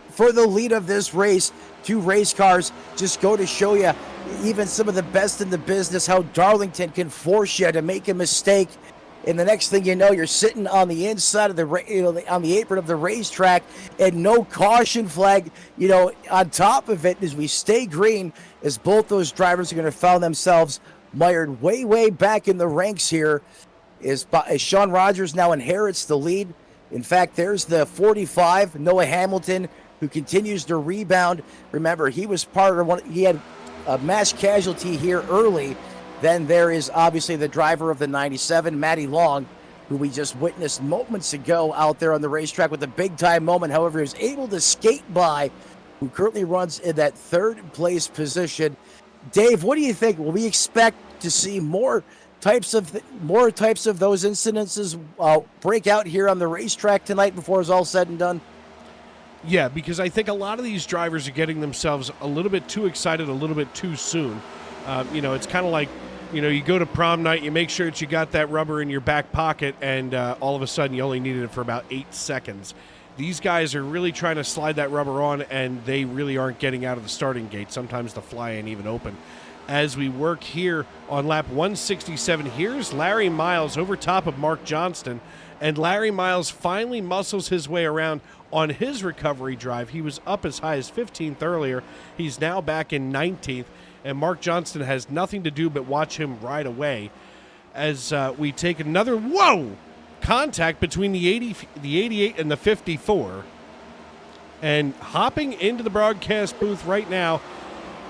For the lead of this race, 2 race cars just go to show you, even some of the best in the business, how Darlington can force you to make a mistake. And the next thing you know, you're sitting on the inside of on the apron of the racetrack, and no caution flag, on top of it, as we stay green, as both those drivers are going to find themselves mired way, way back in the ranks here, as Sean Rogers now inherits the lead. In fact, there's the 45, Noah Hamilton, who continues to rebound. Remember, he was part of he had a mass casualty here early. Then there is obviously the driver of the 97, Matty Long, who we just witnessed moments ago out there on the racetrack with a big-time moment. However, he was able to skate by, who currently runs in that third-place position. Dave, what do you think? Will we expect to see more types of those incidences break out here on the racetrack tonight before it's all said and done? Yeah, because I think a lot of these drivers are getting themselves a little bit too excited a little bit too soon. It's kind of like You know, you go to prom night, you make sure that you got that rubber in your back pocket, and all of a sudden you only needed it for about 8 seconds. These guys are really trying to slide that rubber on, and they really aren't getting out of the starting gate. Sometimes the fly ain't even open. As we work here on lap 167, here's Larry Miles over top of Mark Johnston, and Larry Miles finally muscles his way around on his recovery drive. He was up as high as 15th earlier. He's now back in 19th, and Mark Johnston has nothing to do but watch him ride away as we take another, contact between the 88 and the 54. And hopping into the broadcast booth right now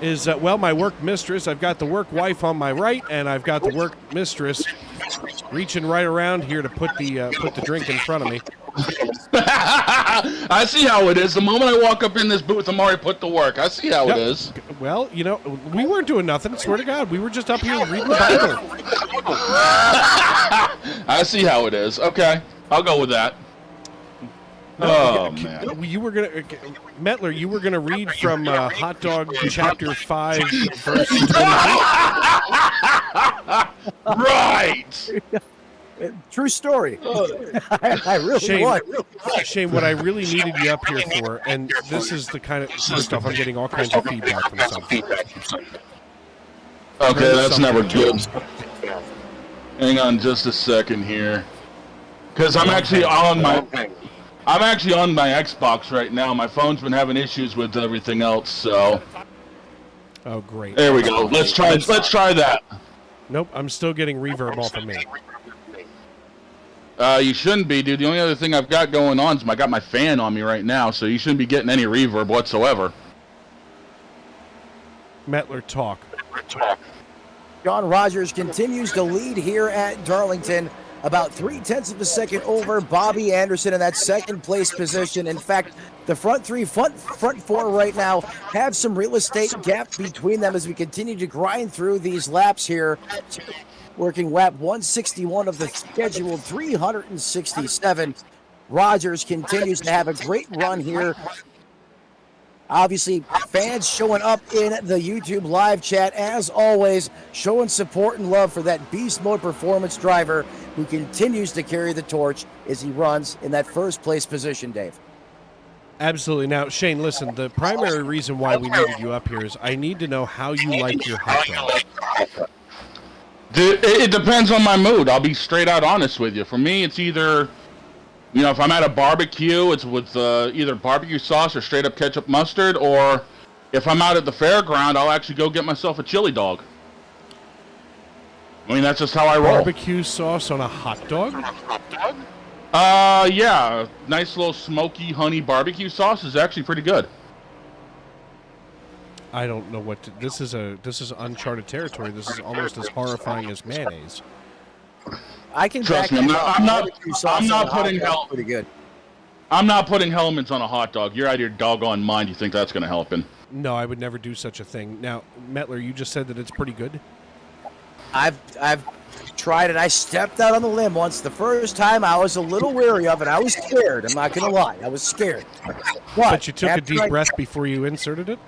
is, my work mistress. I've got the work wife on my right, and I've got the work mistress reaching right around here to put the drink in front of me. I see how it is. The moment I walk up in this booth, I'm already put to work. I see how it is. Well, you know, we weren't doing nothing. Swear to God, we were just up here reading the Bible. I see how it is. Okay, I'll go with that. Oh, man. You were gonna, Metler. You were gonna read from Hot Dog Chapter 5, verse 23. Right. True story. I really Shane, was. Shane, what I really needed you up here for, and this is the kind of stuff I'm getting all kinds of feedback from some. Okay, that's never good. Hang on just a second here, because I'm actually on my Xbox right now. My phone's been having issues with everything else, so. Oh, great. There we go. Let's try that. Nope, I'm still getting reverb off of me. You shouldn't be, dude. The only other thing I've got going on is I got my fan on me right now, so you shouldn't be getting any reverb whatsoever. Metler, talk. John Rogers continues to lead here at Darlington, about 0.3 of a second over Bobby Anderson in that second place position. In fact, the front four right now have some real estate gap between them as we continue to grind through these laps here. Working lap 161 of the scheduled 367. Rogers continues to have a great run here. Obviously, fans showing up in the YouTube live chat, as always, showing support and love for that beast mode performance driver who continues to carry the torch as he runs in that first place position, Dave. Absolutely. Now, Shane, listen, the primary reason why we needed you up here is I need to know how you like your hot dog. It depends on my mood. I'll be straight out honest with you. For me, it's either, you know, if I'm at a barbecue, it's with either barbecue sauce or straight up ketchup mustard, or if I'm out at the fairground, I'll actually go get myself a chili dog. I mean, that's just how I roll. Barbecue sauce on a hot dog? Yeah. Nice little smoky honey barbecue sauce is actually pretty good. I don't know what to, this is uncharted territory. This is almost as horrifying as mayonnaise. I can trust me. I'm not putting pretty good. I'm not putting Hellman's on a hot dog. You're out of your doggone mind. You think that's going to help him? No, I would never do such a thing. Now, Metler, you just said that it's pretty good. I've tried it. I stepped out on the limb once. The first time I was a little wary of it. I was scared. I'm not going to lie. I was scared. But you took a deep breath before you inserted it?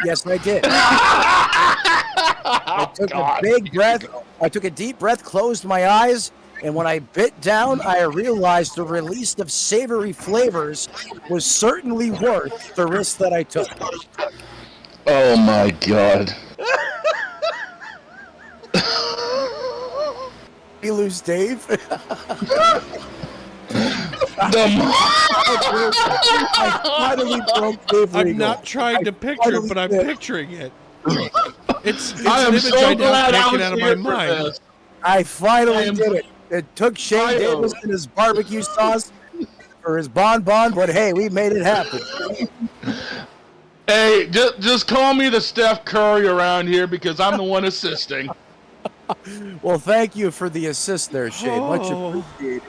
Yes, I did. I took a big breath. I took a deep breath, closed my eyes, and when I bit down, I realized the release of savory flavors was certainly worth the risk that I took. Oh, my God. You lose Dave? I finally broke Dave I'm Regal. not trying to picture it, but I'm picturing it. It's I am an image so I glad now I can't was get out of my here for mind. this. I finally did it. It took Shane Davis and his barbecue sauce for his bonbon, but hey, we made it happen. Hey, just call me the Steph Curry around here because I'm the one assisting. Well, thank you for the assist there, Shane. Much appreciated.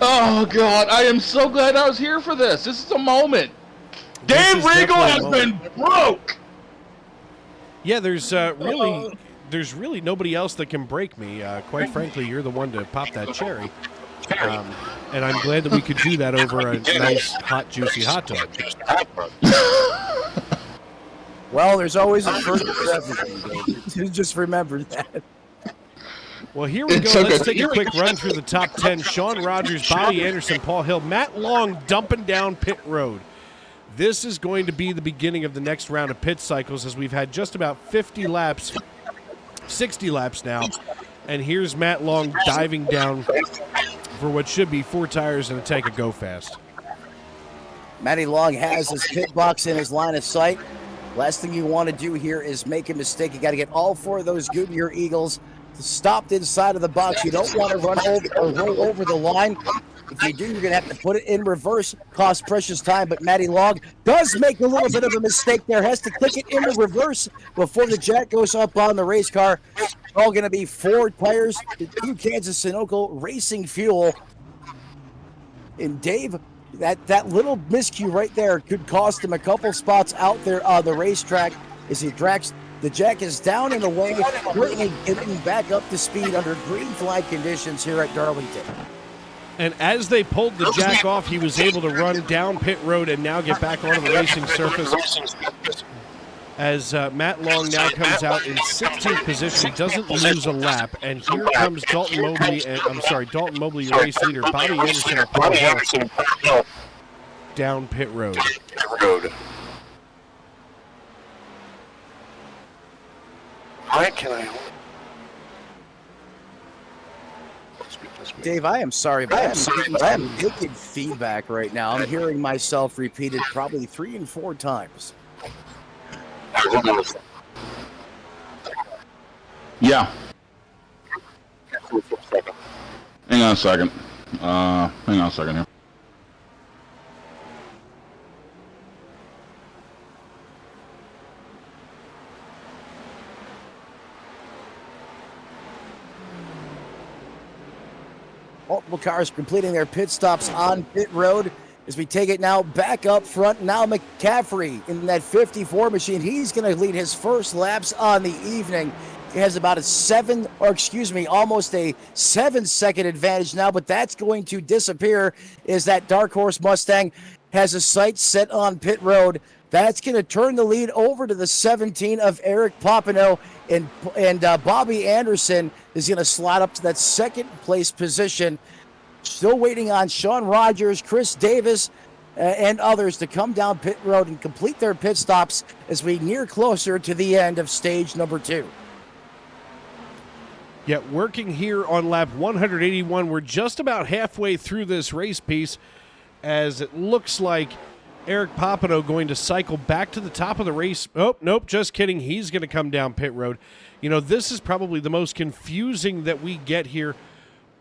Oh, God. I am so glad I was here for this. This is a moment. Dave Regal has been broke. Yeah, there's really nobody else that can break me. Quite frankly, you're the one to pop that cherry. And I'm glad that we could do that over a nice, hot, juicy hot dog. Well, there's always a first for everything, Dave. Just remember that. Well, here we go. Let's take a quick run through the top 10. Sean Rogers, Bobby Anderson, Paul Hill, Matt Long dumping down pit road. This is going to be the beginning of the next round of pit cycles, as we've had just about 50 laps, 60 laps now. And here's Matt Long diving down for what should be 4 tires and a tank of Go Fast. Matty Long has his pit box in his line of sight. Last thing you want to do here is make a mistake. You got to get all 4 of those Goodyear Eagles stopped inside of the box. You don't want to run over or roll over the line. If you do, you're going to have to put it in reverse, cost precious time. But Matty Long does make a little bit of a mistake there. Has to click it into reverse before the jack goes up on the race car. All going to be 4 tires, 2 cans of Sunoco Racing Fuel. And Dave, that little miscue right there could cost him a couple spots out there on the racetrack as he drags. The jack is down and away, currently getting back up to speed under green flag conditions here at Darlington. And as they pulled the jack off, he was able to run down pit road and now get back onto the racing surface. As Matt Long now comes out in 16th position, he doesn't lose a lap. And here comes Dalton Mobley, your race leader, Bobby Anderson and Paul Hill down pit road. Dave, I am sorry, but I'm getting feedback right now. I'm hearing myself repeated probably 3 and 4 times. Yeah. Hang on a second. Hang on a second here. Multiple cars completing their pit stops on pit road as we take it now back up front. Now McCaffrey in that 54 machine. He's going to lead his first laps on the evening. He has about almost a 7-second advantage now, but that's going to disappear as that Dark Horse Mustang has a sight set on pit road. That's going to turn the lead over to the 17 of Eric Papineau, and Bobby Anderson is going to slide up to that second place position. Still waiting on Sean Rogers, Chris Davis, and others to come down pit road and complete their pit stops as we near closer to the end of stage number 2. Yet working here on lap 181, we're just about halfway through this race piece, as it looks like Eric Papineau going to cycle back to the top of the race. Oh, nope, just kidding. He's going to come down pit road. You know, this is probably the most confusing that we get here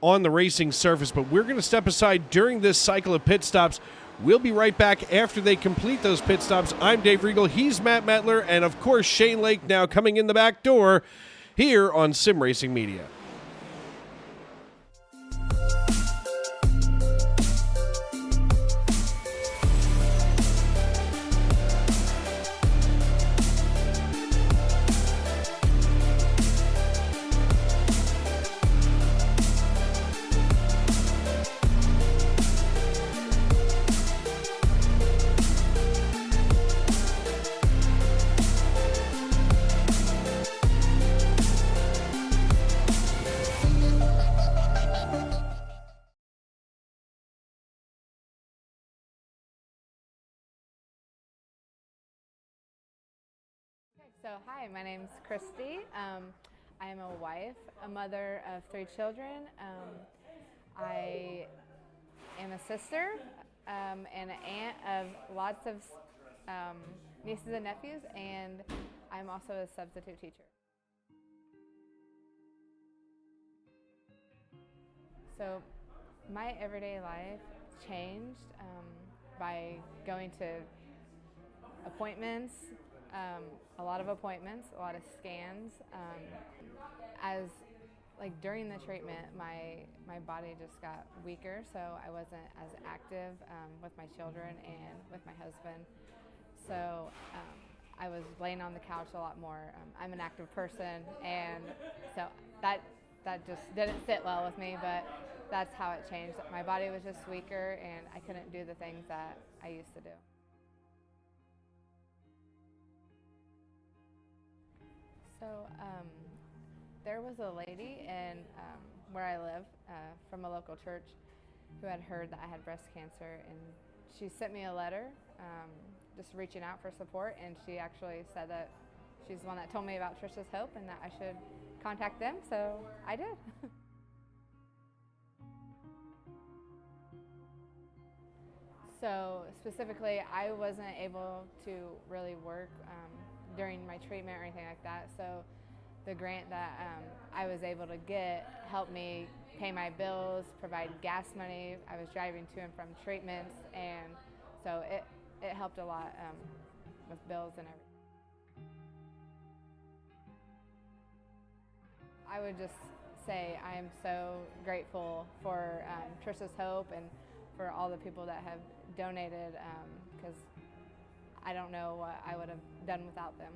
on the racing surface, but we're going to step aside during this cycle of pit stops. We'll be right back after they complete those pit stops. I'm Dave Riegel. He's Matt Mettler, and of course, Shane Lake now coming in the back door here on Sim Racing Media. So hi, my name's Christy. I am a wife, a mother of 3 children. I am a sister and an aunt of lots of nieces and nephews, and I'm also a substitute teacher. So my everyday life changed by going to appointments, a lot of appointments, a lot of scans. As like during the treatment, my body just got weaker, so I wasn't as active with my children and with my husband. So I was laying on the couch a lot more. I'm an active person, and so that just didn't sit well with me, but that's how it changed. My body was just weaker, and I couldn't do the things that I used to do. So There was a lady in where I live from a local church who had heard that I had breast cancer, and she sent me a letter just reaching out for support, and she actually said that she's the one that told me about Trisha's Hope and that I should contact them, so I did. So specifically, I wasn't able to really work during my treatment or anything like that, so the grant that I was able to get helped me pay my bills, provide gas money. I was driving to and from treatments, and so it helped a lot with bills and everything. I would just say I am so grateful for Trisha's Hope and for all the people that have donated, because I don't know what I would have done without them.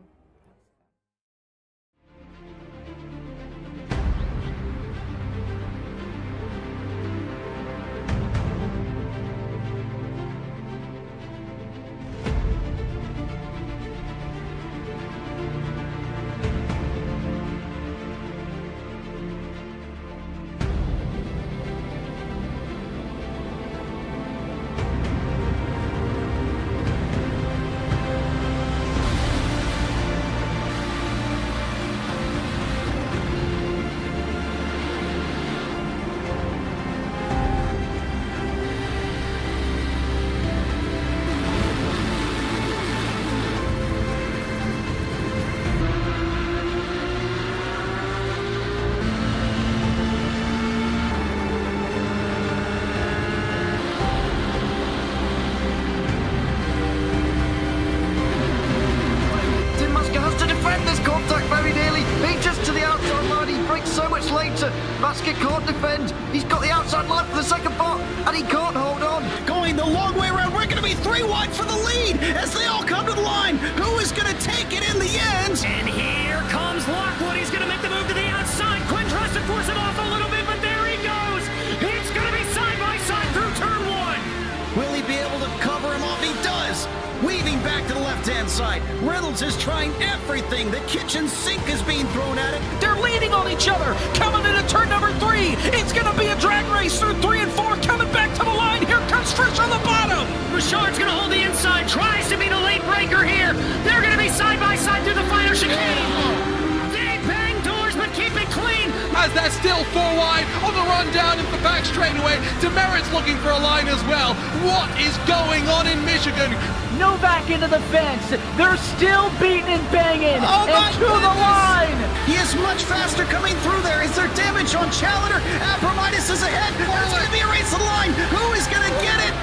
Basket can't defend. He's got the outside line for the second part, and he can't hold on. Going the long way around. We're going to be 3 wide for the lead as they all come to the line. Who is going to take it in the end? And here comes Lockwood. He's going to make the move to the outside. Quinn tries to force it off a little bit, but there he goes. It's going to be side by side through turn 1. Will he be able to cover him off? He does. Weaving back to the left-hand side. Reynolds is trying everything. The kitchen sink is being thrown at it. They're leaning on each other. Coming into turn number 3. It's going to be a drag race through 3 and 4. Coming back to the line. Here comes Trish on the bottom. Richard's going to hold the inside. Tries to be the late breaker here. They're going to be side by side through the final chicane. They bang doors, but keep it clean. As they're still 4 wide on the run down into the back straightaway. Demerit's looking for a line as well. What is going on in Michigan? Novak into the fence. They're still beating and banging. And to the line. He is much faster coming through there. Is there damage on Challenger? Apromitis is ahead. There's going to be a race to the line. Who is going to get it?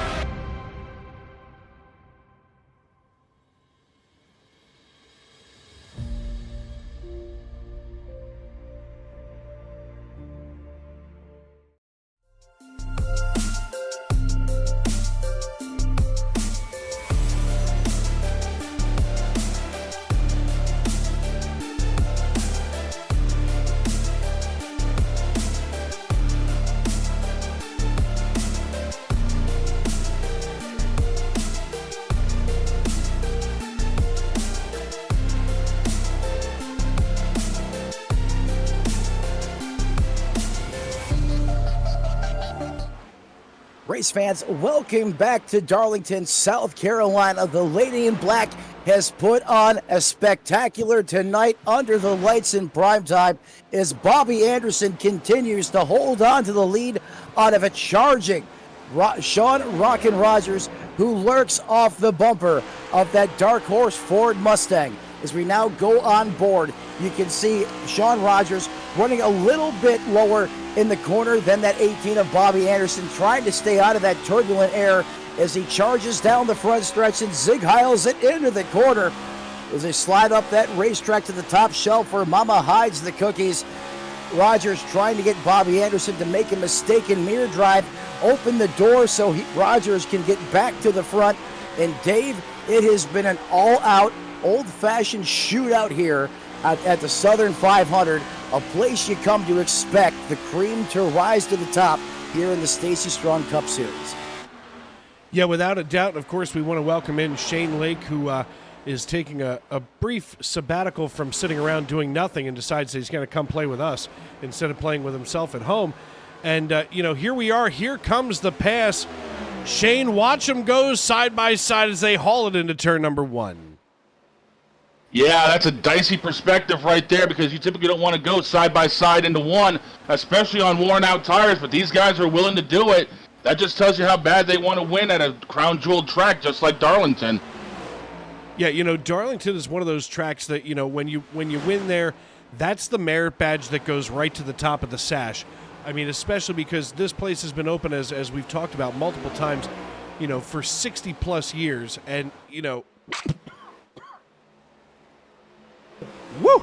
Race fans, welcome back to Darlington, South Carolina. The Lady in Black has put on a spectacular tonight under the lights in prime time as Bobby Anderson continues to hold on to the lead out of a charging Sean Rockin' Rogers, who lurks off the bumper of that dark horse Ford Mustang. As we now go on board, you can see Sean Rogers running a little bit lower in the corner than that 18 of Bobby Anderson, trying to stay out of that turbulent air as he charges down the front stretch and zig heiles it into the corner as they slide up that racetrack to the top shelf where Mama hides the cookies. Rogers trying to get Bobby Anderson to make a mistaken mirror drive, open the door so Rogers can get back to the front. And Dave, it has been an all-out, old-fashioned shootout here at the Southern 500, a place you come to expect the cream to rise to the top here in the Stacy Strong Cup Series. Yeah, without a doubt. Of course, we want to welcome in Shane Lake, who is taking a brief sabbatical from sitting around doing nothing and decides that he's going to come play with us instead of playing with himself at home. And, here we are. Here comes the pass. Shane, watch them go side by side as they haul it into turn number 1. Yeah, that's a dicey perspective right there because you typically don't want to go side by side into one, especially on worn out tires, but these guys are willing to do it. That just tells you how bad they want to win at a crown jewel track just like Darlington. Yeah, Darlington is one of those tracks that, when you win there, that's the merit badge that goes right to the top of the sash. I mean, especially because this place has been open, as we've talked about multiple times, for 60-plus years. And, woo!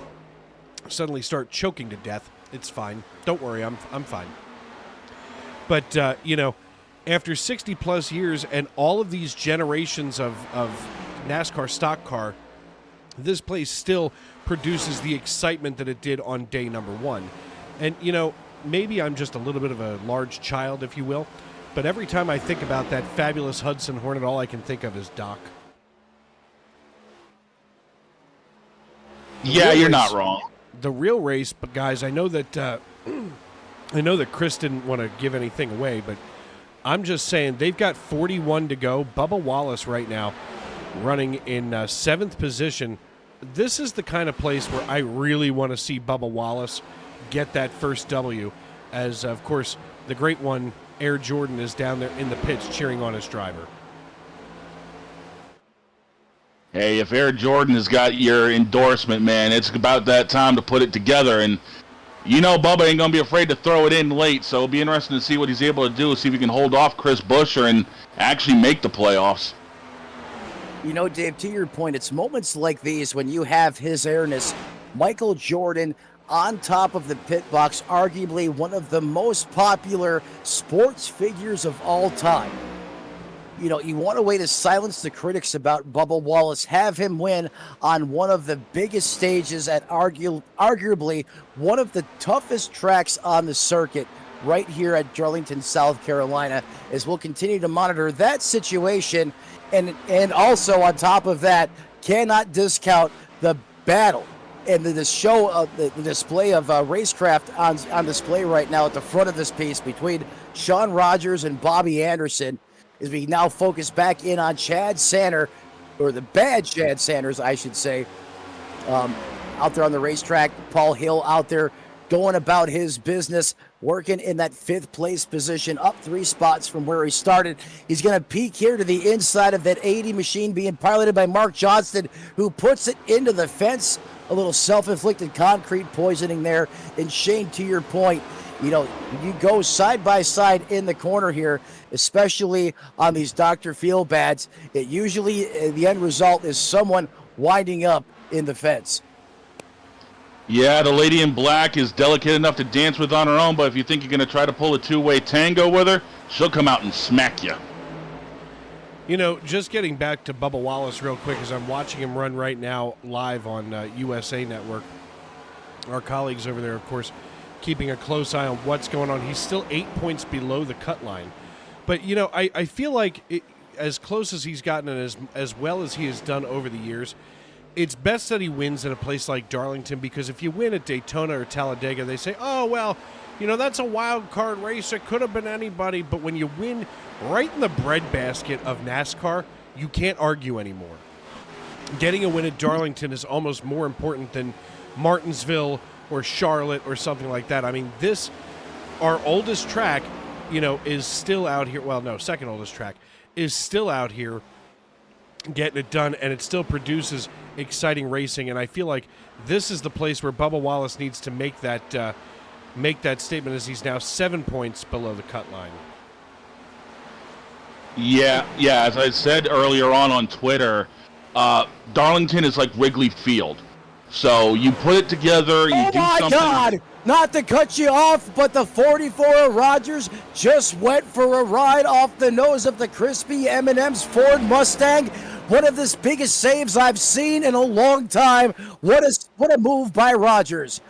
Suddenly start choking to death. It's fine. Don't worry, I'm fine. But, after 60-plus years and all of these generations of NASCAR stock car, this place still produces the excitement that it did on day number 1. And, maybe I'm just a little bit of a large child, if you will, but every time I think about that fabulous Hudson Hornet, all I can think of is Doc. Yeah, you're not wrong. The real race, but guys, I know that Chris didn't want to give anything away, but I'm just saying they've got 41 to go. Bubba Wallace right now running in 7th position. This is the kind of place where I really want to see Bubba Wallace get that first W, as, of course, the great one, Air Jordan, is down there in the pits cheering on his driver. Hey, if Air Jordan has got your endorsement, man, it's about that time to put it together. And Bubba ain't going to be afraid to throw it in late, so it'll be interesting to see what he's able to do, see if he can hold off Chris Buescher and actually make the playoffs. Dave, to your point, it's moments like these when you have his airness, Michael Jordan, on top of the pit box, arguably one of the most popular sports figures of all time. You want a way to silence the critics about Bubba Wallace, have him win on one of the biggest stages at arguably one of the toughest tracks on the circuit right here at Darlington, South Carolina, as we'll continue to monitor that situation. And also on top of that, cannot discount the battle and the show of the display of racecraft on display right now at the front of this piece between Sean Rogers and Bobby Anderson, as we now focus back in on Chad Sander, or the bad Chad Sanders, I should say, out there on the racetrack. Paul Hill out there going about his business, working in that 5th place position, up 3 spots from where he started. He's going to peek here to the inside of that 80 machine being piloted by Mark Johnston, who puts it into the fence. A little self-inflicted concrete poisoning there. And Shane, to your point, you go side by side in the corner here, especially on these Dr. Feelbads, it usually, the end result is someone winding up in the fence. Yeah, the lady in black is delicate enough to dance with on her own, but if you think you're going to try to pull a two-way tango with her, she'll come out and smack you. Just getting back to Bubba Wallace real quick, as I'm watching him run right now live on USA Network. Our colleagues over there, of course, keeping a close eye on what's going on. He's still 8 points below the cut line. But, I feel like as close as he's gotten and as well as he has done over the years, it's best that he wins at a place like Darlington, because if you win at Daytona or Talladega, they say, oh, well, that's a wild card race. It could have been anybody. But when you win right in the breadbasket of NASCAR, you can't argue anymore. Getting a win at Darlington is almost more important than Martinsville or Charlotte or something like that. I mean, our oldest track, is still out here. Well, no, second oldest track is still out here getting it done, and it still produces exciting racing. And I feel like this is the place where Bubba Wallace needs to make that statement, as he's now 7 points below the cut line. Yeah. As I said earlier on Twitter, Darlington is like Wrigley Field. So you put it together, you do something. Oh my God! Not to cut you off, but the 44 Rogers just went for a ride off the nose of the crispy M&M's Ford Mustang. One of the biggest saves I've seen in a long time. What a move by Rogers.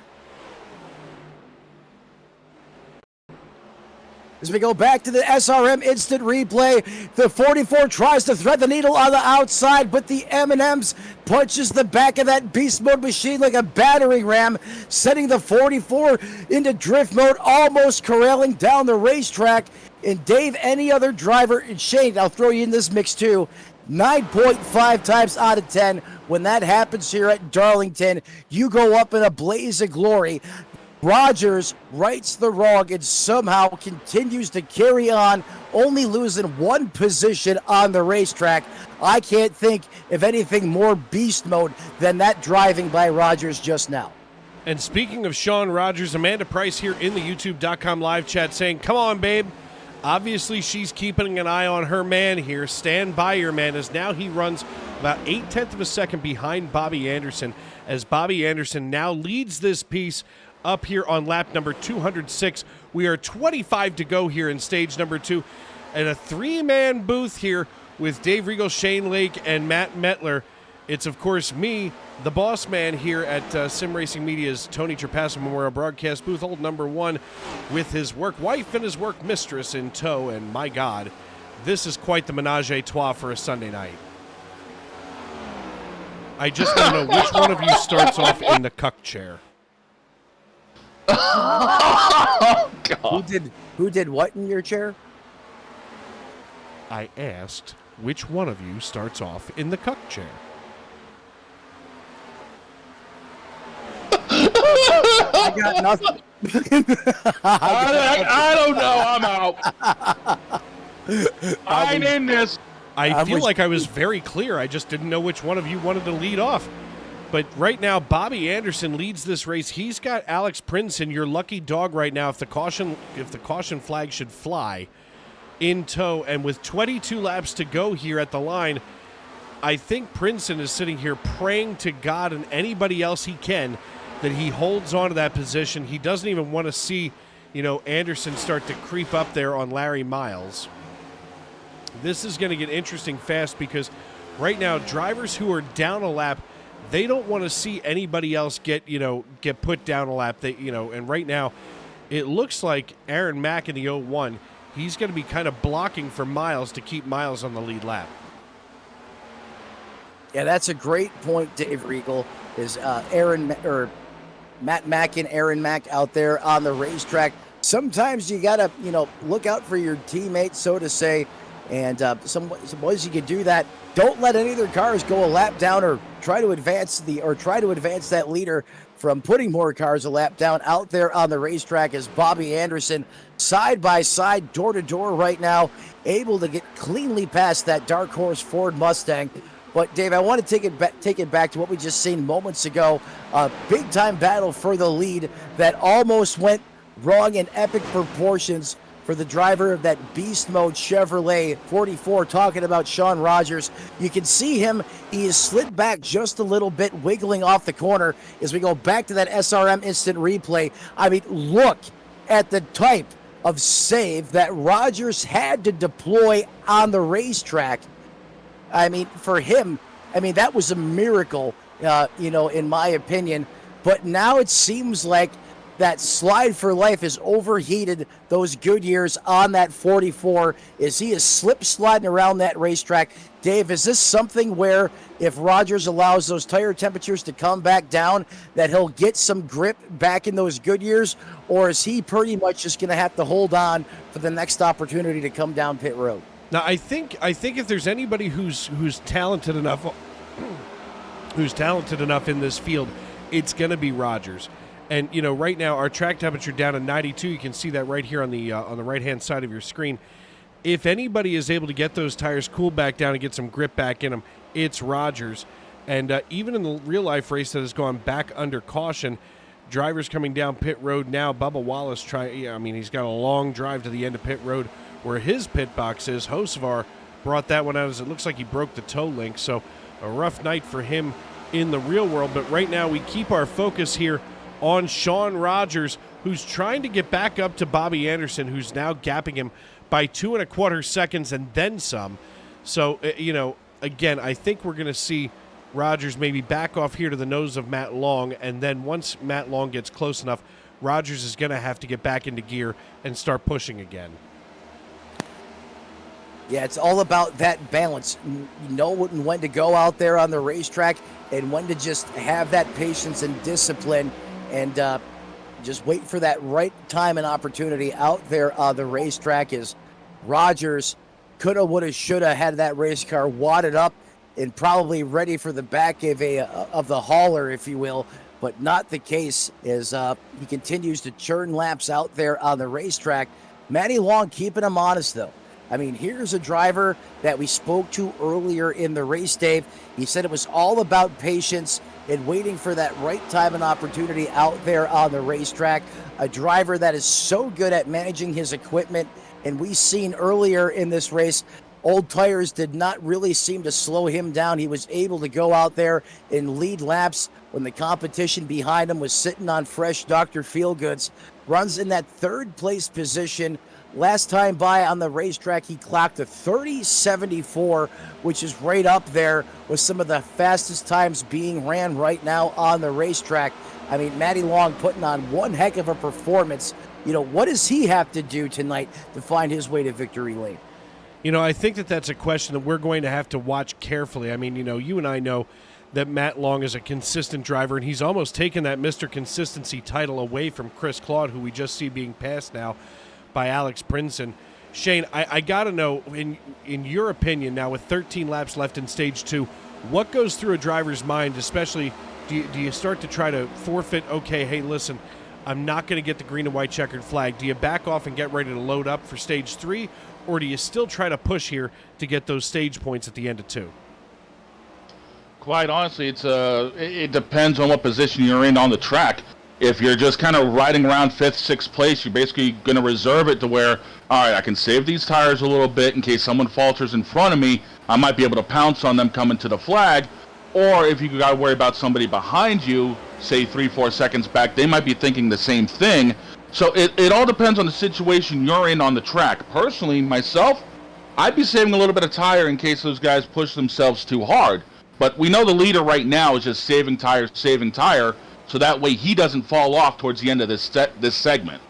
As we go back to the SRM instant replay, the 44 tries to thread the needle on the outside, but the M&M's punches the back of that beast mode machine like a battering ram, sending the 44 into drift mode, almost corralling down the racetrack. And Dave, any other driver, and Shane, I'll throw you in this mix too, 9.5 times out of 10, when that happens here at Darlington, you go up in a blaze of glory. Rogers rights the wrong and somehow continues to carry on, only losing one position on the racetrack. I can't think of anything more beast mode than that driving by Rogers just now. And speaking of Sean Rogers, Amanda Price here in the YouTube.com live chat saying, come on, babe. Obviously, she's keeping an eye on her man here. Stand by your man, as now he runs about 0.8 of a second behind Bobby Anderson, as Bobby Anderson now leads this piece up here on lap number 206. We are 25 to go here in stage number 2, and a three-man booth here with Dave Regal, Shane Lake, and Matt Metler. It's, of course, me, the boss man here at Sim Racing Media's Tony Trapasso Memorial Broadcast booth, old number 1, with his work wife and his work mistress in tow. And my God, this is quite the menage a trois for a Sunday night. I just want to know which one of you starts off in the cuck chair. Oh, God. Who did what in your chair? I asked which one of you starts off in the cuck chair. I got nothing. I don't know. I'm out. I'm in this. I feel like I was very clear. I just didn't know which one of you wanted to lead off. But right now, Bobby Anderson leads this race. He's got Alex Princeton, your lucky dog right now, if the caution flag should fly, in tow. And with 22 laps to go here at the line, I think Princeton is sitting here praying to God and anybody else he can that he holds on to that position. He doesn't even want to see, Anderson start to creep up there on Larry Miles. This is going to get interesting fast because right now, drivers who are down a lap, they don't want to see anybody else get put down a lap. And right now, it looks like Aaron Mack in the 01, he's going to be kind of blocking for Miles to keep Miles on the lead lap. Yeah, that's a great point, Dave Regal. Is Matt Mack and Aaron Mack out there on the racetrack. Sometimes you gotta, look out for your teammates, so to say. And some ways you can do that. Don't let any of their cars go a lap down, or try to advance that leader from putting more cars a lap down out there on the racetrack. As Bobby Anderson, side by side, door to door right now, able to get cleanly past that dark horse Ford Mustang. But Dave, I want to take it back to what we just seen moments ago. A big time battle for the lead that almost went wrong in epic proportions for the driver of that beast mode Chevrolet 44, talking about Sean Rogers. You can see him, he is slid back just a little bit, wiggling off the corner as we go back to that SRM instant replay. I mean, look at the type of save that Rogers had to deploy on the racetrack. I mean, for him, that was a miracle, in my opinion. But now it seems like that slide for life has overheated those Goodyears on that 44 as he is slip sliding around that racetrack. Dave, is this something where if Rogers allows those tire temperatures to come back down, that he'll get some grip back in those Goodyears, or is he pretty much just going to have to hold on for the next opportunity to come down pit road? Now, I think if there's anybody who's talented enough, in this field, it's going to be Rogers. And right now our track temperature down to 92. You can see that right here on the right-hand side of your screen. If anybody is able to get those tires cooled back down and get some grip back in them, it's Rogers. And even in the real-life race that has gone back under caution, drivers coming down pit road now. Bubba Wallace he's got a long drive to the end of pit road where his pit box is. Hocevar brought that one out as it looks like he broke the toe link. So a rough night for him in the real world. But right now we keep our focus here on Sean Rogers, who's trying to get back up to Bobby Anderson, who's now gapping him by 2.25 seconds and then some. So, again, I think we're going to see Rogers maybe back off here to the nose of Matt Long, and then once Matt Long gets close enough, Rogers is going to have to get back into gear and start pushing again. Yeah, it's all about that balance. You know when to go out there on the racetrack and when to just have that patience and discipline and just wait for that right time and opportunity out there on the racetrack. As Rogers coulda, woulda, shoulda had that race car wadded up and probably ready for the back of the hauler, if you will, but not the case as he continues to churn laps out there on the racetrack. Matty Long keeping him honest, though. I mean, here's a driver that we spoke to earlier in the race, Dave. He said it was all about patience and waiting for that right time and opportunity out there on the racetrack. A driver that is so good at managing his equipment. And we seen earlier in this race, old tires did not really seem to slow him down. He was able to go out there and lead laps when the competition behind him was sitting on fresh Dr. Feelgoods. Runs in that third place position. Last time by on the racetrack, he clocked a 30.74, which is right up there with some of the fastest times being ran right now on the racetrack. I mean, Matty Long putting on one heck of a performance. You know, what does he have to do tonight to find his way to victory lane? You know, I think that's a question that we're going to have to watch carefully. I mean, you know, you and I know that Matt Long is a consistent driver, and he's almost taken that Mr. Consistency title away from Chris Claude, who we just see being passed now by Alex Brinson. Shane, I got to know, in your opinion now, with 13 laps left in Stage 2, what goes through a driver's mind, especially do you start to try to forfeit, okay, hey, listen, I'm not going to get the green and white checkered flag. Do you back off and get ready to load up for Stage 3, or do you still try to push here to get those stage points at the end of 2? Quite honestly, it depends on what position you're in on the track. If you're just kind of riding around 5th, 6th place, you're basically going to reserve it to where, all right, I can save these tires a little bit in case someone falters in front of me. I might be able to pounce on them coming to the flag. Or if you got to worry about somebody behind you, say 3-4 seconds back, they might be thinking the same thing. So it all depends on the situation you're in on the track. Personally, myself, I'd be saving a little bit of tire in case those guys push themselves too hard. But we know the leader right now is just saving tire, so that way he doesn't fall off towards the end of this segment.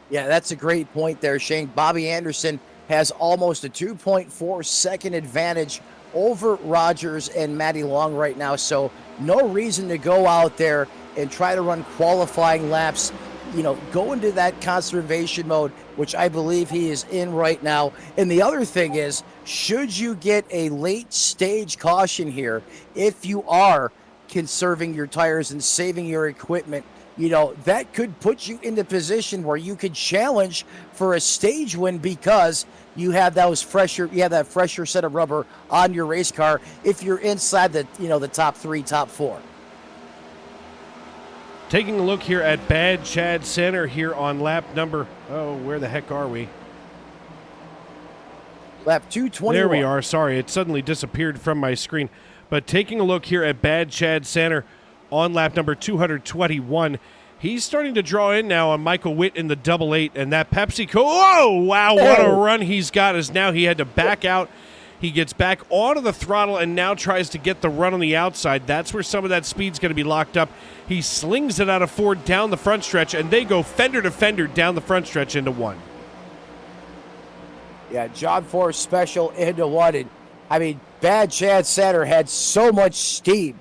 Yeah, that's a great point there, Shane. Bobby Anderson has almost a 2.4 second advantage over Rogers and Matty Long right now, so no reason to go out there and try to run qualifying laps. You know, go into that conservation mode, which I believe he is in right now. And the other thing is, should you get a late stage caution here, if you are conserving your tires and saving your equipment, you know, that could put you into position where you could challenge for a stage win because you have that fresher set of rubber on your race car if you're inside the, you know, the top 3, top 4. Taking a look here at Bad Chad Center here on lap number, where the heck are we? Lap 221. There we are. Sorry, it suddenly disappeared from my screen. But taking a look here at Bad Chad Center on lap number 221, he's starting to draw in now on Michael Witt in the 88, and that PepsiCo. Whoa, wow, what a run he's got, as now he had to back out. He gets back onto the throttle and now tries to get the run on the outside. That's where some of that speed's going to be locked up. He slings it out of Ford down the front stretch, and they go fender to fender down the front stretch into 1. Yeah, John Force special into 1. And, I mean, Bad Chad Satter had so much steam,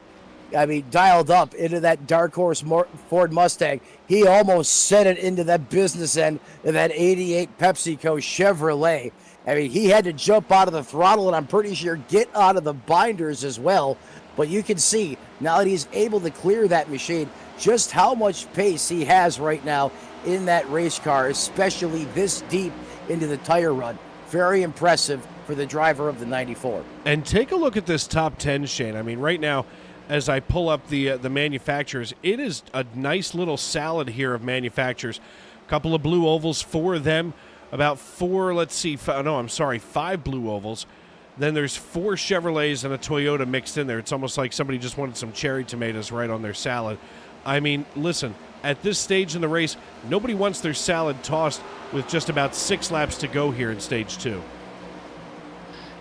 I mean, dialed up into that Dark Horse Ford Mustang. He almost sent it into that business end of that 88 PepsiCo Chevrolet. I mean, he had to jump out of the throttle, and I'm pretty sure get out of the binders as well. But you can see, now that he's able to clear that machine, just how much pace he has right now in that race car, especially this deep into the tire run. Very impressive for the driver of the 94. And take a look at this top 10, Shane. I mean, right now, as I pull up the manufacturers, it is a nice little salad here of manufacturers. A couple of blue ovals for them. About 5 blue ovals. Then there's 4 Chevrolets and a Toyota mixed in there. It's almost like somebody just wanted some cherry tomatoes right on their salad. I mean, listen, at this stage in the race, nobody wants their salad tossed with just about 6 laps to go here in Stage 2.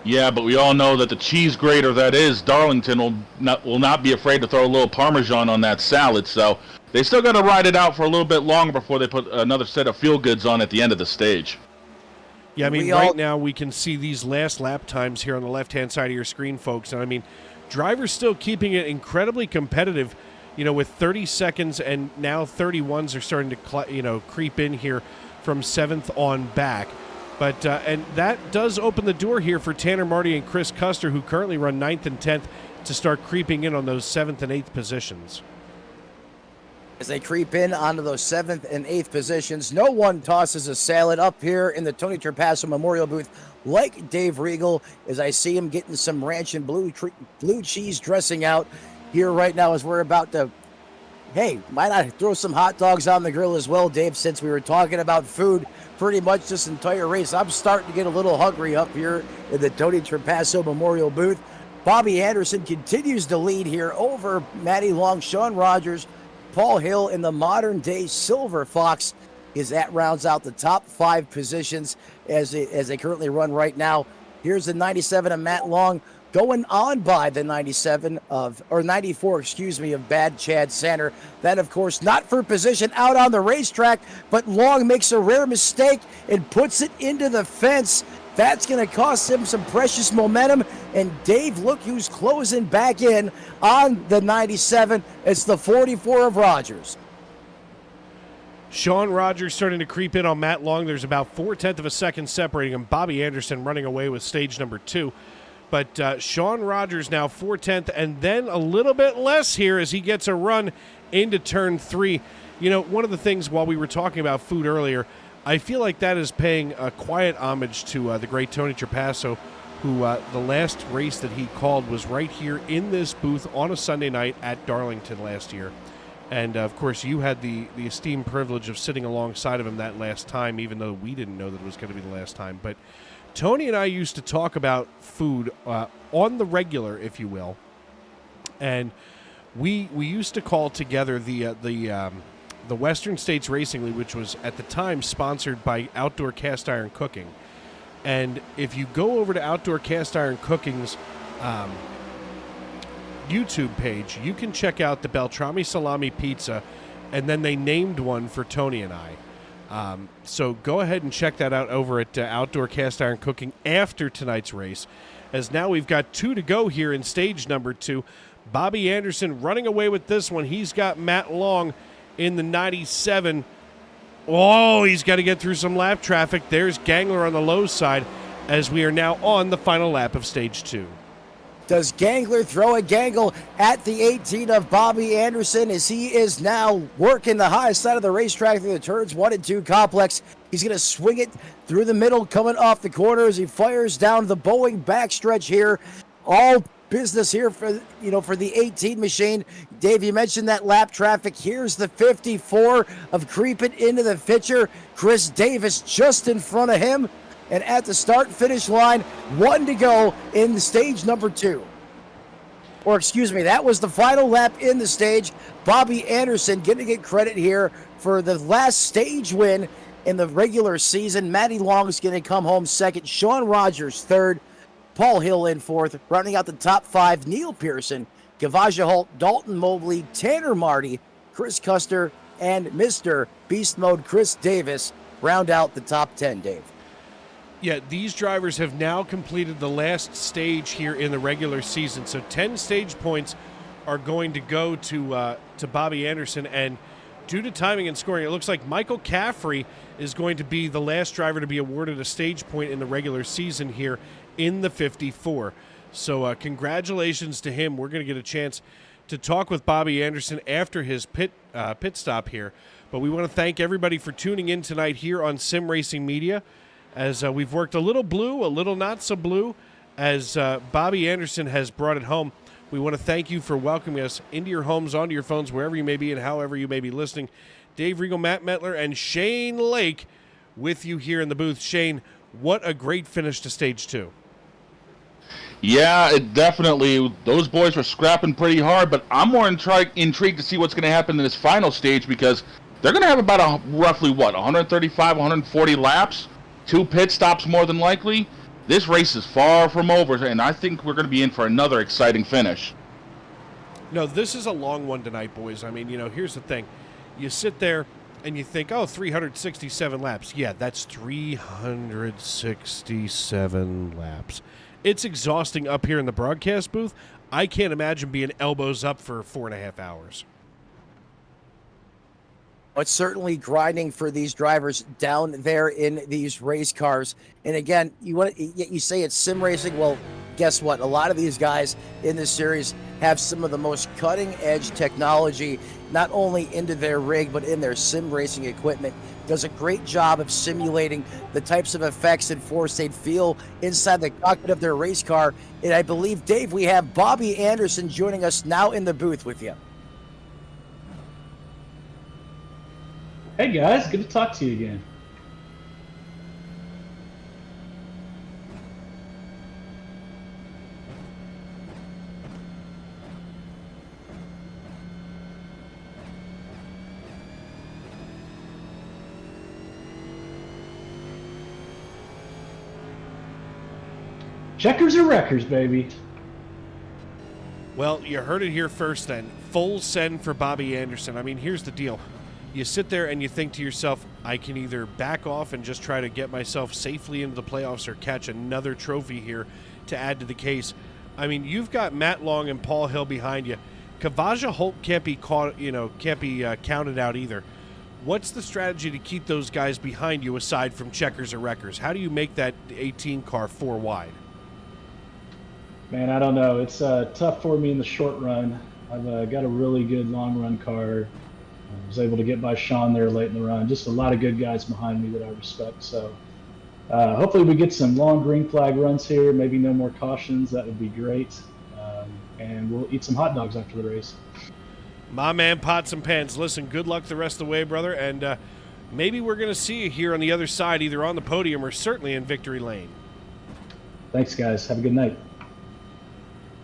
Yeah, but we all know that the cheese grater that is Darlington will not be afraid to throw a little Parmesan on that salad, so they still got to ride it out for a little bit longer before they put another set of feel goods on at the end of the stage. Yeah, I mean, We right all- now we can see these last lap times here on the left-hand side of your screen, folks. And I mean, drivers still keeping it incredibly competitive, with 30 seconds, and now 31s are starting to, creep in here from 7th on back. But and that does open the door here for Tanner Marty and Chris Custer, who currently run 9th and 10th, to start creeping in on those 7th and 8th positions. As they creep in onto those 7th and 8th positions, no one tosses a salad up here in the Tony Trapasso Memorial booth like Dave Regal, as I see him getting some ranch and blue cheese dressing out here right now as we're about to, hey, might not throw some hot dogs on the grill as well, Dave, since we were talking about food pretty much this entire race. I'm starting to get a little hungry up here in the Tony Trapasso Memorial booth. Bobby Anderson continues to lead here over Matty Long, Sean Rogers, Paul Hill in the modern-day Silver Fox is that rounds out the top 5 positions as they currently run right now. Here's the 97 of Matt Long going on by the 94, of Bad Chad Sander. Then, of course, not for position out on the racetrack, but Long makes a rare mistake and puts it into the fence. That's going to cost him some precious momentum. And Dave, look who's closing back in on the 97. It's the 44 of Rogers. Sean Rogers starting to creep in on Matt Long. There's about 4/10 of a second separating him. Bobby Anderson running away with stage number 2. But Sean Rogers now 4/10, and then a little bit less here as he gets a run into turn 3. One of the things while we were talking about food earlier, I feel like that is paying a quiet homage to the great Tony Trapasso, who the last race that he called was right here in this booth on a Sunday night at Darlington last year. And, of course, you had the esteemed privilege of sitting alongside of him that last time, even though we didn't know that it was going to be the last time. But Tony and I used to talk about food on the regular, if you will. And we used to call together the Western States Racing League, which was at the time sponsored by Outdoor Cast Iron Cooking. And if you go over to Outdoor Cast Iron Cooking's YouTube page, you can check out the Beltrami Salami Pizza, and then they named one for Tony and I. So go ahead and check that out over at Outdoor Cast Iron Cooking after tonight's race, as now we've got 2 to go here in stage number 2. Bobby Anderson running away with this one. He's got Matt Long in the 97. Oh, he's got to get through some lap traffic. There's Gangler on the low side as we are now on the final lap of stage 2. Does Gangler throw a gangle at the 18 of Bobby Anderson as he is now working the high side of the racetrack through the turns 1 and 2 complex? He's going to swing it through the middle, coming off the corner as he fires down the Boeing backstretch here. All business here for the 18 machine. Dave, you mentioned that lap traffic. Here's the 54 of creeping into the Fitcher. Chris Davis just in front of him. And at the start-finish line, 1 to go in the stage number 2. Or excuse me, that was the final lap in the stage. Bobby Anderson going to get credit here for the last stage win in the regular season. Matty Long is going to come home second. Sean Rogers third. Paul Hill in fourth. Rounding out the top 5, Neil Pearson, Gavaja Holt, Dalton Mobley, Tanner Marty, Chris Custer, and Mr. Beast Mode Chris Davis round out the top 10, Dave. Yeah, these drivers have now completed the last stage here in the regular season. So 10 stage points are going to go to Bobby Anderson. And due to timing and scoring, it looks like Michael Caffrey is going to be the last driver to be awarded a stage point in the regular season here in the 54. So congratulations to him. We're going to get a chance to talk with Bobby Anderson after his pit stop here. But we want to thank everybody for tuning in tonight here on Sim Racing Media, as we've worked a little blue, a little not so blue, as Bobby Anderson has brought it home. We want to thank you for welcoming us into your homes, onto your phones, wherever you may be and however you may be listening. Dave Regal, Matt Metler, and Shane Lake with you here in the booth. Shane, what a great finish to stage 2. Yeah, it definitely, those boys were scrapping pretty hard, but I'm more intrigued to see what's going to happen in this final stage, because they're going to have about roughly, 135, 140 laps? 2 pit stops more than likely. This race is far from over, and I think we're going to be in for another exciting finish. No, this is a long one tonight, boys. I mean, here's the thing. You sit there and you think, oh, 367 laps. Yeah, that's 367 laps. It's exhausting up here in the broadcast booth. I can't imagine being elbows up for 4.5 hours. It's certainly grinding for these drivers down there in these race cars. And again, you say it's sim racing. Well, guess what? A lot of these guys in this series have some of the most cutting edge technology, not only into their rig, but in their sim racing equipment. Does a great job of simulating the types of effects and force they'd feel inside the cockpit of their race car. And I believe, Dave, we have Bobby Anderson joining us now in the booth with you. Hey guys, good to talk to you again. Checkers or wreckers, baby? Well, you heard it here first then. Full send for Bobby Anderson. I mean, here's the deal. You sit there and you think to yourself, I can either back off and just try to get myself safely into the playoffs or catch another trophy here to add to the case. I mean, you've got Matt Long and Paul Hill behind you. Kavaja Holt can't be counted out either. What's the strategy to keep those guys behind you aside from checkers or wreckers? How do you make that 18 car 4 wide? Man, I don't know. It's tough for me in the short run. I've got a really good long run car. I was able to get by Sean there late in the run. Just a lot of good guys behind me that I respect. So hopefully we get some long green flag runs here. Maybe no more cautions. That would be great. And we'll eat some hot dogs after the race. My man, Pots and Pans. Listen, good luck the rest of the way, brother. And maybe we're going to see you here on the other side, either on the podium or certainly in victory lane. Thanks, guys. Have a good night.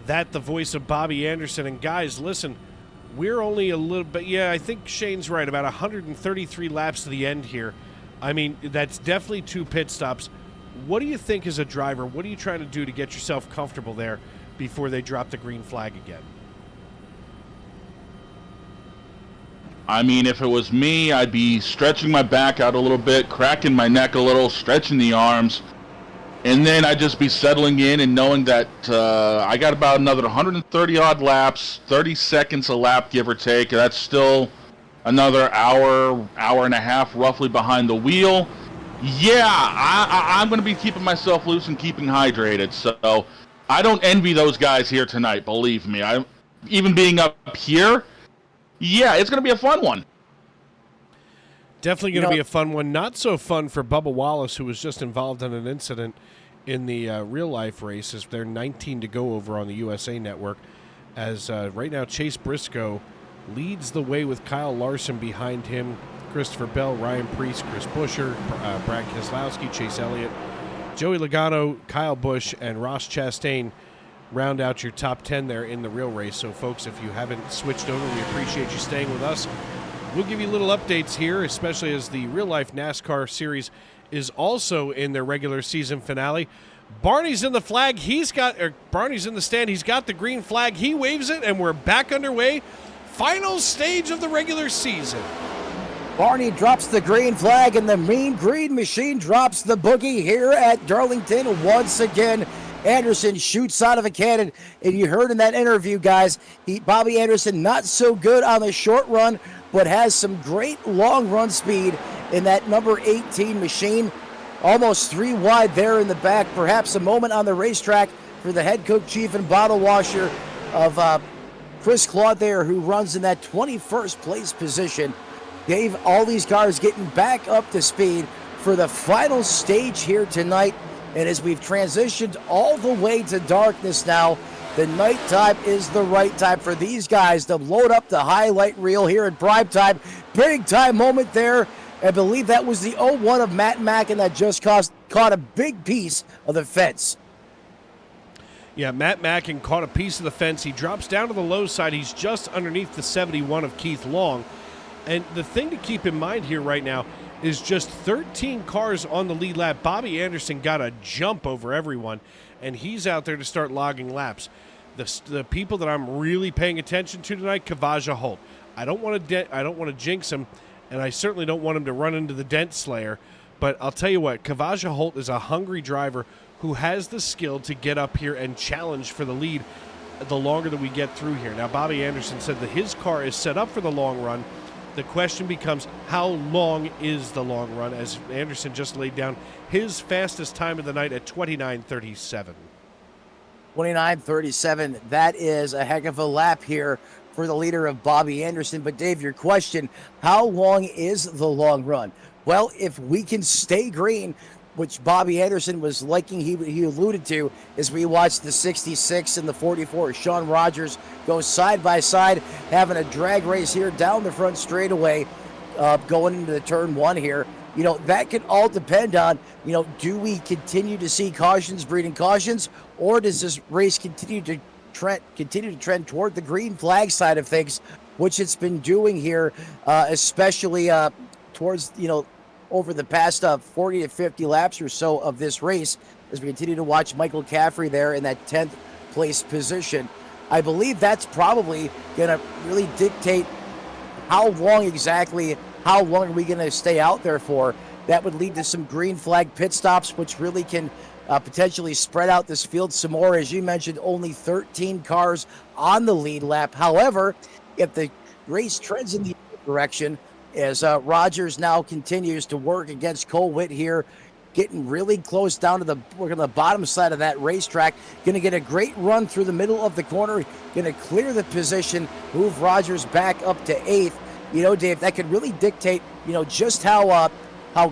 That the voice of Bobby Anderson. And guys, listen, we're only a little bit, yeah, I think Shane's right, about 133 laps to the end here. I mean, that's definitely 2 pit stops. What do you think as a driver? What are you trying to do to get yourself comfortable there before they drop the green flag again? I mean, if it was me, I'd be stretching my back out a little bit, cracking my neck a little, stretching the arms. And then I'd just be settling in and knowing that I got about another 130-odd laps, 30 seconds a lap, give or take. That's still another hour and a half roughly behind the wheel. Yeah, I'm going to be keeping myself loose and keeping hydrated. So I don't envy those guys here tonight, believe me. Even being up here, yeah, it's going to be a fun one. Definitely going to be a fun one. Not so fun for Bubba Wallace, who was just involved in an incident in the real-life races. They're 19 to go over on the USA Network. As right now, Chase Briscoe leads the way with Kyle Larson behind him. Christopher Bell, Ryan Preece, Chris Buescher, Brad Keselowski, Chase Elliott, Joey Logano, Kyle Busch, and Ross Chastain round out your top 10 there in the real race. So, folks, if you haven't switched over, we appreciate you staying with us. We'll give you little updates here, especially as the real-life NASCAR series is also in their regular season finale. Barney's in the flag. Barney's in the stand. He's got the green flag. He waves it, and we're back underway. Final stage of the regular season. Barney drops the green flag, and the Mean Green Machine drops the boogie here at Darlington once again. Anderson shoots out of a cannon, and you heard in that interview, guys, Bobby Anderson not so good on the short run, but has some great long run speed in that number 18 machine. Almost 3 wide there in the back. Perhaps a moment on the racetrack for the head cook, chief, and bottle washer of Chris Claude there, who runs in that 21st place position. Dave, all these cars getting back up to speed for the final stage here tonight. And as we've transitioned all the way to darkness now, the nighttime is the right time for these guys to load up the highlight reel here at prime time. Big time moment there. I believe that was the 0-1 of Matt Mackin that just caught a big piece of the fence. Yeah, Matt Mackin caught a piece of the fence. He drops down to the low side. He's just underneath the 71 of Keith Long. And the thing to keep in mind here right now is just 13 cars on the lead lap. Bobby Anderson got a jump over everyone, and he's out there to start logging laps. The people that I'm really paying attention to tonight, Kavaja Holt. I don't want to jinx him, and I certainly don't want him to run into the Dent Slayer. But I'll tell you what, Kavaja Holt is a hungry driver who has the skill to get up here and challenge for the lead the longer that we get through here. Now, Bobby Anderson said that his car is set up for the long run. The question becomes, how long is the long run, as Anderson just laid down his fastest time of the night at 29:37. 29:37. That is a heck of a lap here for the leader of Bobby Anderson. But Dave, your question, how long is the long run? Well, if we can stay green, which Bobby Anderson was liking, he alluded to, as we watched the 66 and the 44. Sean Rogers goes side by side, having a drag race here down the front straightaway, going into the turn one here. You know, that can all depend on, you know, do we continue to see cautions breeding cautions, or does this race continue to trend toward the green flag side of things, which it's been doing here, especially towards, you know, over the past 40 to 50 laps or so of this race, as we continue to watch Michael Caffrey there in that 10th place position. I believe that's probably going to really dictate how long are we going to stay out there for. That would lead to some green flag pit stops, which really can potentially spread out this field some more. As you mentioned, only 13 cars on the lead lap. However, if the race trends in the other direction, as Rogers now continues to work against Cole Witt here, getting really close down to the bottom side of that racetrack. Going to get a great run through the middle of the corner. Going to clear the position, move Rogers back up to 8th. You know, Dave, that could really dictate, you know, just how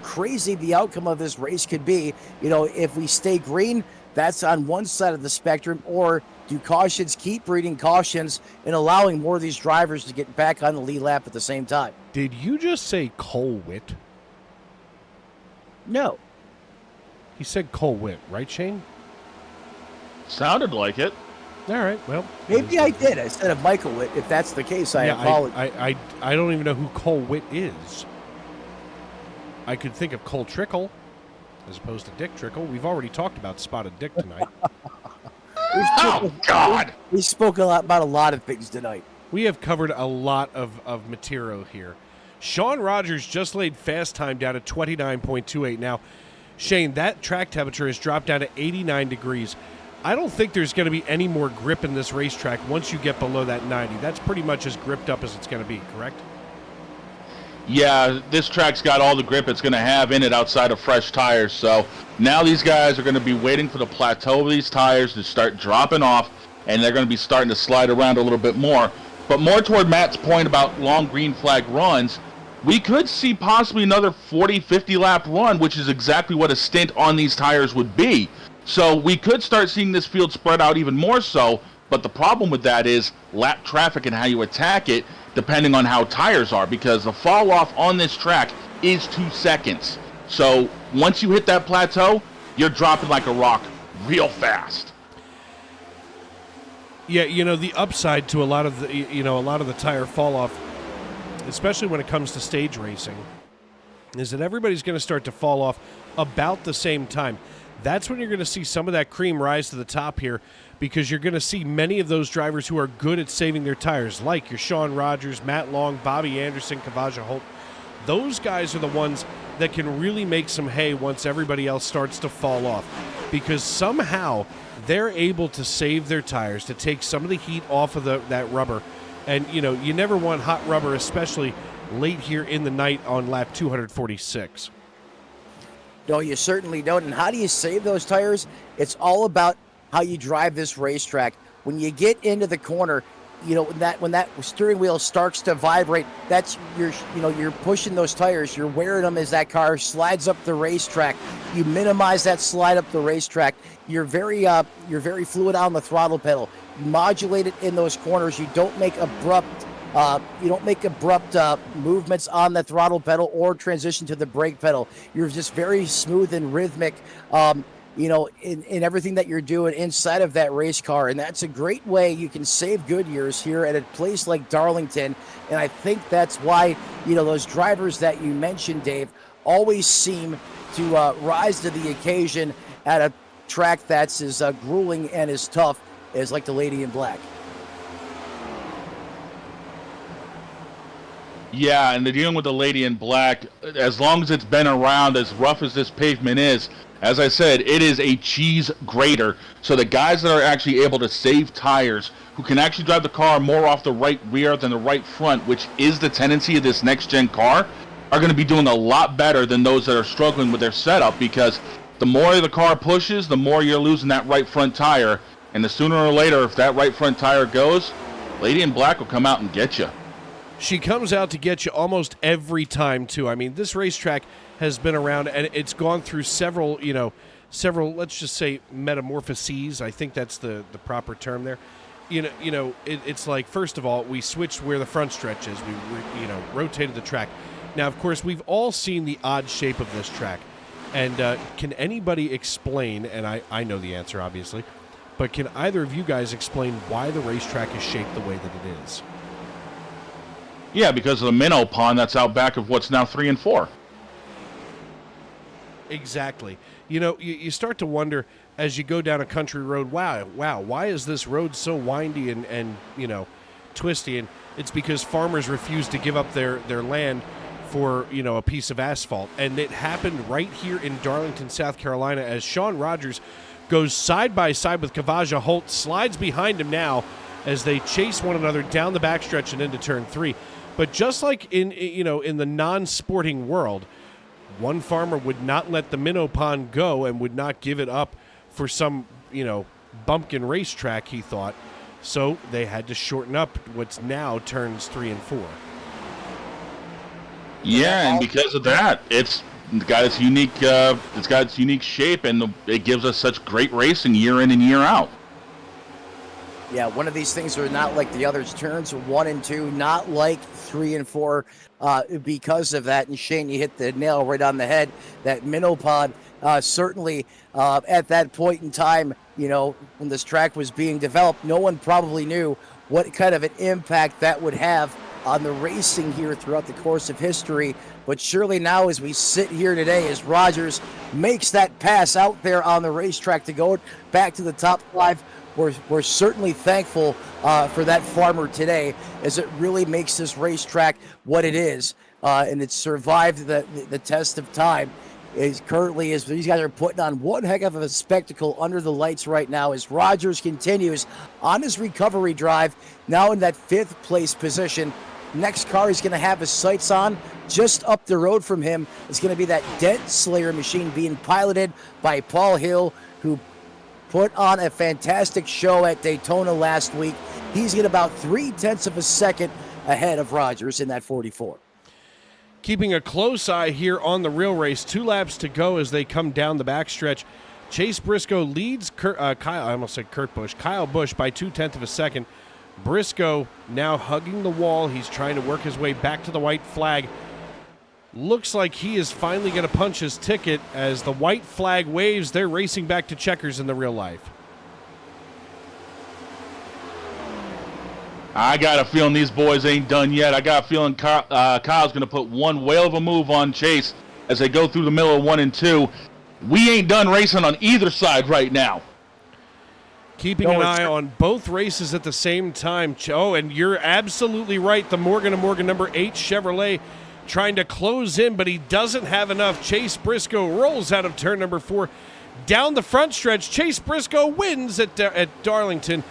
crazy the outcome of this race could be. You know, if we stay green, that's on one side of the spectrum, or do cautions keep breeding cautions and allowing more of these drivers to get back on the lead lap at the same time? Did you just say Cole Witt? No. He said Cole Witt, right, Shane? Sounded like it. All right, well. Maybe I did instead of Michael Witt. If that's the case, I apologize. I don't even know who Cole Witt is. I could think of Cole Trickle as opposed to Dick Trickle. We've already talked about Spotted Dick tonight. Oh, God! We spoke about a lot of things tonight. We have covered a lot of material here. Sean Rogers just laid fast time down at 29.28. Now, Shane, that track temperature has dropped down to 89 degrees. I don't think there's going to be any more grip in this racetrack once you get below that 90. That's pretty much as gripped up as it's going to be, correct? Yeah, this track's got all the grip it's going to have in it outside of fresh tires. So now these guys are going to be waiting for the plateau of these tires to start dropping off, and they're going to be starting to slide around a little bit more. But more toward Matt's point about long green flag runs, we could see possibly another 40, 50 lap run, which is exactly what a stint on these tires would be. So we could start seeing this field spread out even more so, but the problem with that is lap traffic and how you attack it, depending on how tires are, because the fall off on this track is 2 seconds. So once you hit that plateau, you're dropping like a rock real fast. Yeah, you know, the upside to a lot of the tire fall off, especially when it comes to stage racing, is that everybody's going to start to fall off about the same time. That's when you're going to see some of that cream rise to the top here, because you're going to see many of those drivers who are good at saving their tires, like your Sean Rogers, Matt Long, Bobby Anderson, Kavaja Holt. Those guys are the ones that can really make some hay once everybody else starts to fall off, because somehow they're able to save their tires, to take some of the heat off of that rubber. And, you know, you never want hot rubber, especially late here in the night on lap 246. No, you certainly don't. And how do you save those tires? It's all about how you drive this racetrack. When you get into the corner, you know, when that steering wheel starts to vibrate, that's you're pushing those tires, you're wearing them as that car slides up the racetrack. You minimize that slide up the racetrack. You're very fluid on the throttle pedal. You modulate it in those corners. You don't make abrupt movements on the throttle pedal or transition to the brake pedal. You're just very smooth and rhythmic, in everything that you're doing inside of that race car. And that's a great way you can save good years here at a place like Darlington. And I think that's why, those drivers that you mentioned, Dave, always seem to rise to the occasion at a track that's as grueling and as tough as like the Lady in Black. Yeah, and they're dealing with the Lady in Black. As long as it's been around, as rough as this pavement is, as I said, it is a cheese grater. So the guys that are actually able to save tires, who can actually drive the car more off the right rear than the right front, which is the tendency of this next-gen car, are going to be doing a lot better than those that are struggling with their setup, because the more the car pushes, the more you're losing that right front tire. And the sooner or later, if that right front tire goes, Lady in Black will come out and get you. She comes out to get you almost every time, too. I mean, this racetrack has been around, and it's gone through several, let's just say, metamorphoses. I think that's the proper term there. It's like, first of all, we switched where the front stretch is. We rotated the track. Now, of course, we've all seen the odd shape of this track. And can anybody explain, and I know the answer, obviously, but can either of you guys explain why the racetrack is shaped the way that it is? Yeah, because of the minnow pond that's out back of what's now 3 and 4. Exactly. You start to wonder as you go down a country road, wow, why is this road so windy and twisty? And it's because farmers refuse to give up their land for, a piece of asphalt. And it happened right here in Darlington, South Carolina, as Sean Rogers goes side by side with Kavaja Holt, slides behind him now as they chase one another down the backstretch and into turn 3. But just like in the non-sporting world, one farmer would not let the minnow pond go and would not give it up for some, bumpkin racetrack, he thought. So they had to shorten up what's now turns 3 and 4. Yeah, and because of that, it's got its unique shape, and it gives us such great racing year in and year out. Yeah, one of these things are not like the others. Turns 1 and 2, not like 3 and 4 because of that. And Shane, you hit the nail right on the head. That minnow pond, certainly at that point in time, when this track was being developed, no one probably knew what kind of an impact that would have on the racing here throughout the course of history. But surely now, as we sit here today, as Rogers makes that pass out there on the racetrack to go back to the top 5, we're certainly thankful for that farmer today, as it really makes this racetrack what it is, and it's survived the test of time. These guys are putting on one heck of a spectacle under the lights right now, as Rogers continues on his recovery drive, now in that 5th place position. Next car he's going to have his sights on, just up the road from him, is going to be that Dent Slayer machine being piloted by Paul Hill, who put on a fantastic show at Daytona last week. He's getting about 0.3 of a second ahead of Rogers in that 44. Keeping a close eye here on the real race. 2 laps to go as they come down the backstretch. Chase Briscoe leads Kyle Busch by 0.2 of a second. Briscoe now hugging the wall. He's trying to work his way back to the white flag. Looks like he is finally going to punch his ticket as the white flag waves. They're racing back to checkers in the real life. I got a feeling these boys ain't done yet. I got a feeling Kyle's going to put one whale of a move on Chase as they go through the middle of 1 and 2. We ain't done racing on either side right now. Keeping an eye on both races at the same time. Oh, and you're absolutely right. The Morgan & Morgan number 8 Chevrolet trying to close in, but he doesn't have enough. Chase Briscoe rolls out of turn number 4. Down the front stretch, Chase Briscoe wins at Darlington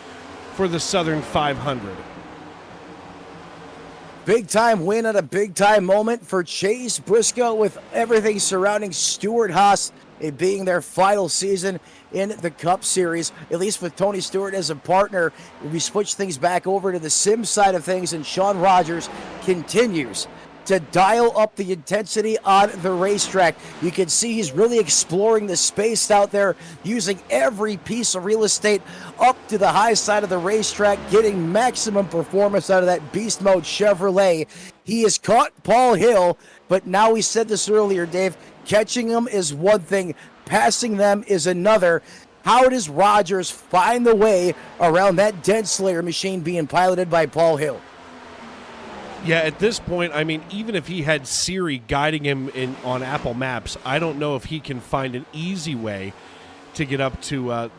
for the Southern 500. Big-time win at a big-time moment for Chase Briscoe, with everything surrounding Stewart-Haas, it being their final season in the Cup Series, at least with Tony Stewart as a partner. We switch things back over to the sim side of things, and Sean Rogers continues to dial up the intensity on the racetrack. You can see he's really exploring the space out there, using every piece of real estate up to the high side of the racetrack, getting maximum performance out of that beast mode Chevrolet. He has caught Paul Hill, but now, we said this earlier, Dave, catching them is one thing, passing them is another. How does Rogers find the way around that Dent Slayer machine being piloted by Paul Hill? Yeah, at this point, I mean, even if he had Siri guiding him on Apple Maps, I don't know if he can find an easy way to get up to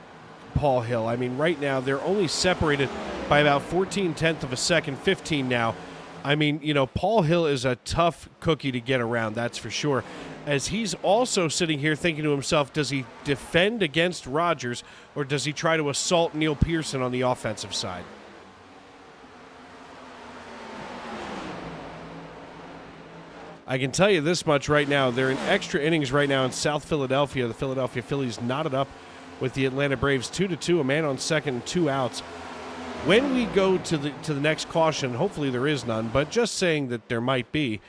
Paul Hill. I mean, right now, they're only separated by about 0.14 of a second, 15 now. I mean, Paul Hill is a tough cookie to get around, that's for sure. As he's also sitting here thinking to himself, does he defend against Rogers or does he try to assault Neil Pearson on the offensive side? I can tell you this much right now. They're in extra innings right now in South Philadelphia. The Philadelphia Phillies knotted up with the Atlanta Braves 2-2, a man on second and 2 outs. When we go to the next caution, hopefully there is none, but just saying that there might be,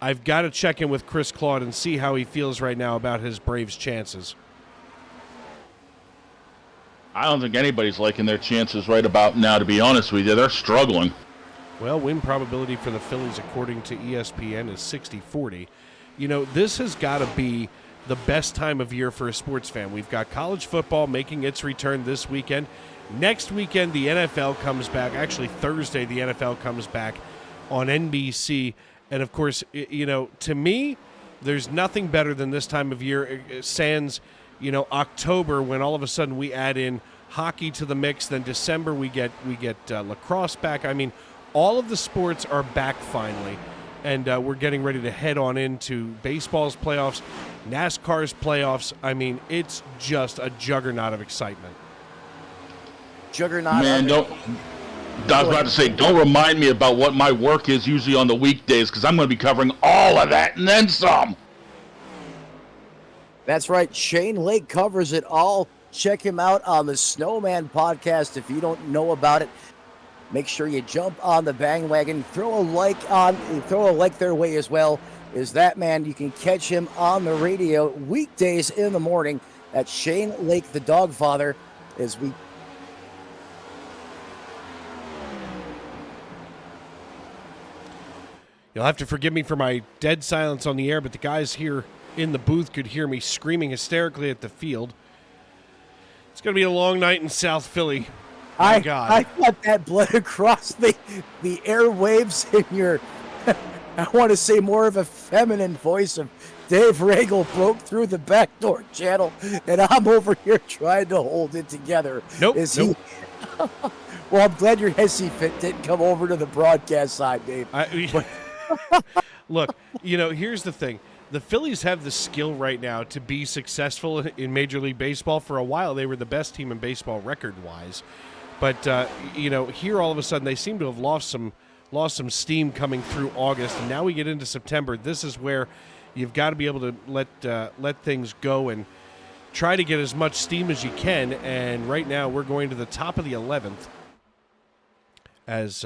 I've got to check in with Chris Claude and see how he feels right now about his Braves' chances. I don't think anybody's liking their chances right about now, to be honest with you. They're struggling. Well, win probability for the Phillies, according to ESPN, is 60-40. This has got to be the best time of year for a sports fan. We've got college football making its return this weekend. Next weekend, the NFL comes back. Actually, Thursday, the NFL comes back on NBC. And, of course, to me, there's nothing better than this time of year, sans, October, when all of a sudden we add in hockey to the mix. Then December, we get lacrosse back. I mean, all of the sports are back finally, and we're getting ready to head on into baseball's playoffs, NASCAR's playoffs. I mean, it's just a juggernaut of excitement. Juggernaut. Man, I was about to say, don't remind me about what my work is usually on the weekdays, because I'm going to be covering all of that and then some. That's right. Shane Lake covers it all. Check him out on the Snowman podcast. If you don't know about it, make sure you jump on the bandwagon. Throw a like their way as well. Is that man? You can catch him on the radio weekdays in the morning. That's Shane Lake, the Dogfather, as we. You'll have to forgive me for my dead silence on the air, but the guys here in the booth could hear me screaming hysterically at the field. It's going to be a long night in South Philly. My God. I thought that bled across the airwaves in your, I want to say more of a feminine voice of Dave Regal broke through the backdoor channel, and I'm over here trying to hold it together. Nope. Well, I'm glad your hissy fit didn't come over to the broadcast side, Dave. Look, here's the thing. The Phillies have the skill right now to be successful in Major League Baseball. For a while, they were the best team in baseball record-wise. But, here all of a sudden they seem to have lost some steam coming through August. And now we get into September. This is where you've got to be able to let things go and try to get as much steam as you can. And right now we're going to the top of the 11th as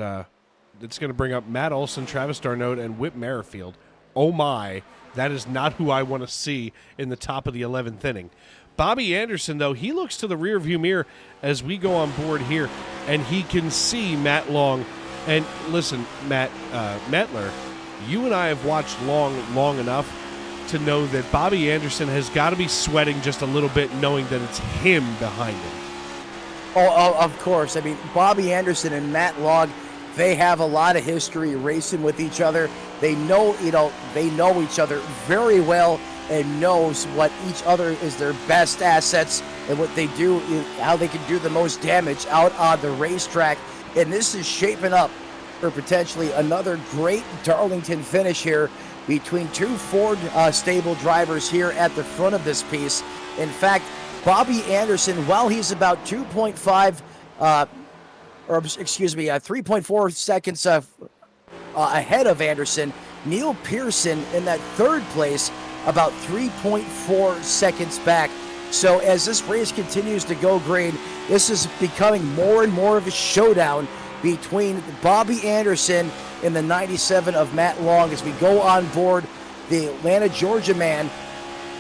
it's going to bring up Matt Olson, Travis d'Arnaud, and Whit Merrifield. Oh, my. That is not who I want to see in the top of the 11th inning. Bobby Anderson, though, he looks to the rearview mirror as we go on board here, and he can see Matt Long. And listen, Matt Metler, you and I have watched long enough to know that Bobby Anderson has got to be sweating just a little bit, knowing that it's him behind him. Oh, of course. I mean, Bobby Anderson and Matt Long, they have a lot of history racing with each other. They know each other very well and knows what each other is their best assets and what they do, how they can do the most damage out on the racetrack. And this is shaping up for potentially another great Darlington finish here between two Ford stable drivers here at the front of this piece. In fact, Bobby Anderson, while he's about 3.4 seconds ahead of Anderson, Neil Pearson in that third place, about 3.4 seconds back. So as this race continues to go green, this is becoming more and more of a showdown between Bobby Anderson and the 97 of Matt Long as we go on board the Atlanta, Georgia man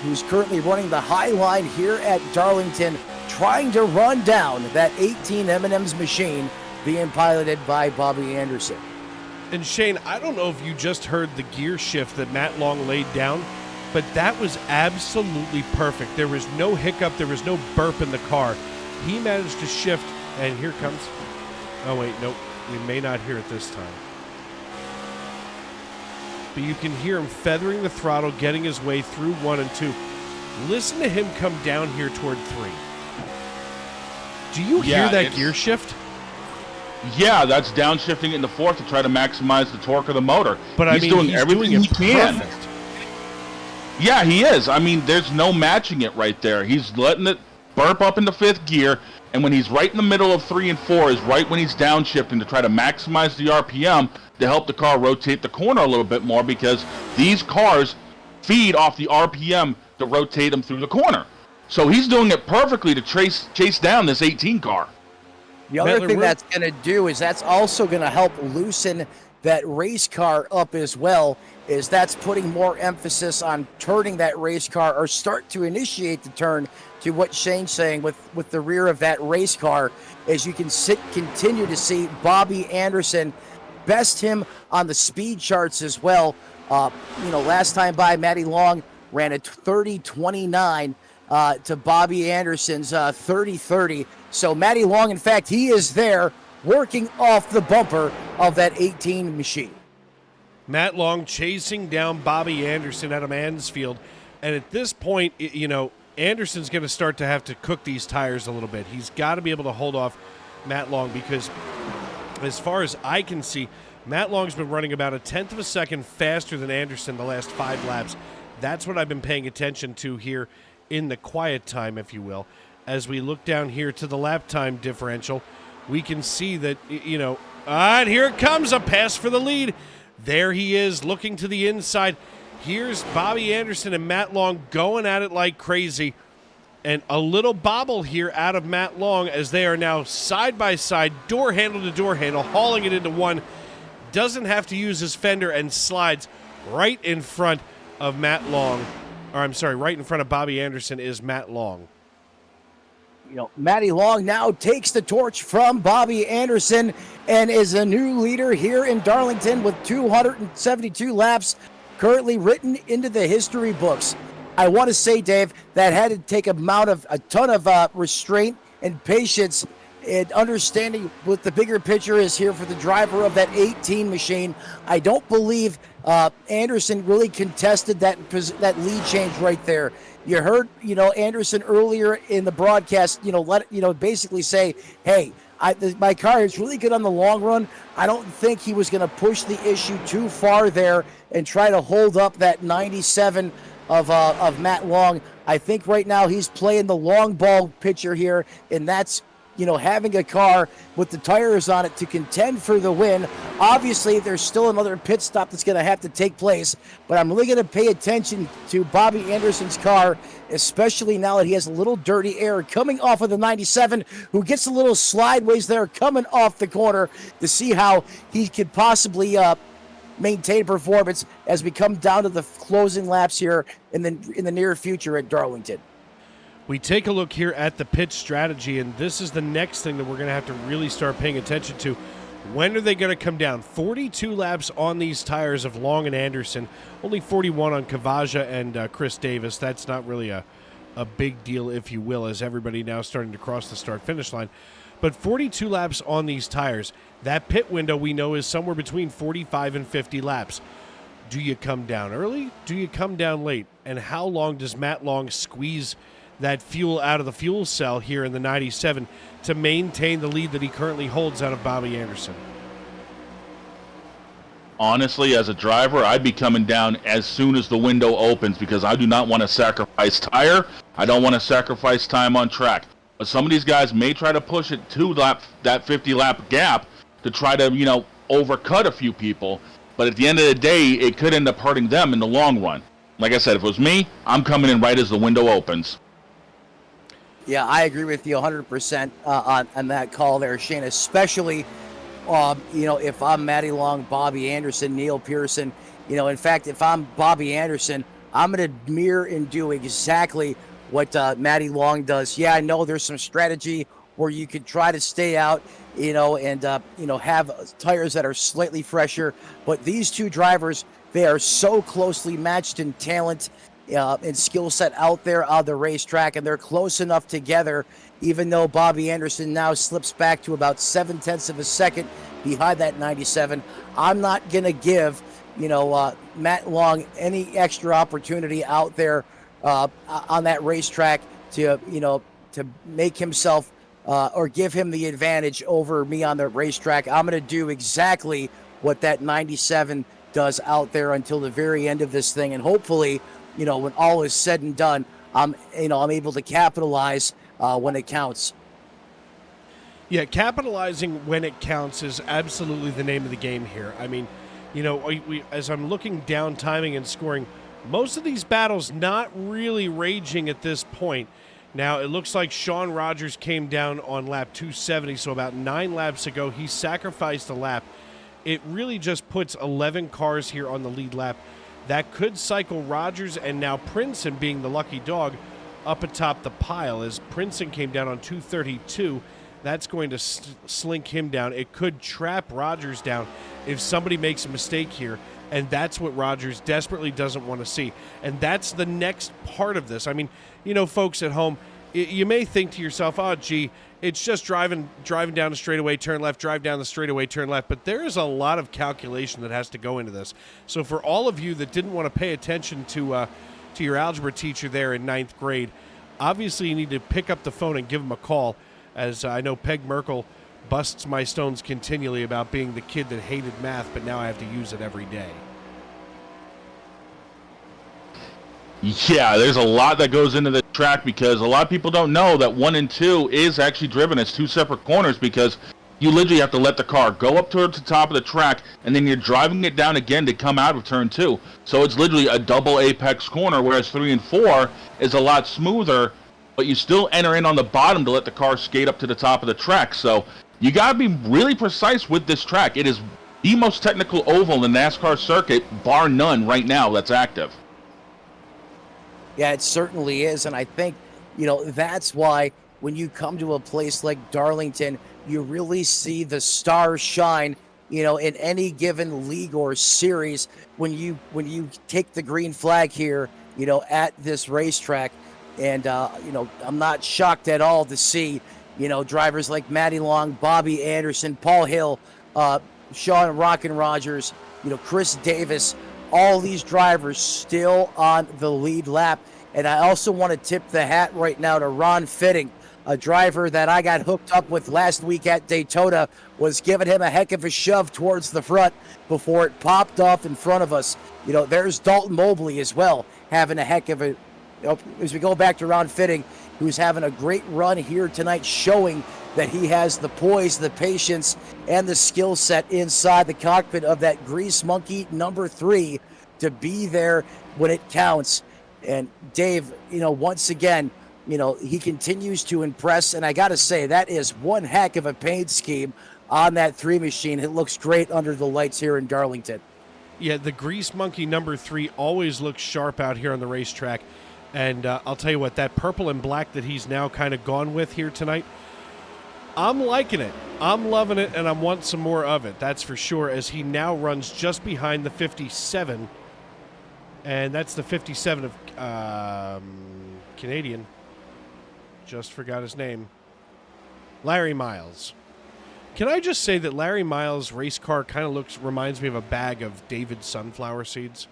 who's currently running the high line here at Darlington, trying to run down that 18 M&M's machine being piloted by Bobby Anderson. And Shane, I don't know if you just heard the gear shift that Matt Long laid down, but that was absolutely perfect. There was no hiccup. There was no burp in the car. He managed to shift, and here comes... Oh, wait, nope. We may not hear it this time. But you can hear him feathering the throttle, getting his way through 1 and 2. Listen to him come down here toward 3. Do you hear that gear shift? Yeah, that's downshifting it in the fourth to try to maximize the torque of the motor. But he's doing everything he can. Perfect. Yeah, he is. I mean, there's no matching it right there. He's letting it burp up into fifth gear, and when he's right in the middle of 3 and 4 is right when he's downshifting to try to maximize the RPM to help the car rotate the corner a little bit more, because these cars feed off the RPM to rotate them through the corner. So he's doing it perfectly to chase down this 18 car. The other thing that's going to do is that's also going to help loosen that race car up as well, is that's putting more emphasis on turning that race car, or start to initiate the turn, to what Shane's saying with the rear of that race car, as you can continue to see Bobby Anderson best him on the speed charts as well. Last time by, Matty Long ran a 30.29 to Bobby Anderson's 30.30. So Matty Long, in fact, he is there working off the bumper of that 18 machine. Matt Long chasing down Bobby Anderson out of Mansfield. And at this point, Anderson's going to start to have to cook these tires a little bit. He's got to be able to hold off Matt Long, because as far as I can see, Matt Long's been running about a tenth of a second faster than Anderson the last 5 laps. That's what I've been paying attention to here in the quiet time, if you will. As we look down here to the lap time differential, we can see that, and here it comes, a pass for the lead. There he is, looking to the inside. Here's Bobby Anderson and Matt Long going at it like crazy. And a little bobble here out of Matt Long, as they are now side by side, door handle to door handle, hauling it into one. Doesn't have to use his fender, and slides right in front of Matt Long. Right in front of Bobby Anderson is Matt Long. Matty Long now takes the torch from Bobby Anderson and is a new leader here in Darlington with 272 laps currently written into the history books. I want to say, Dave, that had to take a ton of restraint and patience and understanding what the bigger picture is here for the driver of that 18 machine. I don't believe Anderson really contested that lead change right there. You heard, Anderson earlier in the broadcast, basically say, hey, my car is really good on the long run. I don't think he was going to push the issue too far there and try to hold up that 97 of Matt Long. I think right now he's playing the long ball pitcher here, and that's having a car with the tires on it to contend for the win. Obviously, there's still another pit stop that's going to have to take place, but I'm really going to pay attention to Bobby Anderson's car, especially now that he has a little dirty air coming off of the 97, who gets a little slideways there coming off the corner, to see how he could possibly maintain performance as we come down to the closing laps here in the near future at Darlington. We take a look here at the pit strategy, and this is the next thing that we're going to have to really start paying attention to. When are they going to come down? 42 laps on these tires of Long and Anderson, only 41 on Kavaja and Chris Davis. That's not really a big deal, if you will, as everybody now starting to cross the start-finish line. But 42 laps on these tires. That pit window we know is somewhere between 45 and 50 laps. Do you come down early? Do you come down late? And how long does Matt Long squeeze that fuel out of the fuel cell here in the 97 to maintain the lead that he currently holds out of Bobby Anderson? Honestly, as a driver, I'd be coming down as soon as the window opens, because I do not want to sacrifice tire. I don't want to sacrifice time on track. But some of these guys may try to push it to that 50-lap gap to try to, overcut a few people. But at the end of the day, it could end up hurting them in the long run. Like I said, if it was me, I'm coming in right as the window opens. Yeah, I agree with you 100% on that call there, Shane, especially, if I'm Matty Long, Bobby Anderson, Neil Pearson. In fact, if I'm Bobby Anderson, I'm going to mirror and do exactly what Matty Long does. Yeah, I know there's some strategy where you could try to stay out, and have tires that are slightly fresher. But these two drivers, they are so closely matched in talent and skill set out there on the racetrack, and they're close enough together, even though Bobby Anderson now slips back to about 0.7 of a second behind that 97. I'm not going to give, Matt Long any extra opportunity out there on that racetrack to make himself or give him the advantage over me on the racetrack. I'm going to do exactly what that 97 does out there until the very end of this thing. And hopefully, when all is said and done, I'm able to capitalize when it counts. Yeah, capitalizing when it counts is absolutely the name of the game here. I mean, as I'm looking down timing and scoring, most of these battles not really raging at this point. Now, it looks like Sean Rogers came down on lap 270, so about 9 laps ago, he sacrificed a lap. It really just puts 11 cars here on the lead lap. That could cycle Rogers and now Princeton, being the lucky dog, up atop the pile. As Princeton came down on 232, that's going to slink him down. It could trap Rogers down if somebody makes a mistake here, and that's what Rogers desperately doesn't want to see. And that's the next part of this. I mean, folks at home, you may think to yourself, oh, gee, it's just driving down the straightaway, turn left, drive down the straightaway, turn left. But there is a lot of calculation that has to go into this. So for all of you that didn't want to pay attention to your algebra teacher there in 9th grade, obviously you need to pick up the phone and give him a call, as I know Peg Merkel busts my stones continually about being the kid that hated math, but now I have to use it every day. Yeah, there's a lot that goes into the track, because a lot of people don't know that 1 and 2 is actually driven as 2 separate corners, because you literally have to let the car go up towards the top of the track, and then you're driving it down again to come out of turn 2. So it's literally a double apex corner, whereas 3 and 4 is a lot smoother, but you still enter in on the bottom to let the car skate up to the top of the track. So you got to be really precise with this track. It is the most technical oval in the NASCAR circuit, bar none right now, that's active. Yeah, it certainly is. And I think, that's why when you come to a place like Darlington, you really see the stars shine, in any given league or series when you take the green flag here, at this racetrack. And, I'm not shocked at all to see, drivers like Matty Long, Bobby Anderson, Paul Hill, Sean Rockin' Rogers, Chris Davis, all these drivers still on the lead lap. And I also want to tip the hat right now to Ron Fitting, a driver that I got hooked up with last week at Daytona, was giving him a heck of a shove towards the front before it popped off in front of us. There's Dalton Mobley as well, having a heck of a, as we go back to Ron Fitting, who's having a great run here tonight, showing that he has the poise, the patience, and the skill set inside the cockpit of that Grease Monkey number 3 to be there when it counts. And Dave, once again, he continues to impress. And I got to say, that is one heck of a paint scheme on that 3 machine. It looks great under the lights here in Darlington. Yeah, the Grease Monkey number 3 always looks sharp out here on the racetrack. And I'll tell you what, that purple and black that he's now kind of gone with here tonight, I'm liking it. I'm loving it, and I want some more of it. That's for sure, as he now runs just behind the 57. And that's the 57 of Canadian. Just forgot his name. Larry Miles. Can I just say that Larry Miles' race car kind of reminds me of a bag of David sunflower seeds?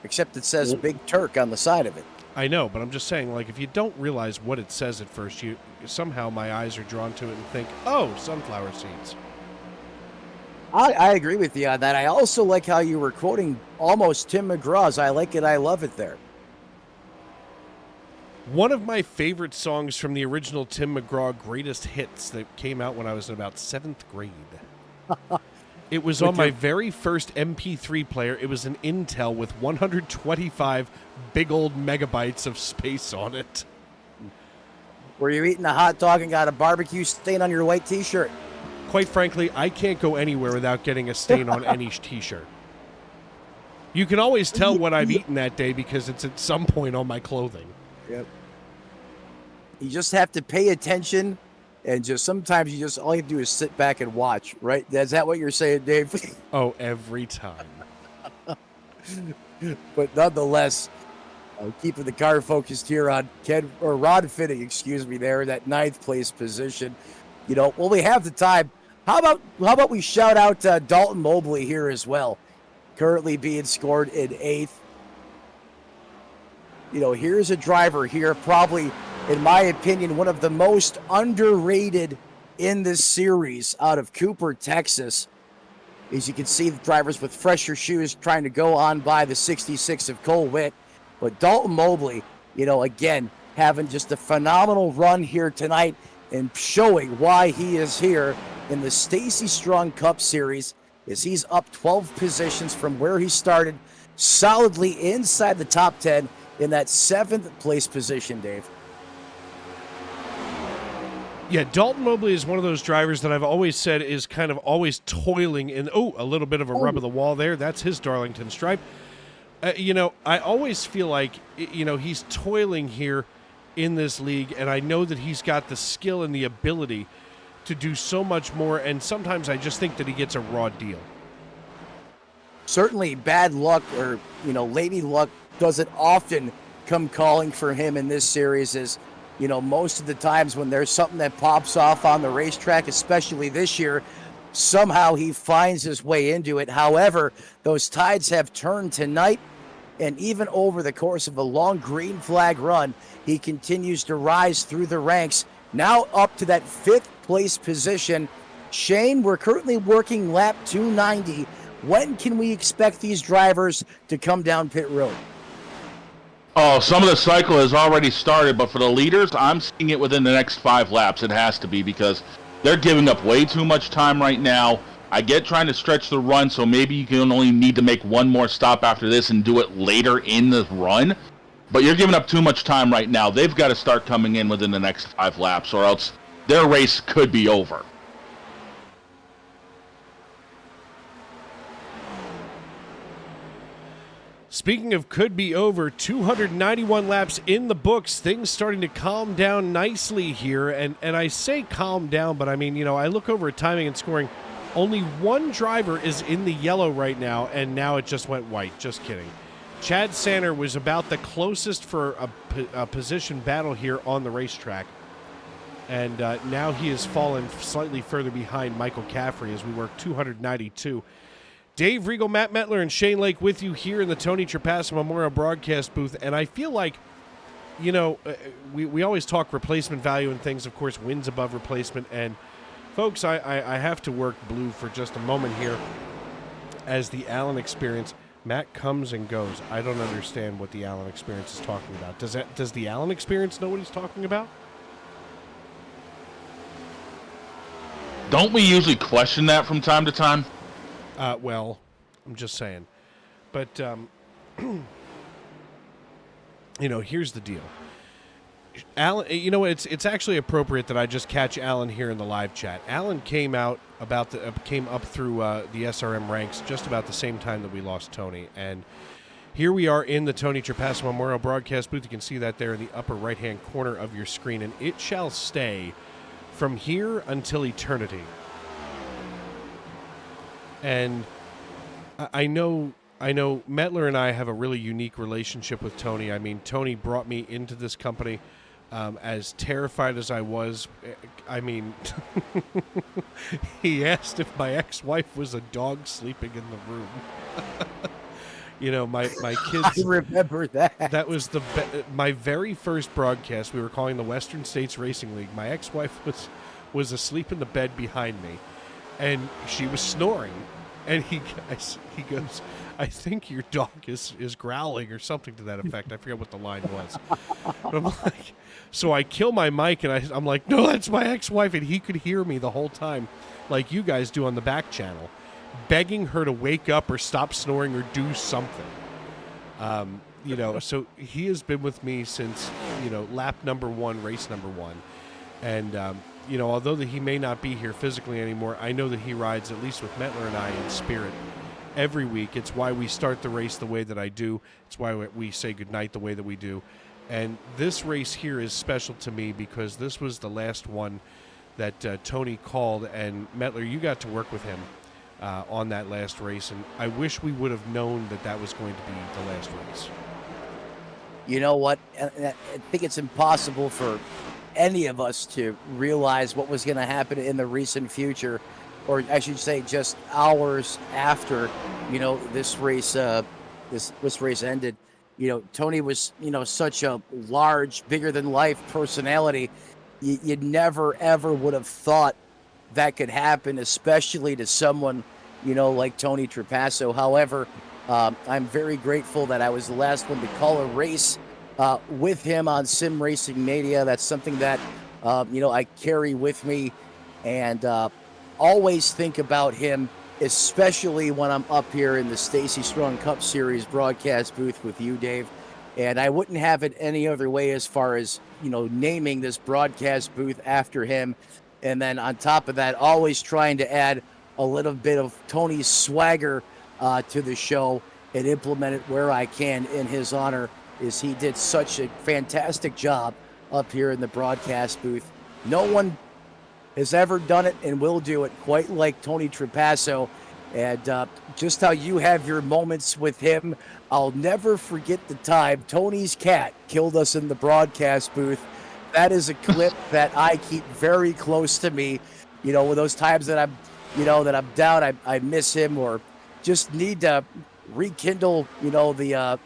Except it says Big Turk on the side of it. I know, but I'm just saying, if you don't realize what it says at first, somehow my eyes are drawn to it and think, oh, sunflower seeds. I agree with you on that. I also like how you were quoting almost Tim McGraw's I Like It, I Love It there. One of my favorite songs from the original Tim McGraw Greatest Hits that came out when I was in about 7th grade. It was on my very first MP3 player. It was an Intel with 125 big old megabytes of space on it. Were you eating a hot dog and got a barbecue stain on your white T-shirt? Quite frankly, I can't go anywhere without getting a stain on any T-shirt. You can always tell what I've eaten that day because it's at some point on my clothing. Yep. You just have to pay attention, and sometimes all you have to do is sit back and watch, right? Is that what you're saying, Dave? Oh, every time. But nonetheless, keeping the car focused here on Ron Fitting, there in that 9th place position. Well, we have the time. How about we shout out Dalton Mobley here as well, currently being scored in 8th. Here's a driver here, probably in my opinion, one of the most underrated in this series out of Cooper, Texas. As you can see, the drivers with fresher shoes trying to go on by the 66 of Cole Witt. But Dalton Mobley, again, having just a phenomenal run here tonight and showing why he is here in the Stacy Strong Cup Series, as he's up 12 positions from where he started, solidly inside the top 10 in that 7th place position, Dave. Yeah, Dalton Mobley is one of those drivers that I've always said is kind of always toiling in, a little bit of a rub of the wall there. That's his Darlington stripe. I always feel like, he's toiling here in this league, and I know that he's got the skill and the ability to do so much more, and sometimes I just think that he gets a raw deal. Certainly bad luck or, lady luck doesn't often come calling for him in this series, as most of the times when there's something that pops off on the racetrack, especially this year, somehow he finds his way into it. However, those tides have turned tonight, and even over the course of a long green flag run, he continues to rise through the ranks, now up to that 5th place position. Shane, we're currently working lap 290. When can we expect these drivers to come down pit road? Oh, some of the cycle has already started, but for the leaders, I'm seeing it within the next 5 laps. It has to be, because they're giving up way too much time right now. I get trying to stretch the run, so maybe you can only need to make one more stop after this and do it later in the run. But you're giving up too much time right now. They've got to start coming in within the next 5 laps, or else their race could be over. Speaking of could be over, 291 laps in the books, things starting to calm down nicely here. And I say calm down, but I mean, I look over at timing and scoring. Only one driver is in the yellow right now, and now it just went white. Just kidding. Chad Sanner was about the closest for a position battle here on the racetrack. And now he has fallen slightly further behind Michael Caffrey as we work 292. Dave Regal, Matt Metler, and Shane Lake with you here in the Tony Trapasso Memorial Broadcast booth. And I feel like, we always talk replacement value and things, of course, wins above replacement. And, folks, I have to work blue for just a moment here as the Allen experience. Matt comes and goes. I don't understand what the Allen experience is talking about. Does the Allen experience know what he's talking about? Don't we usually question that from time to time? Well, I'm just saying. But, here's the deal. Alan, it's actually appropriate that I just catch Alan here in the live chat. Alan came up through the SRM ranks just about the same time that we lost Tony. And here we are in the Tony Trapasso Memorial Broadcast booth. You can see that there in the upper right-hand corner of your screen. And it shall stay from here until eternity. And I know Metler and I have a really unique relationship with Tony. I mean, Tony brought me into this company as terrified as I was. I mean, he asked if my ex-wife was a dog sleeping in the room. My kids. I remember that. That was my very first broadcast. We were calling the Western States Racing League. My ex-wife was asleep in the bed behind me, and she was snoring. And he goes, I think your dog is growling or something to that effect. I forget what the line was. But I'm like, so I kill my mic and I'm like, no, that's my ex-wife. And he could hear me the whole time, like you guys do on the back channel, begging her to wake up or stop snoring or do something. So he has been with me since, lap number 1, race number 1. And, although that he may not be here physically anymore, I know that he rides, at least with Metler and I, in spirit every week. It's why we start the race the way that I do. It's why we say goodnight the way that we do. And this race here is special to me because this was the last one that Tony called. And Metler, you got to work with him on that last race. And I wish we would have known that was going to be the last race. You know what? I think it's impossible for any of us to realize what was going to happen in the recent future, or I should say just hours after, this race ended. Tony was, such a large, bigger than life personality. You never, ever would have thought that could happen, especially to someone, like Tony Trapasso. However, I'm very grateful that I was the last one to call a race with him on Sim Racing Mania. That's something that, I carry with me and always think about him, especially when I'm up here in the Stacy Strong Cup Series broadcast booth with you, Dave. And I wouldn't have it any other way as far as, naming this broadcast booth after him. And then on top of that, always trying to add a little bit of Tony's swagger to the show and implement it where I can in his honor, as he did such a fantastic job up here in the broadcast booth. No one has ever done it and will do it quite like Tony Trapasso. And just how you have your moments with him, I'll never forget the time Tony's cat killed us in the broadcast booth. That is a clip that I keep very close to me. With those times that I'm, that I'm down, I miss him or just need to rekindle, the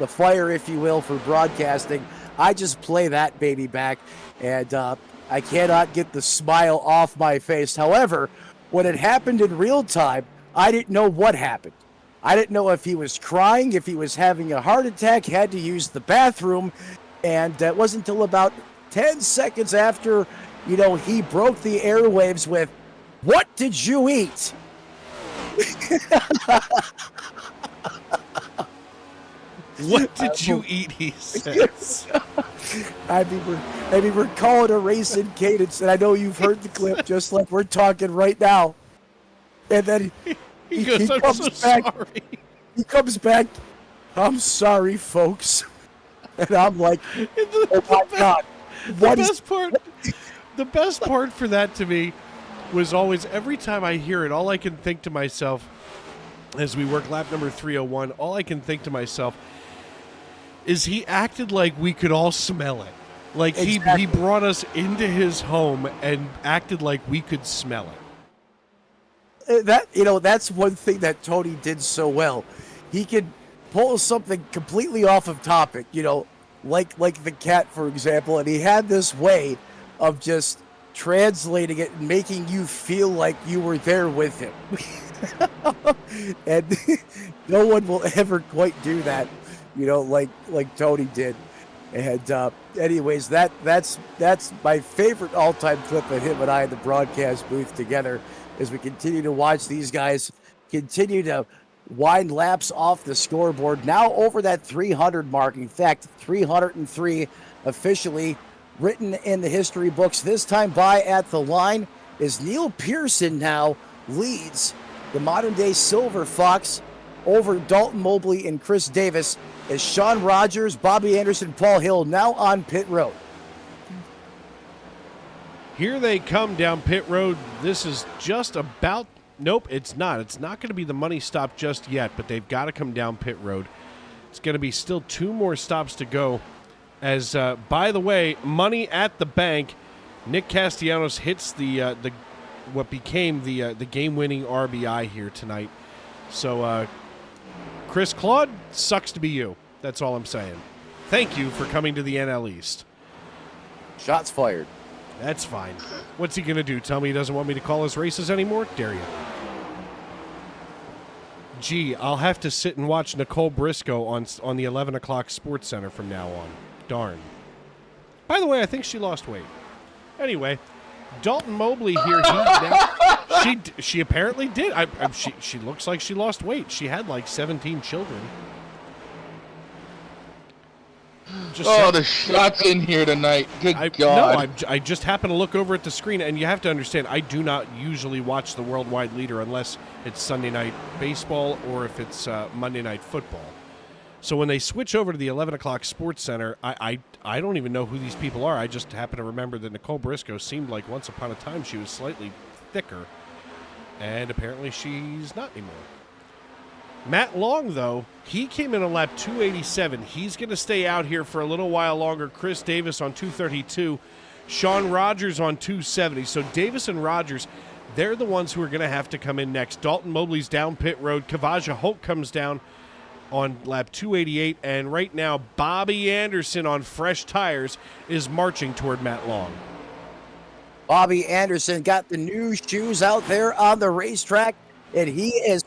fire, if you will, for broadcasting. I just play that baby back, and I cannot get the smile off my face. However, when it happened in real time, I didn't know what happened. I didn't know if he was crying, if he was having a heart attack, had to use the bathroom. And it wasn't until about 10 seconds after, he broke the airwaves with, "What did you eat?" What did you eat, he says. I mean, we're calling a race in cadence, and I know you've heard the clip just like we're talking right now. And then he goes, "I'm comes so back, sorry." He comes back, "I'm sorry, folks." And I'm like, "Oh my God. The best part for that to me was always, every time I hear it, all I can think to myself, as we work lap number 301, all I can think to myself is he acted like we could all smell it. Like Exactly. he brought us into his home and acted like we could smell it. That's one thing that Tony did so well. He could pull something completely off of topic, like the cat, for example, and he had this way of just translating it and making you feel like you were there with him. And no one will ever quite do that, like Tony did. And anyways, that's my favorite all-time clip of him and I in the broadcast booth together, as we continue to watch these guys continue to wind laps off the scoreboard, now over that 300 mark. In fact, 303 officially written in the history books. This time by at the line is Neil Pearson now leads the modern-day Silver Fox over Dalton Mobley and Chris Davis, as Sean Rogers, Bobby Anderson, Paul Hill now on pit road. Here they come down pit road. This is just about... Nope, it's not. It's not going to be the money stop just yet, but they've got to come down pit road. It's going to be still 2 more stops to go. As, by the way, money at the bank. Nick Castellanos hits the what became the game-winning RBI here tonight. So, Chris Claude, sucks to be you. That's all I'm saying. Thank you for coming to the NL East. Shots fired. That's fine. What's he going to do? Tell me he doesn't want me to call his races anymore? Dare you. Gee, I'll have to sit and watch Nicole Briscoe on the 11 o'clock Sports Center from now on. Darn. By the way, I think she lost weight. Anyway, Dalton Mobley here. She apparently did. She looks like she lost weight. She had like 17 children. The shots in here tonight. Good God. No, I just happened to look over at the screen, and you have to understand, I do not usually watch the worldwide leader unless it's Sunday night baseball or if it's Monday night football. So when they switch over to the 11 o'clock Sports Center, I don't even know who these people are. I just happen to remember that Nicole Briscoe seemed like once upon a time she was slightly thicker, and apparently she's not anymore. Matt Long, though, he came in on lap 287. He's going to stay out here for a little while longer. Chris Davis on 232. Sean Rogers on 270. So Davis and Rogers, they're the ones who are going to have to come in next. Dalton Mobley's down pit road. Kavaja Holt comes down. on lap 288, and right now Bobby Anderson on fresh tires is marching toward Matt Long. Bobby Anderson got the new shoes out there on the racetrack, and he is...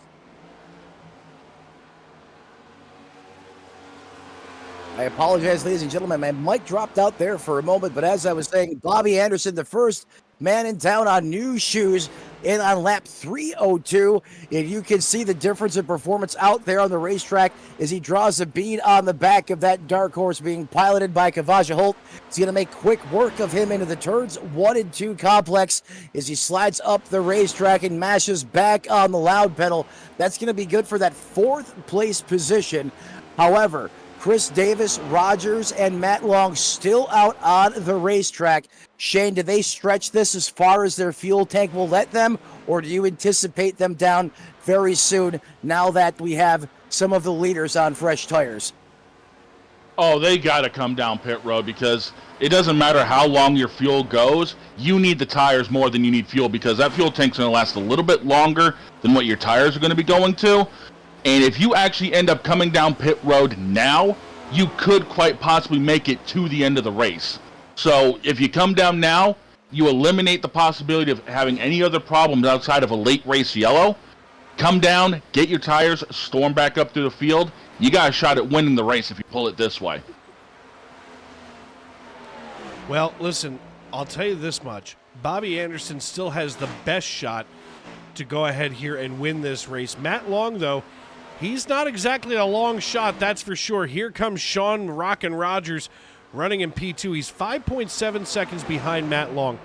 I apologize, ladies and gentlemen. My mic dropped out there for a moment, but as I was saying, Bobby Anderson, the first man in town on new shoes, in on lap 302, and you can see the difference in performance out there on the racetrack as he draws a bead on the back of that dark horse being piloted by Kavaja Holt. He's going to make quick work of him into the turns 1 and 2 complex as he slides up the racetrack and mashes back on the loud pedal. That's going to be good for that 4th place position. However, Chris Davis, Rogers, and Matt Long still out on the racetrack. Shane, do they stretch this as far as their fuel tank will let them, or do you anticipate them down very soon now that we have some of the leaders on fresh tires? Oh, they got to come down pit road because it doesn't matter how long your fuel goes. You need the tires more than you need fuel because that fuel tank's going to last a little bit longer than what your tires are going to be going to. And if you actually end up coming down pit road now, you could quite possibly make it to the end of the race. So if you come down now, you eliminate the possibility of having any other problems outside of a late race yellow. Come down, get your tires, storm back up through the field. You got a shot at winning the race if you pull it this way. Well, listen, I'll tell you this much. Bobby Anderson still has the best shot to go ahead here and win this race. Matt Long, though, he's not exactly a long shot, that's for sure. Here comes Sean Rockin' Rogers running in P2. He's 5.7 seconds behind Matt Long.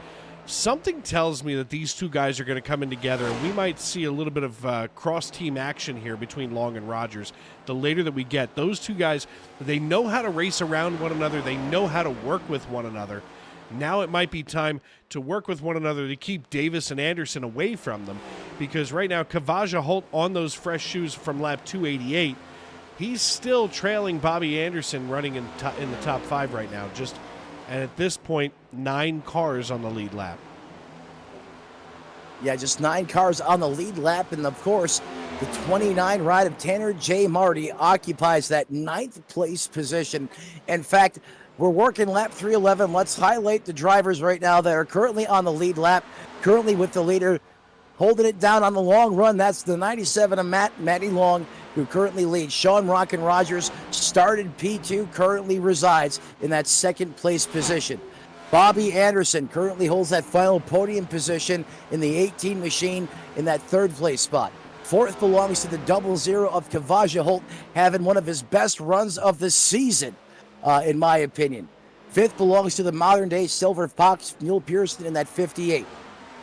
Something tells me that these two guys are going to come in together, and we might see a little bit of cross-team action here between Long and Rogers. The later that we get, those two guys, they know how to race around one another. They know how to work with one another. Now it might be time to work with one another to keep Davis and Anderson away from them, because right now Kavaja Holt on those fresh shoes from lap 288, he's still trailing Bobby Anderson running in the top 5 right now. And at this point, 9 cars on the lead lap. Yeah, just 9 cars on the lead lap, and of course, the 29 ride of Tanner J. Marty occupies that 9th place position. In fact, we're working lap 311. Let's highlight the drivers right now that are currently on the lead lap, currently with the leader holding it down on the long run. That's the 97 of Matty Long, who currently leads. Sean Rockin' Rogers started P2, currently resides in that 2nd place position. Bobby Anderson currently holds that final podium position in the 18 machine in that 3rd place spot. 4th belongs to the 00 of Kavaja Holt, having one of his best runs of the season, in my opinion. 5th belongs to the modern-day Silver Fox, Neil Pearson, in that 58.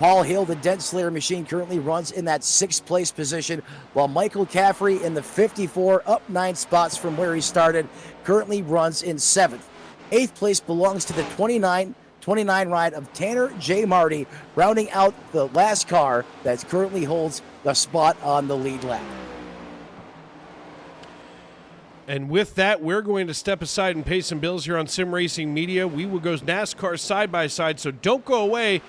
Paul Hill, the Dent Slayer machine, currently runs in that 6th place position, while Michael Caffrey in the 54, up 9 spots from where he started, currently runs in 7th. 8th place belongs to the 29 ride of Tanner J. Marty, rounding out the last car that currently holds the spot on the lead lap. And with that, we're going to step aside and pay some bills here on Sim Racing Media. We will go NASCAR side by side, so don't go away,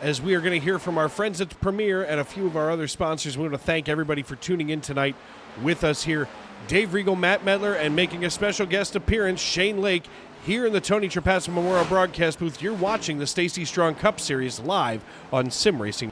as we are going to hear from our friends at the Premiere and a few of our other sponsors. We want to thank everybody for tuning in tonight with us here. Dave Regal, Matt Medler, and making a special guest appearance, Shane Lake, here in the Tony Trapasso Memorial Broadcast booth. You're watching the Stacy Strong Cup Series live on Sim Racing.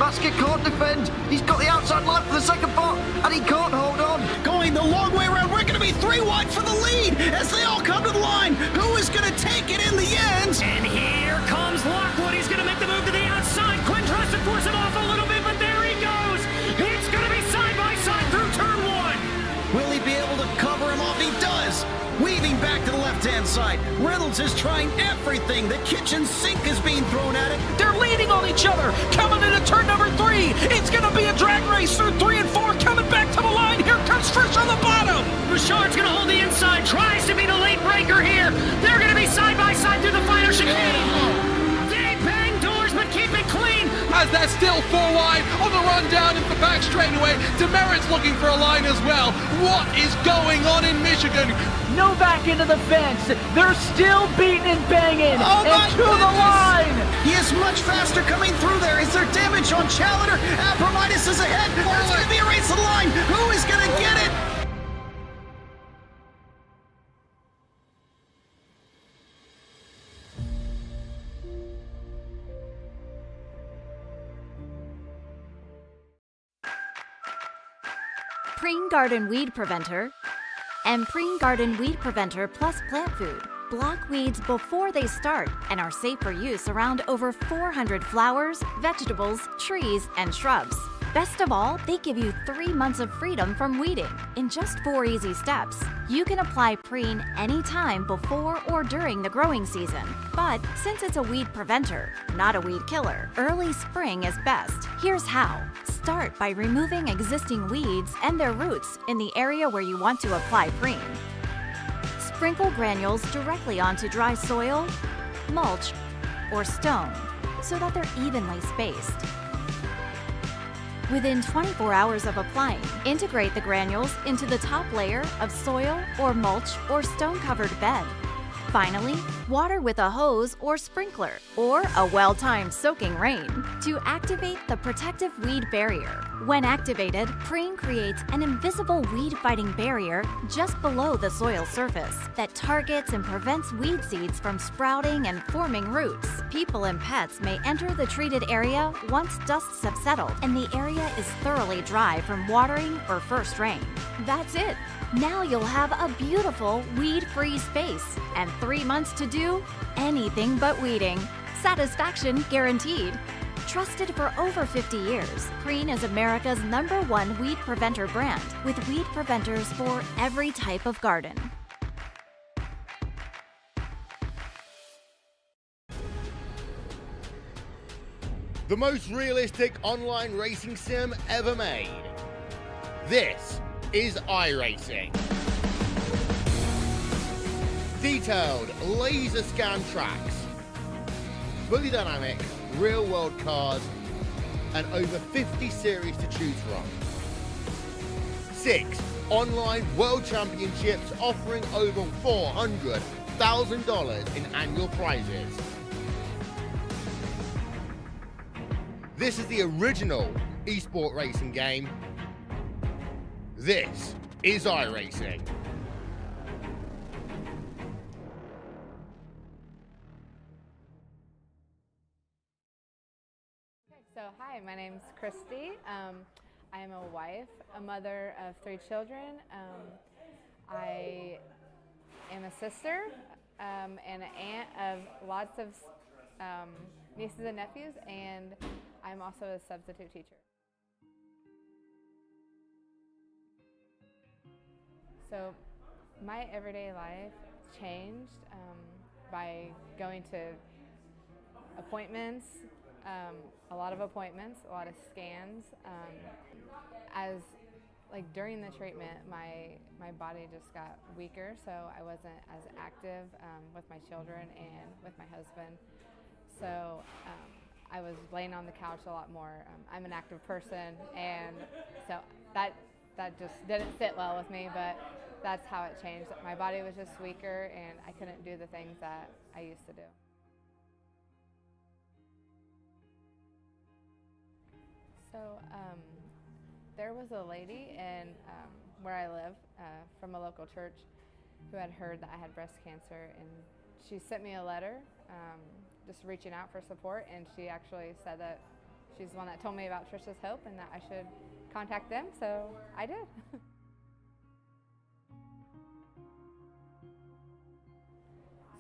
Basket can't defend. He's got the outside line for the second part, and he can't hold on. Going the long way around. We're going to be 3 wide for the lead as they all come to the line. Who is going to take it in the end? And here comes Lockwood. He's going to make the move to the outside. Quinn tries to force him off a little bit, but there he goes. It's going to be side by side through turn 1. Will he be able to cover him off? He does. Weaving back to the left-hand side. Reynolds is trying everything. The kitchen sink is being thrown at it. They're leaning on each other. Coming into turn number 3. It's going to be a drag race through 3 and 4. Coming back to the line. Here comes Frisch on the bottom. Bouchard's going to hold the inside. Tries to be the late breaker here. They're going to be side by side through the final chicane. They bang doors, but keep it clean. As that's still 4 wide on the run down into the back straightaway. Demerit's looking for a line as well. What is going on in Michigan? Novak into the fence. They're still beating and banging. Oh and to the line. He is much faster coming through there. Is there damage on Challenger? Abramitis is ahead. There's going to be a race to the line. Who is going to get it? Preen Garden Weed Preventer and Preen Garden Weed Preventer Plus Plant Food block weeds before they start and are safe for use around over 400 flowers, vegetables, trees, and shrubs. Best of all, they give you 3 months of freedom from weeding in just 4 easy steps. You can apply Preen anytime before or during the growing season. But since it's a weed preventer, not a weed killer, early spring is best. Here's how. Start by removing existing weeds and their roots in the area where you want to apply Preen. Sprinkle granules directly onto dry soil, mulch, or stone so that they're evenly spaced. Within 24 hours of applying, integrate the granules into the top layer of soil or mulch or stone-covered bed. Finally, water with a hose or sprinkler or a well-timed soaking rain to activate the protective weed barrier. When activated, Preen creates an invisible weed-fighting barrier just below the soil surface that targets and prevents weed seeds from sprouting and forming roots. People and pets may enter the treated area once dusts have settled and the area is thoroughly dry from watering or first rain. That's it. Now you'll have a beautiful weed-free space and 3 months to do anything but weeding. Satisfaction guaranteed. Trusted for over 50 years, Preen is America's #1 weed preventer brand with weed preventers for every type of garden. The most realistic online racing sim ever made. This is iRacing. Detailed laser scan tracks, fully dynamic real world cars, and over 50 series to choose from. 6 online world championships offering over $400,000 in annual prizes. This is the original esport racing game. This is iRacing. So hi, my name's Christy. I am a wife, a mother of 3 children. I am a sister and an aunt of lots of nieces and nephews, and I'm also a substitute teacher. So my everyday life changed by going to appointments, a lot of appointments, a lot of scans. During the treatment, my body just got weaker, so I wasn't as active with my children and with my husband. So I was laying on the couch a lot more. I'm an active person, and so that just didn't sit well with me, but that's how it changed. My body was just weaker, and I couldn't do the things that I used to do. So there was a lady in where I live from a local church who had heard that I had breast cancer, and she sent me a letter just reaching out for support, and she actually said that she's the one that told me about Trisha's Hope and that I should contact them, so I did.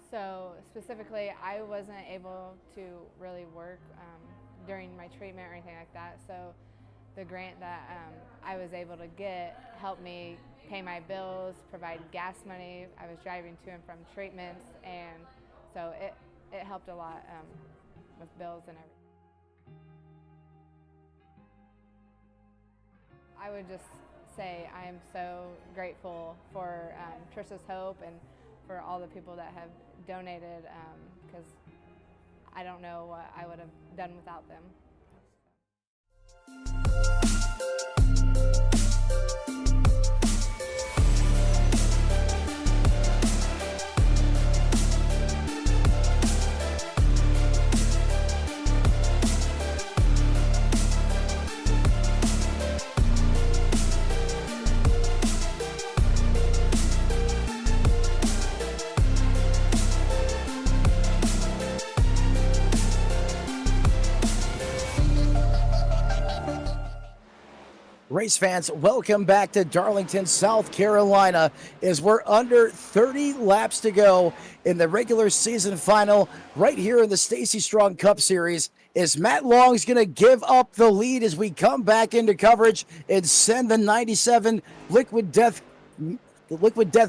So specifically, I wasn't able to really work during my treatment or anything like that. So the grant that I was able to get helped me pay my bills, provide gas money. I was driving to and from treatments, and so it helped a lot with bills and everything. I would just say I am so grateful for Trisha's Hope and for all the people that have donated, because I don't know what I would have done without them. Race fans, welcome back to Darlington, South Carolina, as we're under 30 laps to go in the regular season final right here in the Stacy Strong Cup Series. Is Matt Long's going to give up the lead as we come back into coverage and send the 97 Liquid Death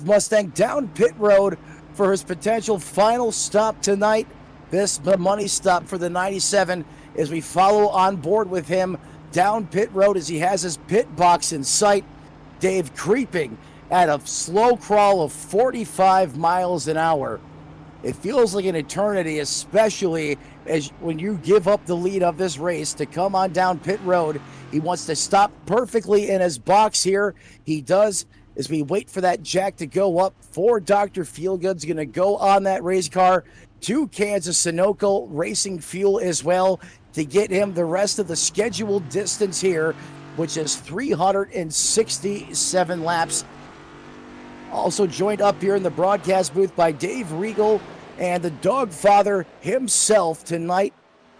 Mustang down pit road for his potential final stop tonight? This the money stop for the 97 as we follow on board with him down pit road as he has his pit box in sight. Dave creeping at a slow crawl of 45 miles an hour. It feels like an eternity, especially as when you give up the lead of this race to come on down pit road. He wants to stop perfectly in his box here. He does as we wait for that jack to go up. For Dr. Feelgood's going to go on that race car to Kansas Sunoco Racing Fuel as well, to get him the rest of the scheduled distance here, which is 367 laps. Also joined up here in the broadcast booth by Dave Regal and the Dog Father himself tonight,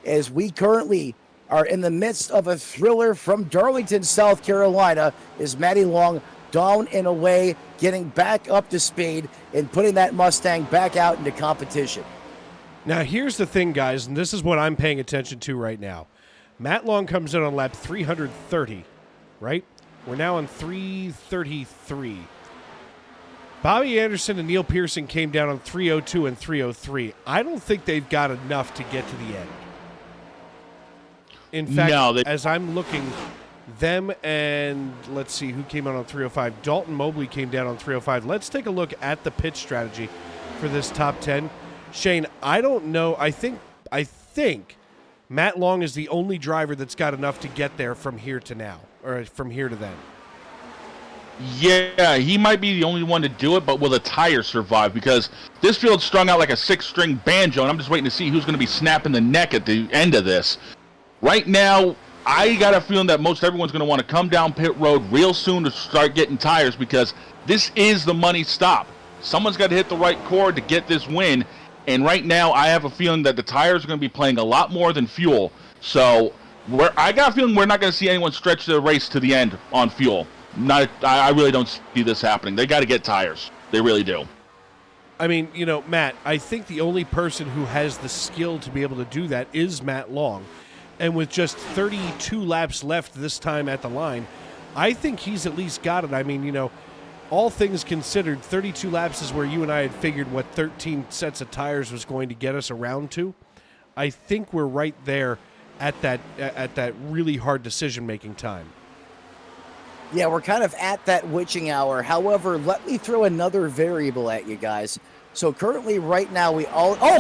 as we currently are in the midst of a thriller from Darlington, South Carolina, is Matty Long down and away, getting back up to speed and putting that Mustang back out into competition. Now, here's the thing, guys, and this is what I'm paying attention to right now. Matt Long comes in on lap 330, right? We're now on 333. Bobby Anderson and Neil Pearson came down on 302 and 303. I don't think they've got enough to get to the end. In fact, as I'm looking, them and, let's see, who came out on 305? Dalton Mobley came down on 305. Let's take a look at the pit strategy for this top 10. Shane, I don't know. I think Matt Long is the only driver that's got enough to get there from here to now, or from here to then. Yeah, he might be the only one to do it, but will the tires survive? Because this field's strung out like a 6-string banjo, and I'm just waiting to see who's going to be snapping the neck at the end of this. Right now, I got a feeling that most everyone's going to want to come down pit road real soon to start getting tires, because this is the money stop. Someone's got to hit the right chord to get this win. And right now, I have a feeling that the tires are going to be playing a lot more than fuel. So I got a feeling we're not going to see anyone stretch the race to the end on fuel. I really don't see this happening. They got to get tires. They really do. I mean, you know, Matt, I think the only person who has the skill to be able to do that is Matt Long. And with just 32 laps left this time at the line, I think he's at least got it. I mean, you know, all things considered, 32 laps is where you and I had figured what 13 sets of tires was going to get us around to. I think we're right there at that really hard decision-making time. Yeah, we're kind of at that witching hour. However, let me throw another variable at you guys. So currently right now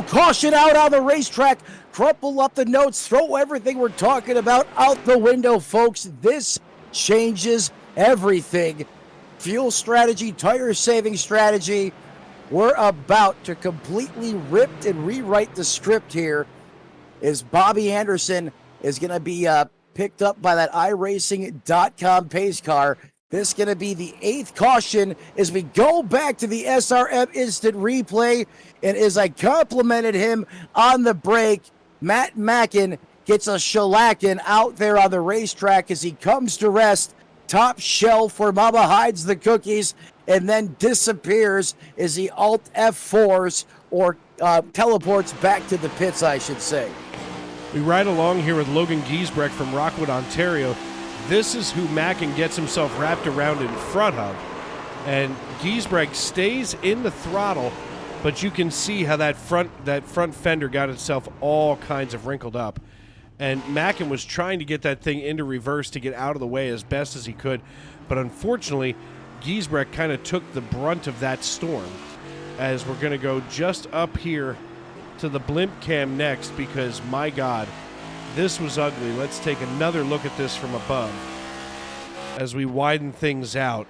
caution out on the racetrack. Crumple up the notes. Throw everything we're talking about out the window, folks. This changes everything. Fuel strategy, tire saving strategy. We're about to completely rip and rewrite the script here, as Bobby Anderson is going to be picked up by that iRacing.com pace car. This is going to be the 8th caution as we go back to the SRM instant replay. And as I complimented him on the break, Matt Mackin gets a shellacking out there on the racetrack as he comes to rest. Top shelf where Mama hides the cookies and then disappears as he Alt F4s or teleports back to the pits, I should say. We ride along here with Logan Giesbrecht from Rockwood, Ontario. This is who Mackin gets himself wrapped around in front of. And Giesbrecht stays in the throttle, but you can see how that front fender got itself all kinds of wrinkled up. And Mackin was trying to get that thing into reverse to get out of the way as best as he could. But unfortunately, Giesbrecht kind of took the brunt of that storm, as we're going to go just up here to the blimp cam next, because, my God, this was ugly. Let's take another look at this from above as we widen things out.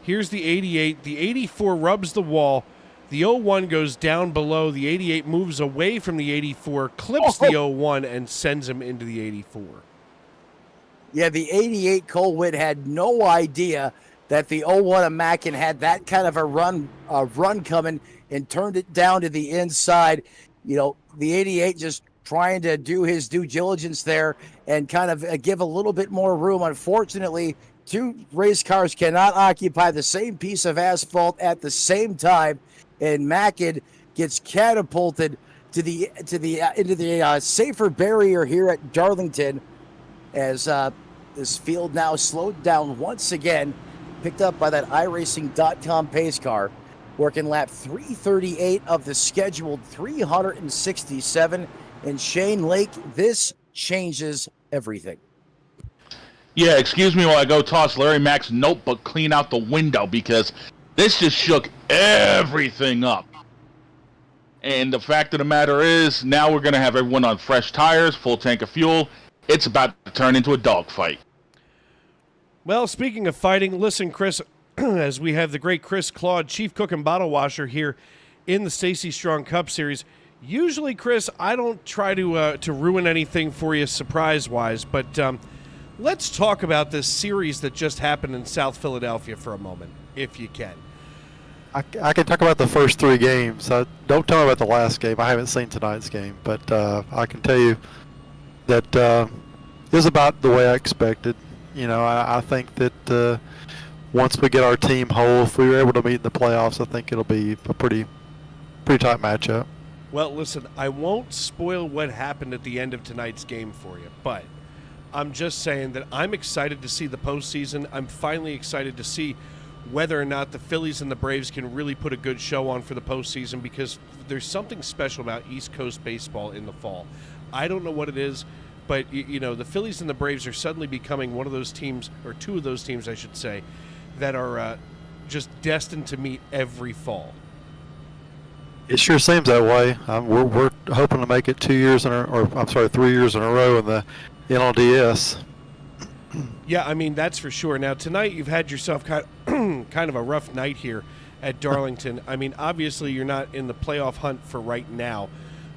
Here's the 88. The 84 rubs the wall. The 01 goes down below. The 88 moves away from the 84, clips the 01, and sends him into the 84. Yeah, the 88 Cole Witt had no idea that the 01 of Mackin had that kind of a run coming and turned it down to the inside. You know, the 88 just trying to do his due diligence there and kind of give a little bit more room. Unfortunately, two race cars cannot occupy the same piece of asphalt at the same time, and Mackin gets catapulted into the safer barrier here at Darlington as this field now slowed down once again, picked up by that iRacing.com pace car, working lap 338 of the scheduled 367. And Shane Lake, this changes everything. Yeah, excuse me while I go toss Larry Mack's notebook clean out the window, because this just shook everything up. And the fact of the matter is, now we're going to have everyone on fresh tires, full tank of fuel. It's about to turn into a dogfight. Well, speaking of fighting, listen, Chris, as we have the great Chris Claude, chief cook and bottle washer here in the Stacy Strong Cup Series. Usually, Chris, I don't try to ruin anything for you surprise-wise, but let's talk about this series that just happened in South Philadelphia for a moment, if you can. I can talk about the first three games. Don't tell me about the last game. I haven't seen tonight's game, but I can tell you that it was about the way I expected. You know, I think that once we get our team whole, if we were able to meet in the playoffs, I think it'll be a pretty tight matchup. Well, listen, I won't spoil what happened at the end of tonight's game for you, but I'm just saying that I'm excited to see the postseason. I'm finally excited to see whether or not the Phillies and the Braves can really put a good show on for the postseason, because there's something special about East Coast baseball in the fall. I don't know what it is, but, you know, the Phillies and the Braves are suddenly becoming one of those teams, or two of those teams, I should say, that are just destined to meet every fall. It sure seems that way. We're hoping to make it 3 years in a row in the NLDS. Yeah, I mean, that's for sure. Now, tonight you've had yourself kind of a rough night here at Darlington. I mean, obviously you're not in the playoff hunt for right now,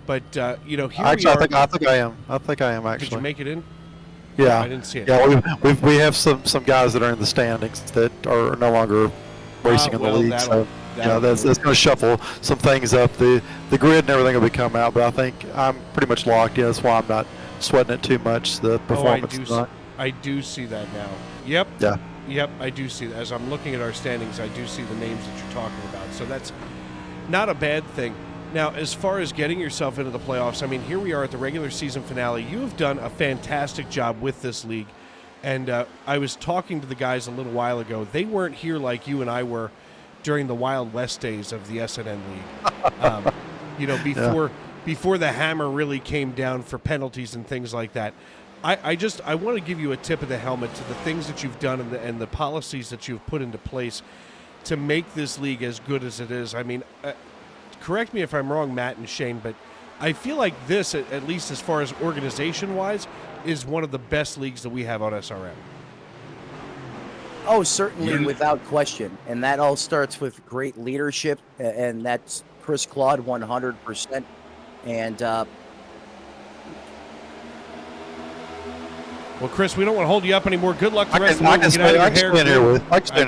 but, you know, here actually, we are. I think I am. I think I am, actually. Did you make it in? Yeah. I didn't see it. Yeah, we have some guys that are in the standings that are no longer racing in the league. So, yeah, that's going to shuffle some things up. The grid and everything will come out, but I think I'm pretty much locked. Yeah, that's why I'm not sweating it too much, the performance tonight. I do see that now. Yep. Yeah. Yep, I do see that. As I'm looking at our standings, I do see the names that you're talking about. So that's not a bad thing. Now, as far as getting yourself into the playoffs, I mean, here we are at the regular season finale. You have done a fantastic job with this league. And I was talking to the guys a little while ago. They weren't here like you and I were during the Wild West days of the SNN League. You know, before the hammer really came down for penalties and things like that. I want to give you a tip of the helmet to the things that you've done and the policies that you've put into place to make this league as good as it is. I mean, correct me if I'm wrong, Matt and Shane, but I feel like this, at least as far as organization-wise, is one of the best leagues that we have on SRM. Oh, certainly, without question. And that all starts with great leadership, and that's Chris Claude 100%. And well, Chris, we don't want to hold you up anymore. Good luck the rest of the night. I can stand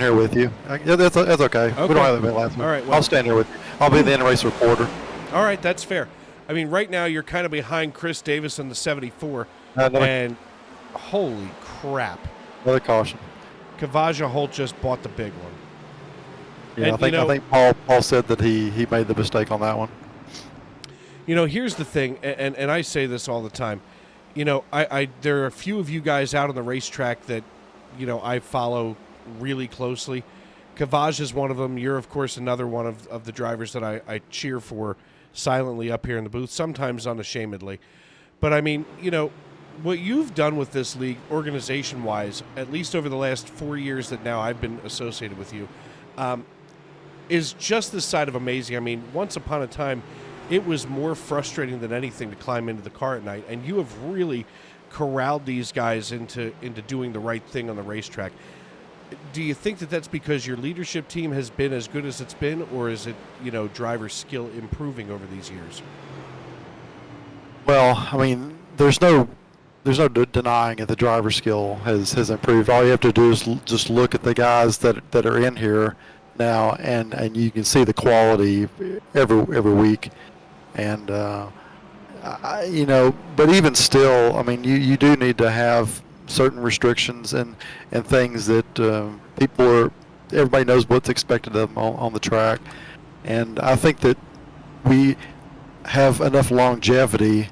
here with you. That's okay. We don't have that last one. All right, well, I'll stand here with you. I'll be the in-race reporter. All right, that's fair. I mean, right now you're kind of behind Chris Davis in the 74, and holy crap. Another caution. Kavaja Holt just bought the big one. Yeah, And, I think Paul said that he made the mistake on that one. You know, here's the thing, and I say this all the time. You know, there are a few of you guys out on the racetrack that, you know, I follow really closely. Kavaja is one of them. You're, of course, another one of the drivers that I cheer for silently up here in the booth, sometimes unashamedly. But, I mean, you know, what you've done with this league organization-wise, at least over the last 4 years that now I've been associated with you, is just this side of amazing. I mean, once upon a time, it was more frustrating than anything to climb into the car at night, and you have really corralled these guys into doing the right thing on the racetrack. Do you think that that's because your leadership team has been as good as it's been, or is it, you know, driver skill improving over these years? Well, I mean, there's no denying that the driver skill has improved. All you have to do is just look at the guys that are in here now, and you can see the quality every week. And you know, but even still, I mean, you do need to have certain restrictions and things that everybody knows what's expected of them on the track. And I think that we have enough longevity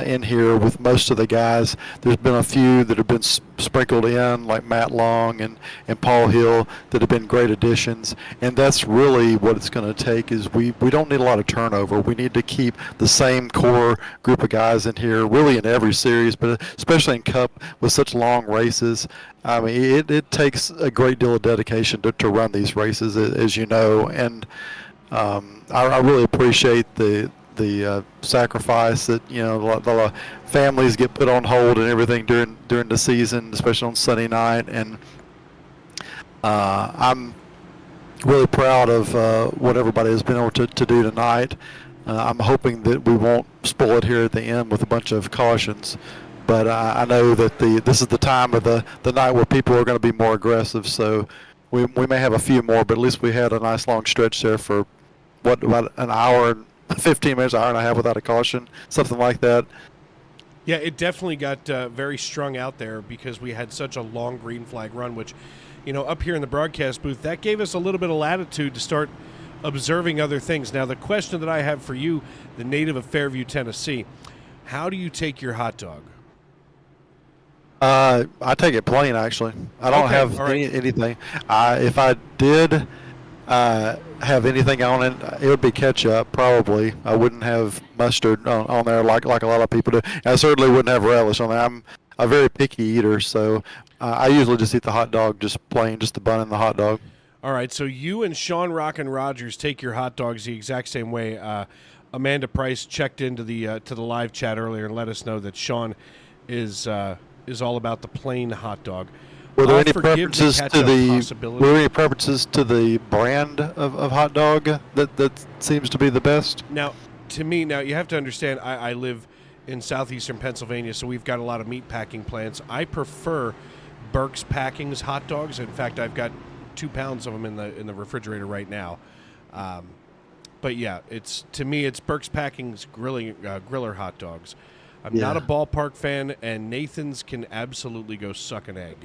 in here with most of the guys. There's been a few that have been sprinkled in, like Matt Long and Paul Hill, that have been great additions. And that's really what it's going to take. Is we don't need a lot of turnover. We need to keep the same core group of guys in here, really in every series, but especially in Cup with such long races. I mean, it takes a great deal of dedication to run these races, as you know. And I really appreciate the sacrifice that, you know, a lot of families get put on hold and everything during the season, especially on Sunday night. And I'm really proud of what everybody has been able to do tonight. I'm hoping that we won't spoil it here at the end with a bunch of cautions. But I know that this is the time of the night where people are going to be more aggressive. So we may have a few more, but at least we had a nice long stretch there for about an hour and 15 minutes, hour and a half without a caution, something like that. Yeah, it definitely got very strung out there because we had such a long green flag run, which, you know, up here in the broadcast booth, that gave us a little bit of latitude to start observing other things. Now, the question that I have for you, the native of Fairview, Tennessee, how do you take your hot dog? I take it plain, actually. I don't have anything. If I did have anything on it, it would be ketchup, probably. I wouldn't have mustard on there like a lot of people do. I certainly wouldn't have relish on there. I'm a very picky eater, so I usually just eat the hot dog just plain, just the bun and the hot dog. All right, so you and Sean Rockin' Rogers take your hot dogs the exact same way. Amanda Price checked into the live chat earlier and let us know that Sean is all about the plain hot dog. Were there any preferences to the brand of hot dog that seems to be the best? Now, to me, you have to understand, I live in southeastern Pennsylvania, so we've got a lot of meat packing plants. I prefer Burke's Packing's hot dogs. In fact, I've got 2 pounds of them in the refrigerator right now. But yeah, to me, it's Burke's Packing's griller hot dogs. I'm not a ballpark fan, and Nathan's can absolutely go suck an egg.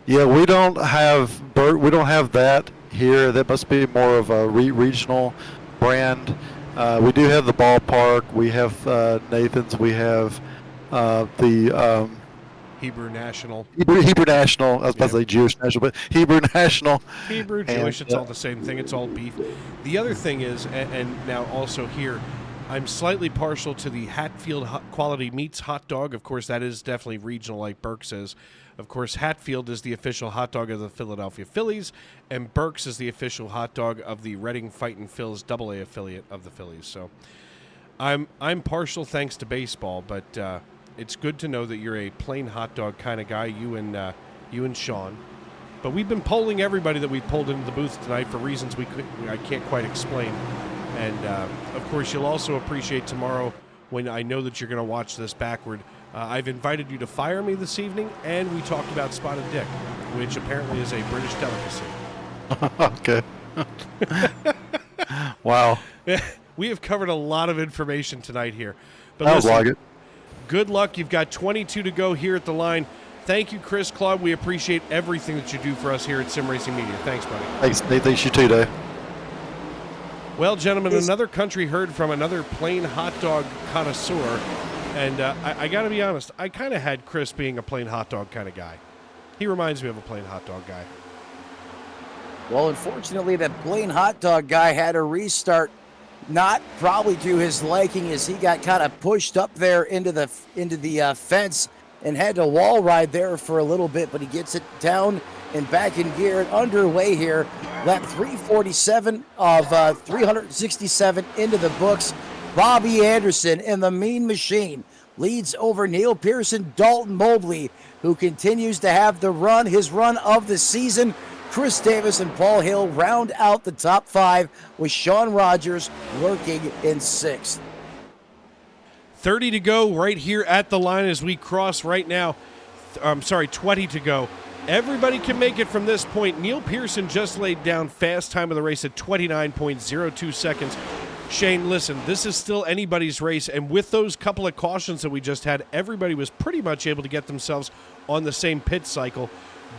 Yeah, we don't have that here. That must be more of a regional brand. We do have the ballpark. We have Nathan's. We have the Hebrew National. Hebrew National. I was about to say Jewish National, but Hebrew National. Hebrew, Jewish, it's all the same thing. It's all beef. The other thing is, and now also here, I'm slightly partial to the Hatfield Quality Meats hot dog. Of course, that is definitely regional, like Burke says. Of course, Hatfield is the official hot dog of the Philadelphia Phillies, and Burke's is the official hot dog of the Reading Fightin' Phils AA affiliate of the Phillies. So I'm partial thanks to baseball, but it's good to know that you're a plain hot dog kind of guy, you and Sean. But we've been polling everybody that we pulled into the booth tonight for reasons I can't quite explain. And, of course, you'll also appreciate tomorrow when I know that you're going to watch this backward. I've invited you to fire me this evening, and we talked about spotted dick, which apparently is a British delicacy. Okay. Wow. We have covered a lot of information tonight here. But Sounds listen, like it. good luck. You've got 22 to go here at the line. Thank you, Chris Claude. We appreciate everything that you do for us here at Sim Racing Media. Thanks, buddy. Thanks, Nate. Thanks you too, Dave. Well, gentlemen, another country heard from another plain hot dog connoisseur. And I got to be honest, I kind of had Chris being a plain hot dog kind of guy. He reminds me of a plain hot dog guy. Well, unfortunately, that plain hot dog guy had a restart, not probably to his liking, as he got kind of pushed up there into the fence and had to wall ride there for a little bit, but he gets it down and back in gear and underway here. Lap 347 of 367 into the books. Bobby Anderson in the Mean Machine leads over Neil Pearson, Dalton Mobley, who continues to have his run of the season. Chris Davis and Paul Hill round out the top 5, with Sean Rogers lurking in 6th. 30 to go right here at the line as we cross right now. 20 to go. Everybody can make it from this point. Neil Pearson just laid down fast time of the race at 29.02 seconds. Shane, listen, this is still anybody's race, and with those couple of cautions that we just had, everybody was pretty much able to get themselves on the same pit cycle.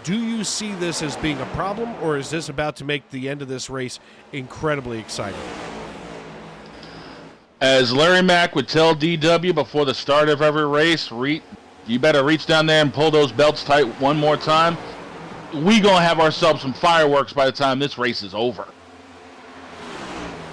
Do you see this as being a problem, or is this about to make the end of this race incredibly exciting? As Larry Mack would tell DW before the start of every race, you better reach down there and pull those belts tight one more time. We gonna have ourselves some fireworks by the time this race is over.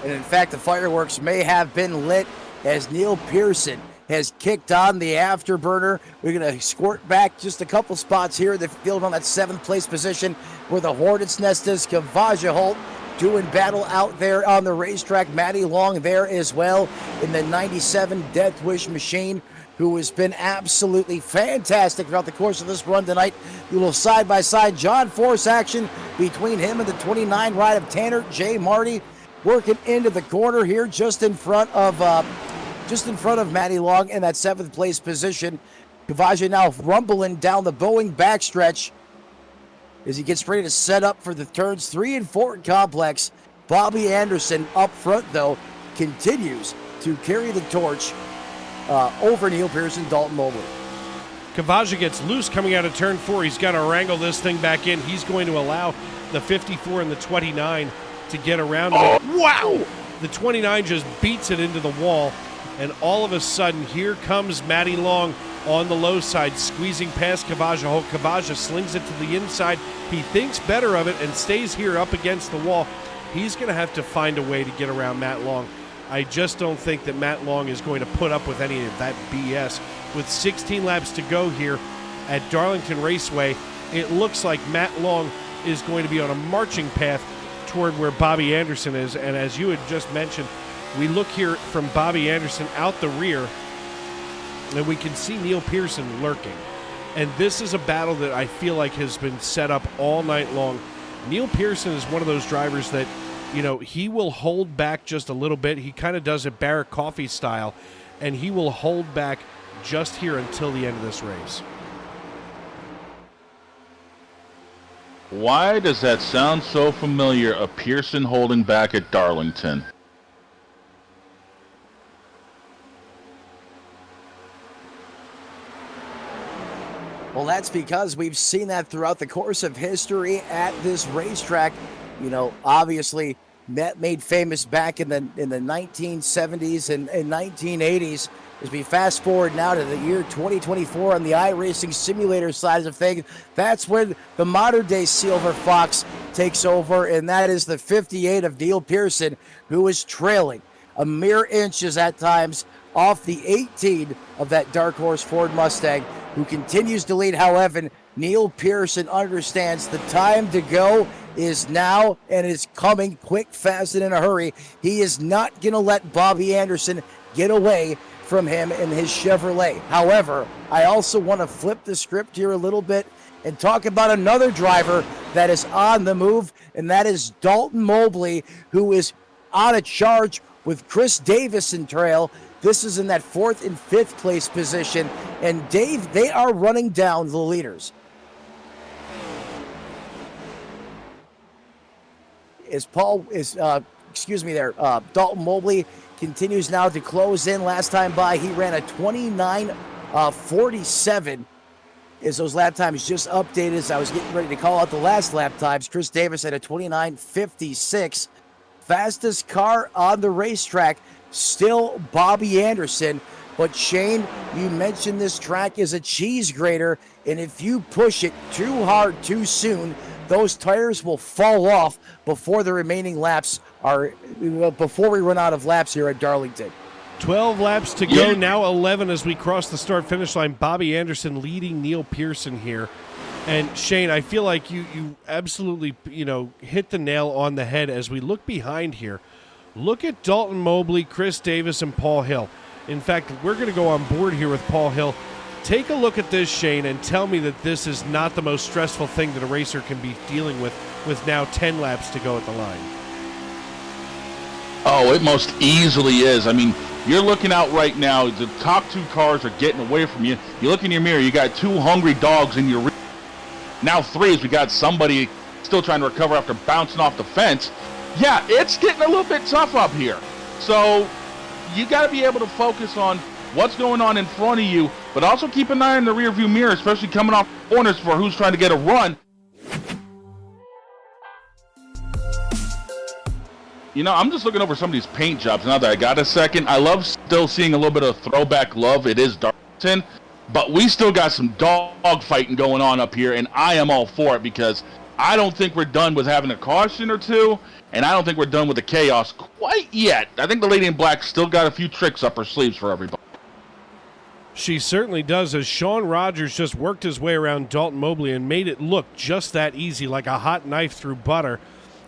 And in fact, the fireworks may have been lit as Neil Pearson has kicked on the afterburner. We're going to squirt back just a couple spots here in the field on that 7th place position where the Hornets' Nest is. Kavaja Holt doing battle out there on the racetrack. Matty Long there as well in the 97 Death Wish machine, who has been absolutely fantastic throughout the course of this run tonight. A little side-by-side John Force action between him and the 29 ride of Tanner J. Marty, working into the corner here just in front of Matty Long in that 7th place position. Kavaja now rumbling down the Boeing backstretch as he gets ready to set up for the turns 3 and 4 complex. Bobby Anderson up front, though, continues to carry the torch over Neil Pearson, Dalton Mobley. Kavaja gets loose coming out of turn 4. He's got to wrangle this thing back in. He's going to allow the 54 and the 29 to get around him. Wow! The 29 just beats it into the wall, and all of a sudden, here comes Matty Long on the low side, squeezing past Kavaja. Kavaja slings it to the inside. He thinks better of it and stays here up against the wall. He's going to have to find a way to get around Matt Long. I just don't think that Matt Long is going to put up with any of that BS. With 16 laps to go here at Darlington Raceway, it looks like Matt Long is going to be on a marching path toward where Bobby Anderson is. And as you had just mentioned, we look here from Bobby Anderson out the rear, and we can see Neil Pearson lurking. And this is a battle that I feel like has been set up all night long. Neil Pearson is one of those drivers that, you know, he will hold back just a little bit. He kind of does it Barrett Coffee style, and he will hold back just here until the end of this race. Why does that sound so familiar, a Pearson holding back at Darlington? Well, that's because we've seen that throughout the course of history at this racetrack. You know, obviously, made famous back in the 1970s and 1980s. As we fast forward now to the year 2024 on the iRacing simulator side of things, that's when the modern day Silver Fox takes over, and that is the 58 of Neil Pearson, who is trailing a mere inches at times off the 18 of that Dark Horse Ford Mustang, who continues to lead. However, Neil Pearson understands the time to go is now and is coming quick, fast, and in a hurry. He is not going to let Bobby Anderson get away from him in his Chevrolet. However, I also want to flip the script here a little bit and talk about another driver that is on the move, and that is Dalton Mobley, who is on a charge with Chris Davis in trail. This is in that 4th and 5th place position, and Dave, they are running down the leaders. As Dalton Mobley continues now to close in. Last time by, he ran a 29:47. As those lap times just updated, as I was getting ready to call out the last lap times, Chris Davis had a 29:56. Fastest car on the racetrack, still Bobby Anderson. But Shane, you mentioned this track is a cheese grater, and if you push it too hard too soon, those tires will fall off before the remaining laps before we run out of laps here at Darlington. 12 laps to go, now 11 as we cross the start-finish line. Bobby Anderson leading Neil Pearson here. And Shane, I feel like you absolutely, hit the nail on the head as we look behind here. Look at Dalton Mobley, Chris Davis, and Paul Hill. In fact, we're going to go on board here with Paul Hill. Take a look at this, Shane, and tell me that this is not the most stressful thing that a racer can be dealing with now 10 laps to go at the line. Oh, it most easily is. I mean, you're looking out right now. The top two cars are getting away from you. You look in your mirror, you got two hungry dogs in your rear. Now three, as we got somebody still trying to recover after bouncing off the fence. Yeah, it's getting a little bit tough up here. So you got to be able to focus on what's going on in front of you, but also keep an eye on the rearview mirror, especially coming off corners for who's trying to get a run. I'm just looking over some of these paint jobs now that I got a second. I love still seeing a little bit of throwback love. It is Darlington, but we still got some dog fighting going on up here, and I am all for it because I don't think we're done with having a caution or two, and I don't think we're done with the chaos quite yet. I think the Lady in Black still got a few tricks up her sleeves for everybody. She certainly does, as Sean Rogers just worked his way around Dalton Mobley and made it look just that easy, like a hot knife through butter,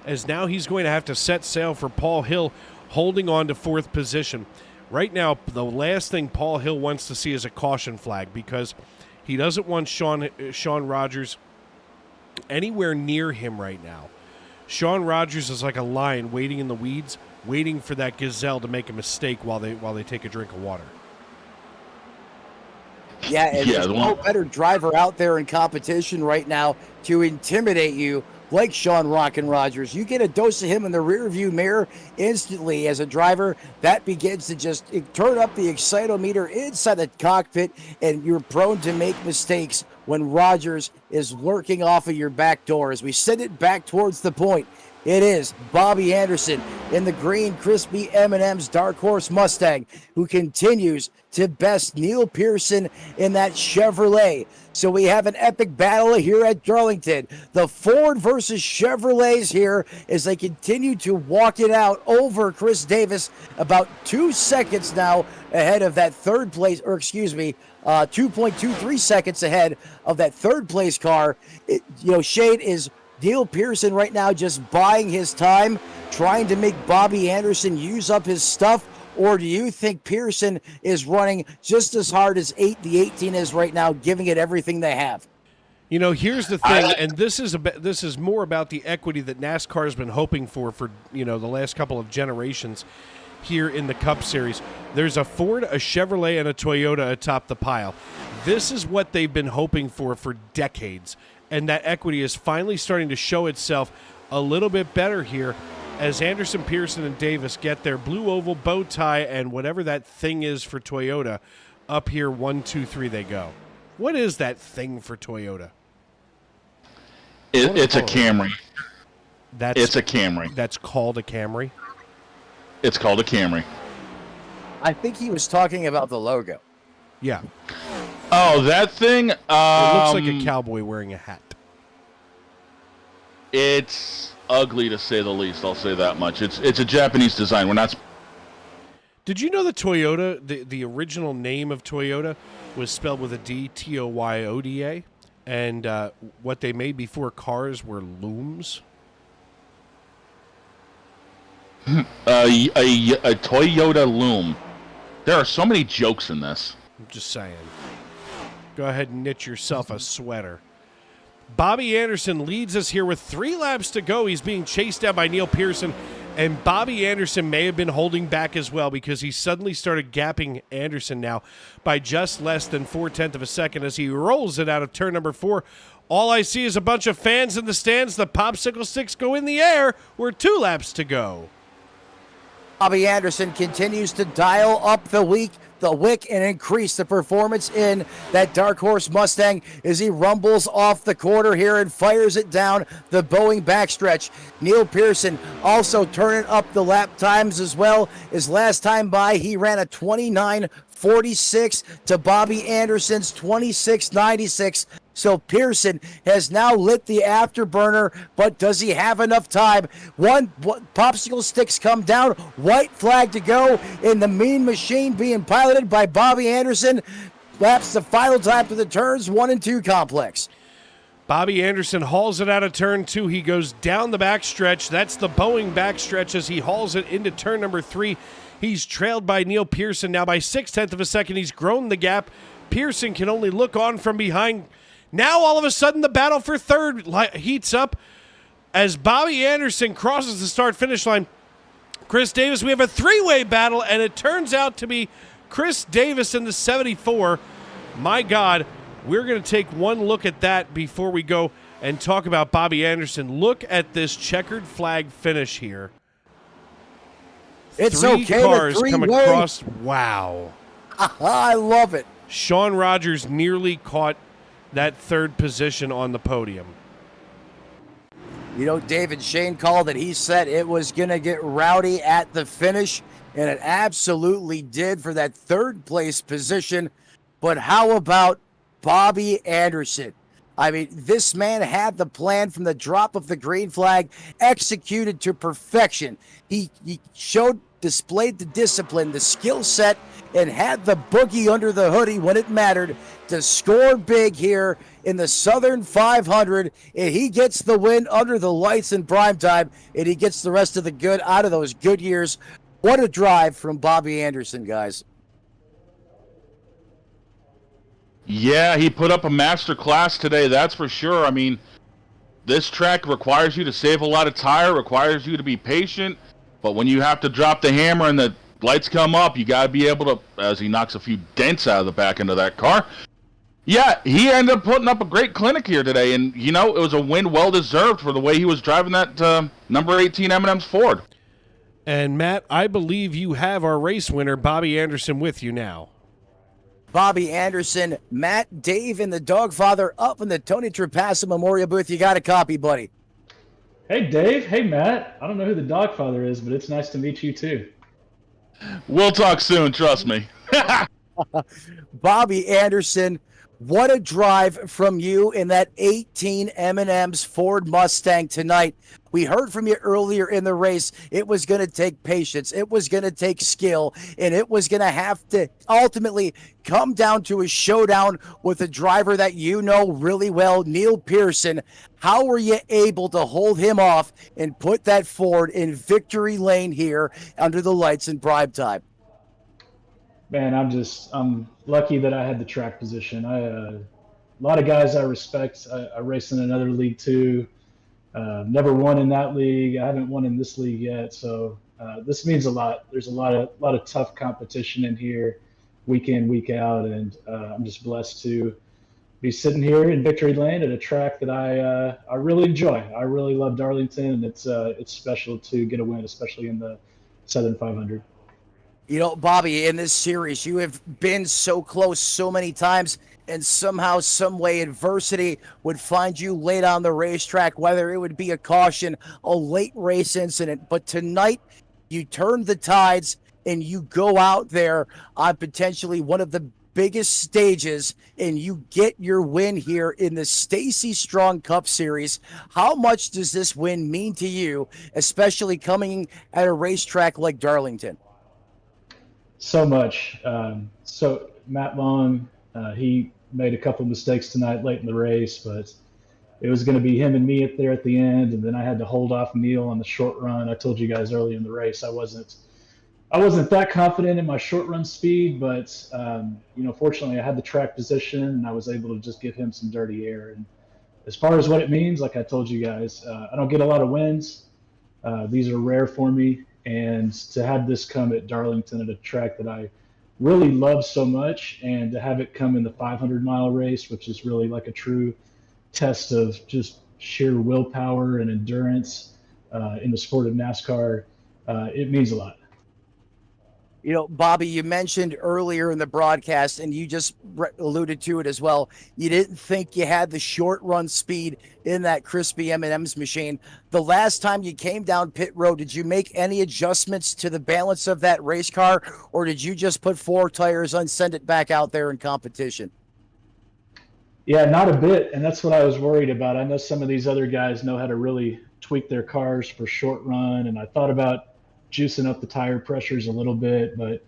as now he's going to have to set sail for Paul Hill, holding on to fourth position. Right now, the last thing Paul Hill wants to see is a caution flag because he doesn't want Sean Rogers anywhere near him right now. Sean Rogers is like a lion waiting in the weeds, waiting for that gazelle to make a mistake while they take a drink of water. Yeah, and there's no better driver out there in competition right now to intimidate you like Sean Rockin' Rogers. You get a dose of him in the rearview mirror instantly as a driver. That begins to just turn up the excitometer inside the cockpit, and you're prone to make mistakes when Rogers is lurking off of your back door. As we send it back towards the point, it is Bobby Anderson in the green crispy M&M's Dark Horse Mustang who continues to best Neil Pearson in that Chevrolet. So we have an epic battle here at Darlington. The Ford versus Chevrolets here as they continue to walk it out over Chris Davis, about 2 seconds now ahead of that third place, 2.23 seconds ahead of that third place car. Shade is Neil Pearson right now just buying his time, trying to make Bobby Anderson use up his stuff, or do you think Pearson is running just as hard as the 18 is right now, giving it everything they have? Here's the thing, and this is more about the equity that NASCAR has been hoping for the last couple of generations here in the Cup Series. There's a Ford, a Chevrolet, and a Toyota atop the pile. This is what they've been hoping for decades. And that equity is finally starting to show itself a little bit better here as Anderson, Pearson, and Davis get their blue oval bow tie and whatever that thing is for Toyota up here. 1, 2, 3 they go. What is that thing for Toyota? It's a Camry. It's a Camry. That's called a Camry? It's called a Camry. I think he was talking about the logo. Yeah. Oh, that thing? It looks like a cowboy wearing a hat. It's ugly to say the least, I'll say that much. It's a Japanese design. We're not... Did you know that Toyota, the original name of Toyota was spelled with a D, T-O-Y-O-D-A? And what they made before cars were looms? a Toyota loom. There are so many jokes in this. I'm just saying. Go ahead and knit yourself a sweater. Bobby Anderson leads us here with 3 laps to go. He's being chased down by Neil Pearson, and Bobby Anderson may have been holding back as well because he suddenly started gapping Anderson now by just less than 0.4 of a second as he rolls it out of turn number 4. All I see is a bunch of fans in the stands. The popsicle sticks go in the air. We're 2 laps to go. Bobby Anderson continues to dial up the wick and increase the performance in that Dark Horse Mustang as he rumbles off the corner here and fires it down the Boeing backstretch. Neil Pearson also turning up the lap times as well. His last time by, he ran a 29:46 to Bobby Anderson's 26:96. So Pearson has now lit the afterburner, but does he have enough time? One popsicle sticks come down, white flag to go in the Mean Machine being piloted by Bobby Anderson. Laps the final time to the turns 1 and 2 complex. Bobby Anderson hauls it out of turn 2. He goes down the backstretch. That's the Boeing backstretch as he hauls it into turn number 3. He's trailed by Neil Pearson now by 0.6 of a second. He's grown the gap. Pearson can only look on from behind. Now, all of a sudden, the battle for third heats up as Bobby Anderson crosses the start-finish line. Chris Davis, we have a three-way battle, and it turns out to be Chris Davis in the 74. My God, we're going to take one look at that before we go and talk about Bobby Anderson. Look at this checkered flag finish here. It's Three okay cars to come three-way. across. Wow. I love it. Sean Rogers nearly caught that third position on the podium. You know, David Shane called it. He said it was going to get rowdy at the finish, and it absolutely did for that third place position. But how about Bobby Anderson? I mean, this man had the plan from the drop of the green flag, executed to perfection. He displayed the discipline, the skill set, and had the boogie under the hoodie when it mattered to score big here in the Southern 500. And he gets the win under the lights in prime time, and he gets the rest of the good out of those good years. What a drive from Bobby Anderson, guys. Yeah, he put up a master class today, that's for sure. I mean, this track requires you to save a lot of tire, requires you to be patient, but when you have to drop the hammer and the lights come up, you got to be able to, as he knocks a few dents out of the back end of that car. Yeah, he ended up putting up a great clinic here today, and, you know, it was a win well-deserved for the way he was driving that number 18 M&M's Ford. And, Matt, I believe you have our race winner, Bobby Anderson, with you now. Bobby Anderson, Matt, Dave, and the Dogfather up in the Tony Trapasso Memorial booth. You got a copy, buddy. Hey, Dave. Hey, Matt. I don't know who the Dogfather is, but it's nice to meet you, too. We'll talk soon, trust me. Bobby Anderson, what a drive from you in that 18 M&M's Ford Mustang tonight. We heard from you earlier in the race. It was going to take patience. It was going to take skill, and it was going to have to ultimately come down to a showdown with a driver that you know really well, Neil Pearson. How were you able to hold him off and put that Ford in victory lane here under the lights in prime time? Man, I'm lucky that I had the track position. A lot of guys I respect. I race in another league too. Never won in that league. I haven't won in this league yet, so this means a lot. There's a lot of tough competition in here, week in, week out, and I'm just blessed to be sitting here in victory lane at a track that I really enjoy. I really love Darlington, and it's special to get a win, especially in the Southern 500. You know, Bobby, in this series, you have been so close so many times, and somehow, some way, adversity would find you late on the racetrack, whether it would be a caution, a late race incident. But tonight, you turn the tides, and you go out there on potentially one of the biggest stages, and you get your win here in the Stacy Strong Cup Series. How much does this win mean to you, especially coming at a racetrack like Darlington? So much. So Matt Long, he made a couple mistakes tonight late in the race, but it was going to be him and me there at the end, and then I had to hold off Neil on the short run. I told you guys early in the race I wasn't that confident in my short run speed, but fortunately I had the track position and I was able to just give him some dirty air. And as far as what it means, like I told you guys, I don't get a lot of wins. These are rare for me. And to have this come at Darlington at a track that I really love so much, and to have it come in the 500-mile race, which is really like a true test of just sheer willpower and endurance in the sport of NASCAR, it means a lot. You know, Bobby, you mentioned earlier in the broadcast, and you just alluded to it as well. You didn't think you had the short run speed in that crispy M&M's machine. The last time you came down pit road, did you make any adjustments to the balance of that race car, or did you just put 4 tires on, send it back out there in competition? Yeah, not a bit, and that's what I was worried about. I know some of these other guys know how to really tweak their cars for short run, and I thought about juicing up the tire pressures a little bit, but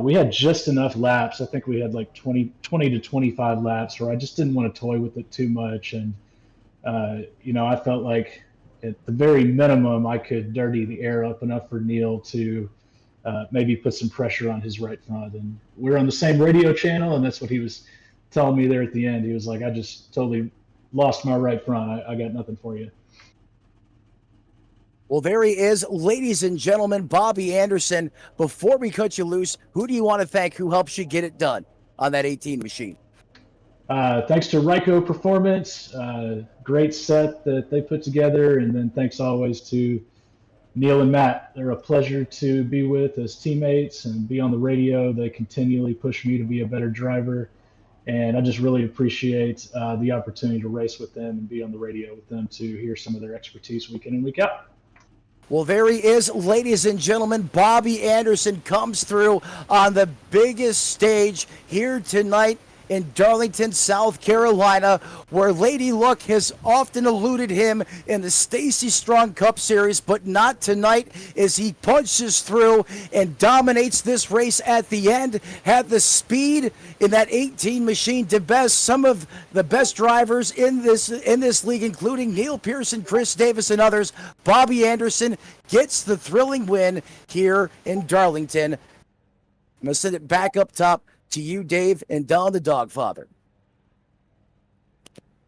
we had just enough laps. I think we had like 20 to 25 laps where I just didn't want to toy with it too much. And, I felt like at the very minimum, I could dirty the air up enough for Neil to maybe put some pressure on his right front. And we're on the same radio channel, and that's what he was telling me there at the end. He was like, I just totally lost my right front. I got nothing for you. Well, there he is, ladies and gentlemen, Bobby Anderson. Before we cut you loose, who do you want to thank who helps you get it done on that 18 machine? Thanks to Ryko Performance, great set that they put together, and then thanks always to Neil and Matt. They're a pleasure to be with as teammates and be on the radio. They continually push me to be a better driver, and I just really appreciate the opportunity to race with them and be on the radio with them to hear some of their expertise week in and week out. Well, there he is, ladies and gentlemen. Bobby Anderson comes through on the biggest stage here tonight in Darlington, South Carolina, where Lady Luck has often eluded him in the Stacy Strong Cup Series, but not tonight, as he punches through and dominates this race at the end. Had the speed in that 18 machine to best some of the best drivers in this league, including Neil Pearson, Chris Davis, and others. Bobby Anderson gets the thrilling win here in Darlington. I'm going to send it back up top to you, Dave, and Don the Dogfather.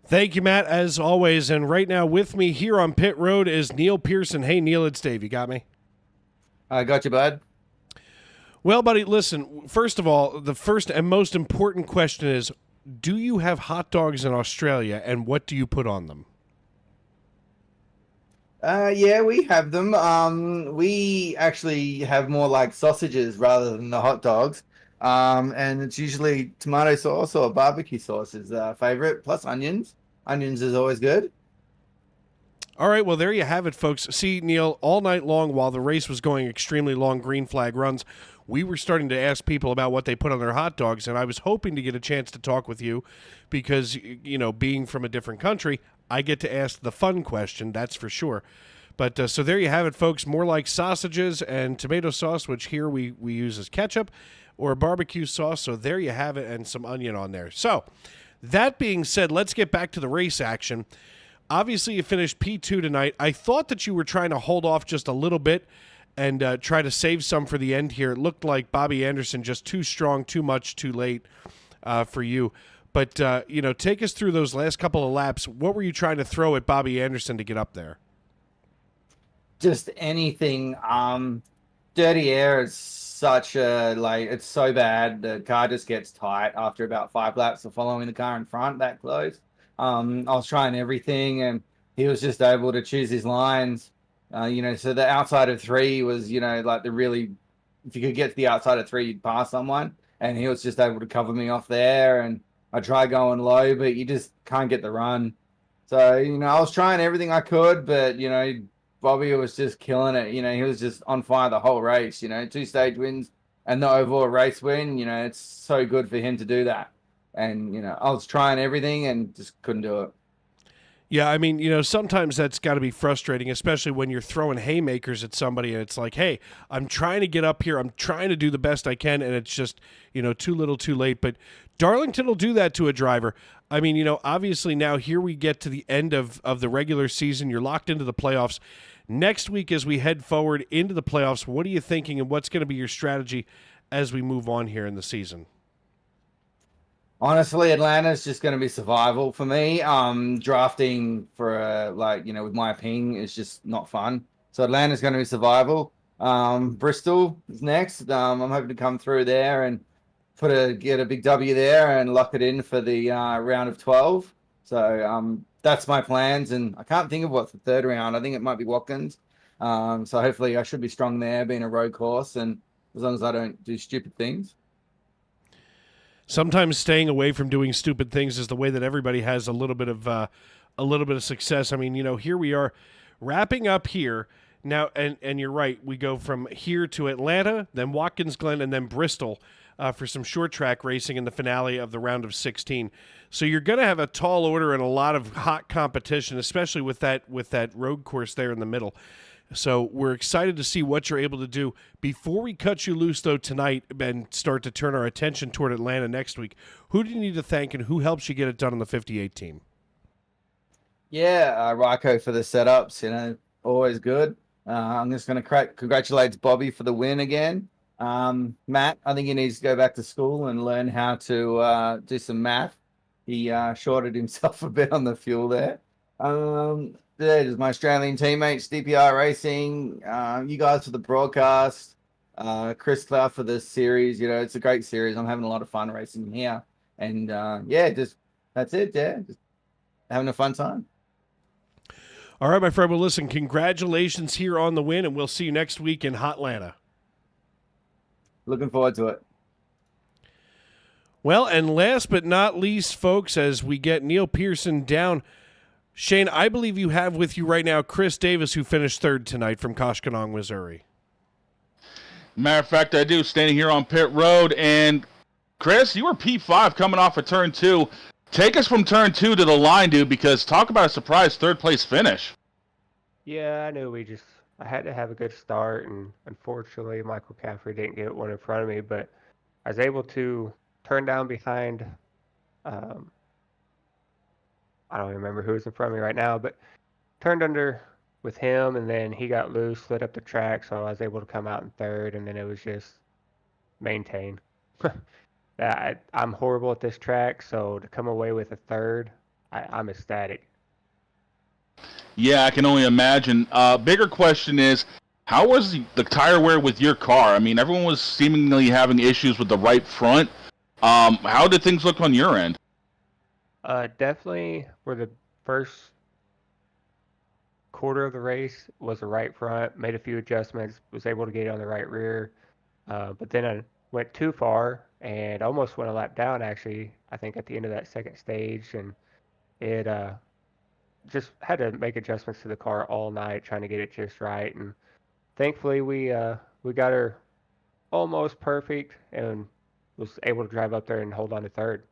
Thank you, Matt, as always. And right now with me here on pit road is Neil Pearson. Hey, Neil, it's Dave. You got me? I got you, bud. Well, buddy, listen, first of all, the first and most important question is, do you have hot dogs in Australia, and what do you put on them? Yeah, we have them. We actually have more like sausages rather than the hot dogs. And it's usually tomato sauce or barbecue sauce is our favorite, plus onions. Onions is always good. All right, well, there you have it, folks. See, Neil, all night long while the race was going extremely long green flag runs, we were starting to ask people about what they put on their hot dogs, and I was hoping to get a chance to talk with you because, being from a different country, I get to ask the fun question, that's for sure. But so there you have it, folks. More like sausages and tomato sauce, which here we use as ketchup, or barbecue sauce. So there you have it, and some onion on there. So that being said, let's get back to the race action. Obviously, you finished P2 tonight. I thought that you were trying to hold off just a little bit and try to save some for the end here. It looked like Bobby Anderson just too strong, too much, too late for you. But, take us through those last couple of laps. What were you trying to throw at Bobby Anderson to get up there? Just anything. Dirty air is such a, it's so bad. The car just gets tight after about 5 laps of following the car in front that close. I was trying everything, and he was just able to choose his lines. So the outside of 3 was, if you could get to the outside of 3, you'd pass someone, and he was just able to cover me off there. And I tried going low, but you just can't get the run. So, I was trying everything I could, but, Bobby was just killing it. He was just on fire the whole race, 2 stage wins and the overall race win. It's so good for him to do that. And, I was trying everything and just couldn't do it. Yeah, I mean, sometimes that's got to be frustrating, especially when you're throwing haymakers at somebody and it's like, hey, I'm trying to get up here. I'm trying to do the best I can, and it's just, too little too late. But Darlington will do that to a driver. I mean, obviously now here we get to the end of the regular season. You're locked into the playoffs. Next week as we head forward into the playoffs, what are you thinking and what's going to be your strategy as we move on here in the season? Honestly, Atlanta's just going to be survival for me. Drafting for with my ping is just not fun. So Atlanta's going to be survival. Bristol is next. I'm hoping to come through there and get a big W there and lock it in for the round of 12. So that's my plans, and I can't think of what's the third round. I think it might be Watkins. So hopefully I should be strong there, being a road course, and as long as I don't do stupid things. Sometimes staying away from doing stupid things is the way that everybody has a little bit of success. I mean, here we are wrapping up here now, and you're right. We go from here to Atlanta, then Watkins Glen, and then Bristol for some short track racing in the finale of the round of 16. So you're going to have a tall order and a lot of hot competition, especially with that road course there in the middle. So we're excited to see what you're able to do. Before we cut you loose, though, tonight and start to turn our attention toward Atlanta next week, who do you need to thank and who helps you get it done on the 58 team? Yeah, Ryko for the setups, always good. I'm just going to congratulate Bobby for the win again. Matt, I think he needs to go back to school and learn how to do some math. He shorted himself a bit on the fuel there. There's my Australian teammates, DPI Racing, you guys for the broadcast, Chris Clough for this series. It's a great series. I'm having a lot of fun racing here. And that's it. Yeah, just having a fun time. All right, my friend. Well, listen, congratulations here on the win, and we'll see you next week in Hotlanta. Looking forward to it. Well, and last but not least, folks, as we get Neil Pearson down, Shane, I believe you have with you right now Chris Davis, who finished third tonight from Koshkonong, Missouri. Matter of fact, I do, standing here on pit road. And, Chris, you were P5 coming off of turn 2. Take us from turn 2 to the line, dude, because talk about a surprise third-place finish. Yeah, I knew I had to have a good start, and unfortunately, Michael Caffrey didn't get one in front of me, but I was able to turn down behind, I don't remember who was in front of me right now, but turned under with him, and then he got loose, slid up the track, so I was able to come out in third, and then it was just maintain. I'm horrible at this track, so to come away with a third, I'm ecstatic. Yeah, I can only imagine. Bigger question is, how was the tire wear with your car? I mean, everyone was seemingly having issues with the right front. How did things look on your end? Definitely for the first quarter of the race was the right front, made a few adjustments, was able to get on the right rear. But then I went too far and almost went a lap down, actually, I think at the end of that second stage. And it just had to make adjustments to the car all night, trying to get it just right. And thankfully we got her almost perfect and was able to drive up there and hold on to third.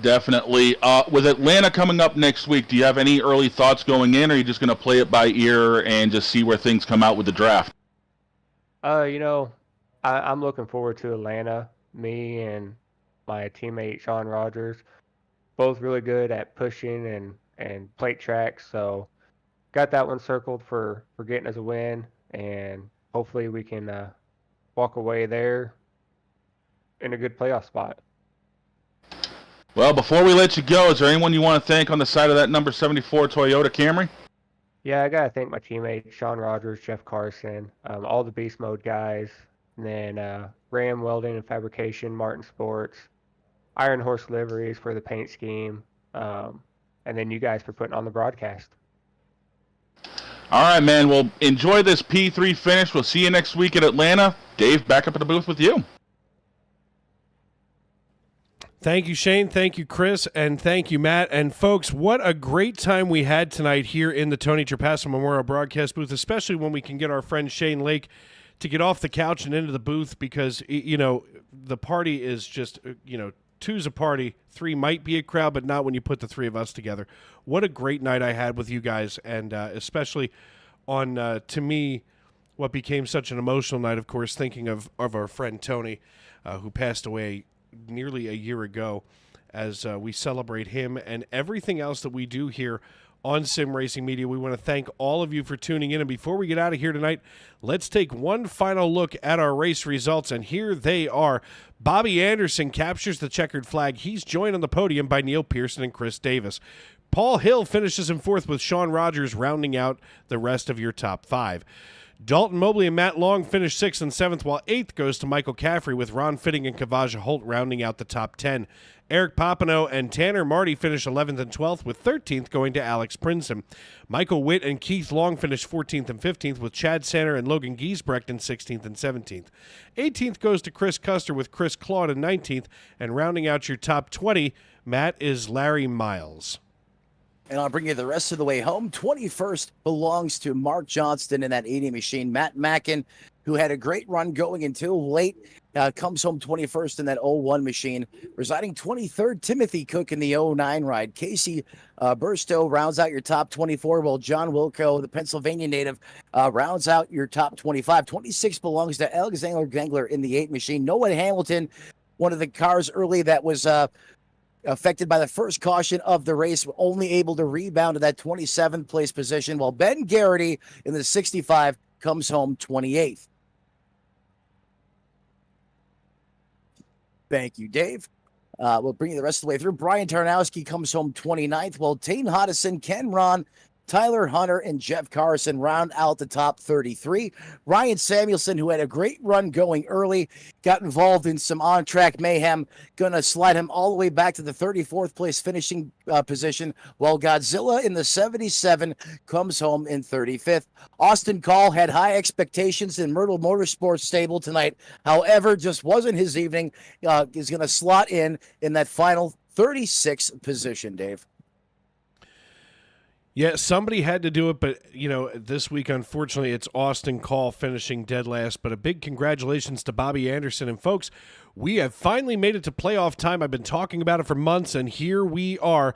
Definitely. With Atlanta coming up next week, do you have any early thoughts going in, or are you just going to play it by ear and just see where things come out with the draft? I'm looking forward to Atlanta. Me and my teammate Sean Rogers, both really good at pushing and plate tracks, so got that one circled for getting us a win, and hopefully we can walk away there in a good playoff spot. Well, before we let you go, is there anyone you want to thank on the side of that number 74 Toyota Camry? Yeah, I got to thank my teammates, Sean Rogers, Jeff Carson, all the Beast Mode guys, and then Ram Welding and Fabrication, Martin Sports, Iron Horse Liveries for the paint scheme, and then you guys for putting on the broadcast. All right, man. Well, enjoy this P3 finish. We'll see you next week at Atlanta. Dave, back up in the booth with you. Thank you, Shane. Thank you, Chris. And thank you, Matt. And folks, what a great time we had tonight here in the Tony Trapasso Memorial Broadcast booth, especially when we can get our friend Shane Lake to get off the couch and into the booth, because, the party is just, two's a party, three might be a crowd, but not when you put the three of us together. What a great night I had with you guys, and especially on, to me, what became such an emotional night, of course, thinking of our friend Tony, who passed away nearly a year ago, as we celebrate him and everything else that we do here on Sim Racing Media. We want to thank all of you for tuning in, and before we get out of here tonight, let's take one final look at our race results, and here they are. Bobby Anderson captures the checkered flag. He's joined on the podium by Neil Pearson and Chris Davis. Paul Hill finishes in fourth, with Sean Rogers rounding out the rest of your top five. Dalton Mobley and Matt Long finished 6th and 7th, while 8th goes to Michael Caffrey, with Ron Fitting and Kavaja Holt rounding out the top 10. Eric Papineau and Tanner Marty finished 11th and 12th, with 13th going to Alex Princeton. Michael Witt and Keith Long finished 14th and 15th, with Chad Sanner and Logan Giesbrecht in 16th and 17th. 18th goes to Chris Custer, with Chris Claude in 19th, and rounding out your top 20, Matt, is Larry Miles. And I'll bring you the rest of the way home. 21st belongs to Mark Johnston in that 80 machine. Matt Mackin, who had a great run going until late, comes home 21st in that 01 machine. Residing 23rd, Timothy Cook in the 09 ride. Casey Burstow rounds out your top 24, while John Wilco, the Pennsylvania native, rounds out your top 25. 26 belongs to Alexander Gangler in the 8 machine. Noah Hamilton, one of the cars early that was affected by the first caution of the race, only able to rebound to that 27th place position, while Ben Garrity in the 65 comes home 28th. Thank you, Dave. We'll bring you the rest of the way through. Brian Tarnowski comes home 29th, while Tane Hodison, Ken Ron, Tyler Hunter, and Jeff Carson round out the top 33. Ryan Samuelson, who had a great run going early, got involved in some on-track mayhem, going to slide him all the way back to the 34th place finishing position, while Godzilla in the 77 comes home in 35th. Austin Call had high expectations in Myrtle Motorsports stable tonight. However, just wasn't his evening. Is going to slot in that final 36th position, Dave. Yeah, somebody had to do it, but, this week, unfortunately, it's Austin Call finishing dead last. But a big congratulations to Bobby Anderson. And, folks, we have finally made it to playoff time. I've been talking about it for months, and here we are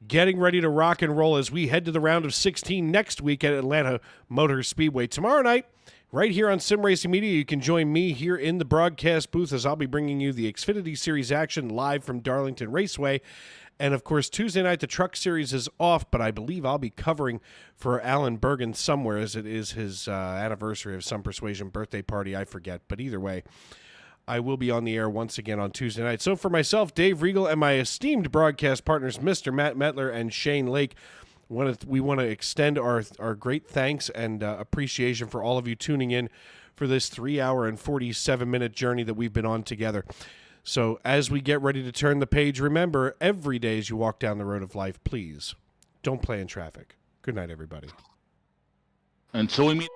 getting ready to rock and roll as we head to the round of 16 next week at Atlanta Motor Speedway. Tomorrow night, right here on Sim Racing Media, you can join me here in the broadcast booth as I'll be bringing you the Xfinity Series action live from Darlington Raceway. And, of course, Tuesday night, the Truck Series is off, but I believe I'll be covering for Alan Bergen somewhere, as it is his anniversary of some Persuasion birthday party. I forget. But either way, I will be on the air once again on Tuesday night. So for myself, Dave Regal, and my esteemed broadcast partners, Mr. Matt Metler and Shane Lake, we want to extend our great thanks and appreciation for all of you tuning in for this 3-hour and 47-minute journey that we've been on together. So as we get ready to turn the page, remember, every day as you walk down the road of life, please don't play in traffic. Good night, everybody. Until we meet.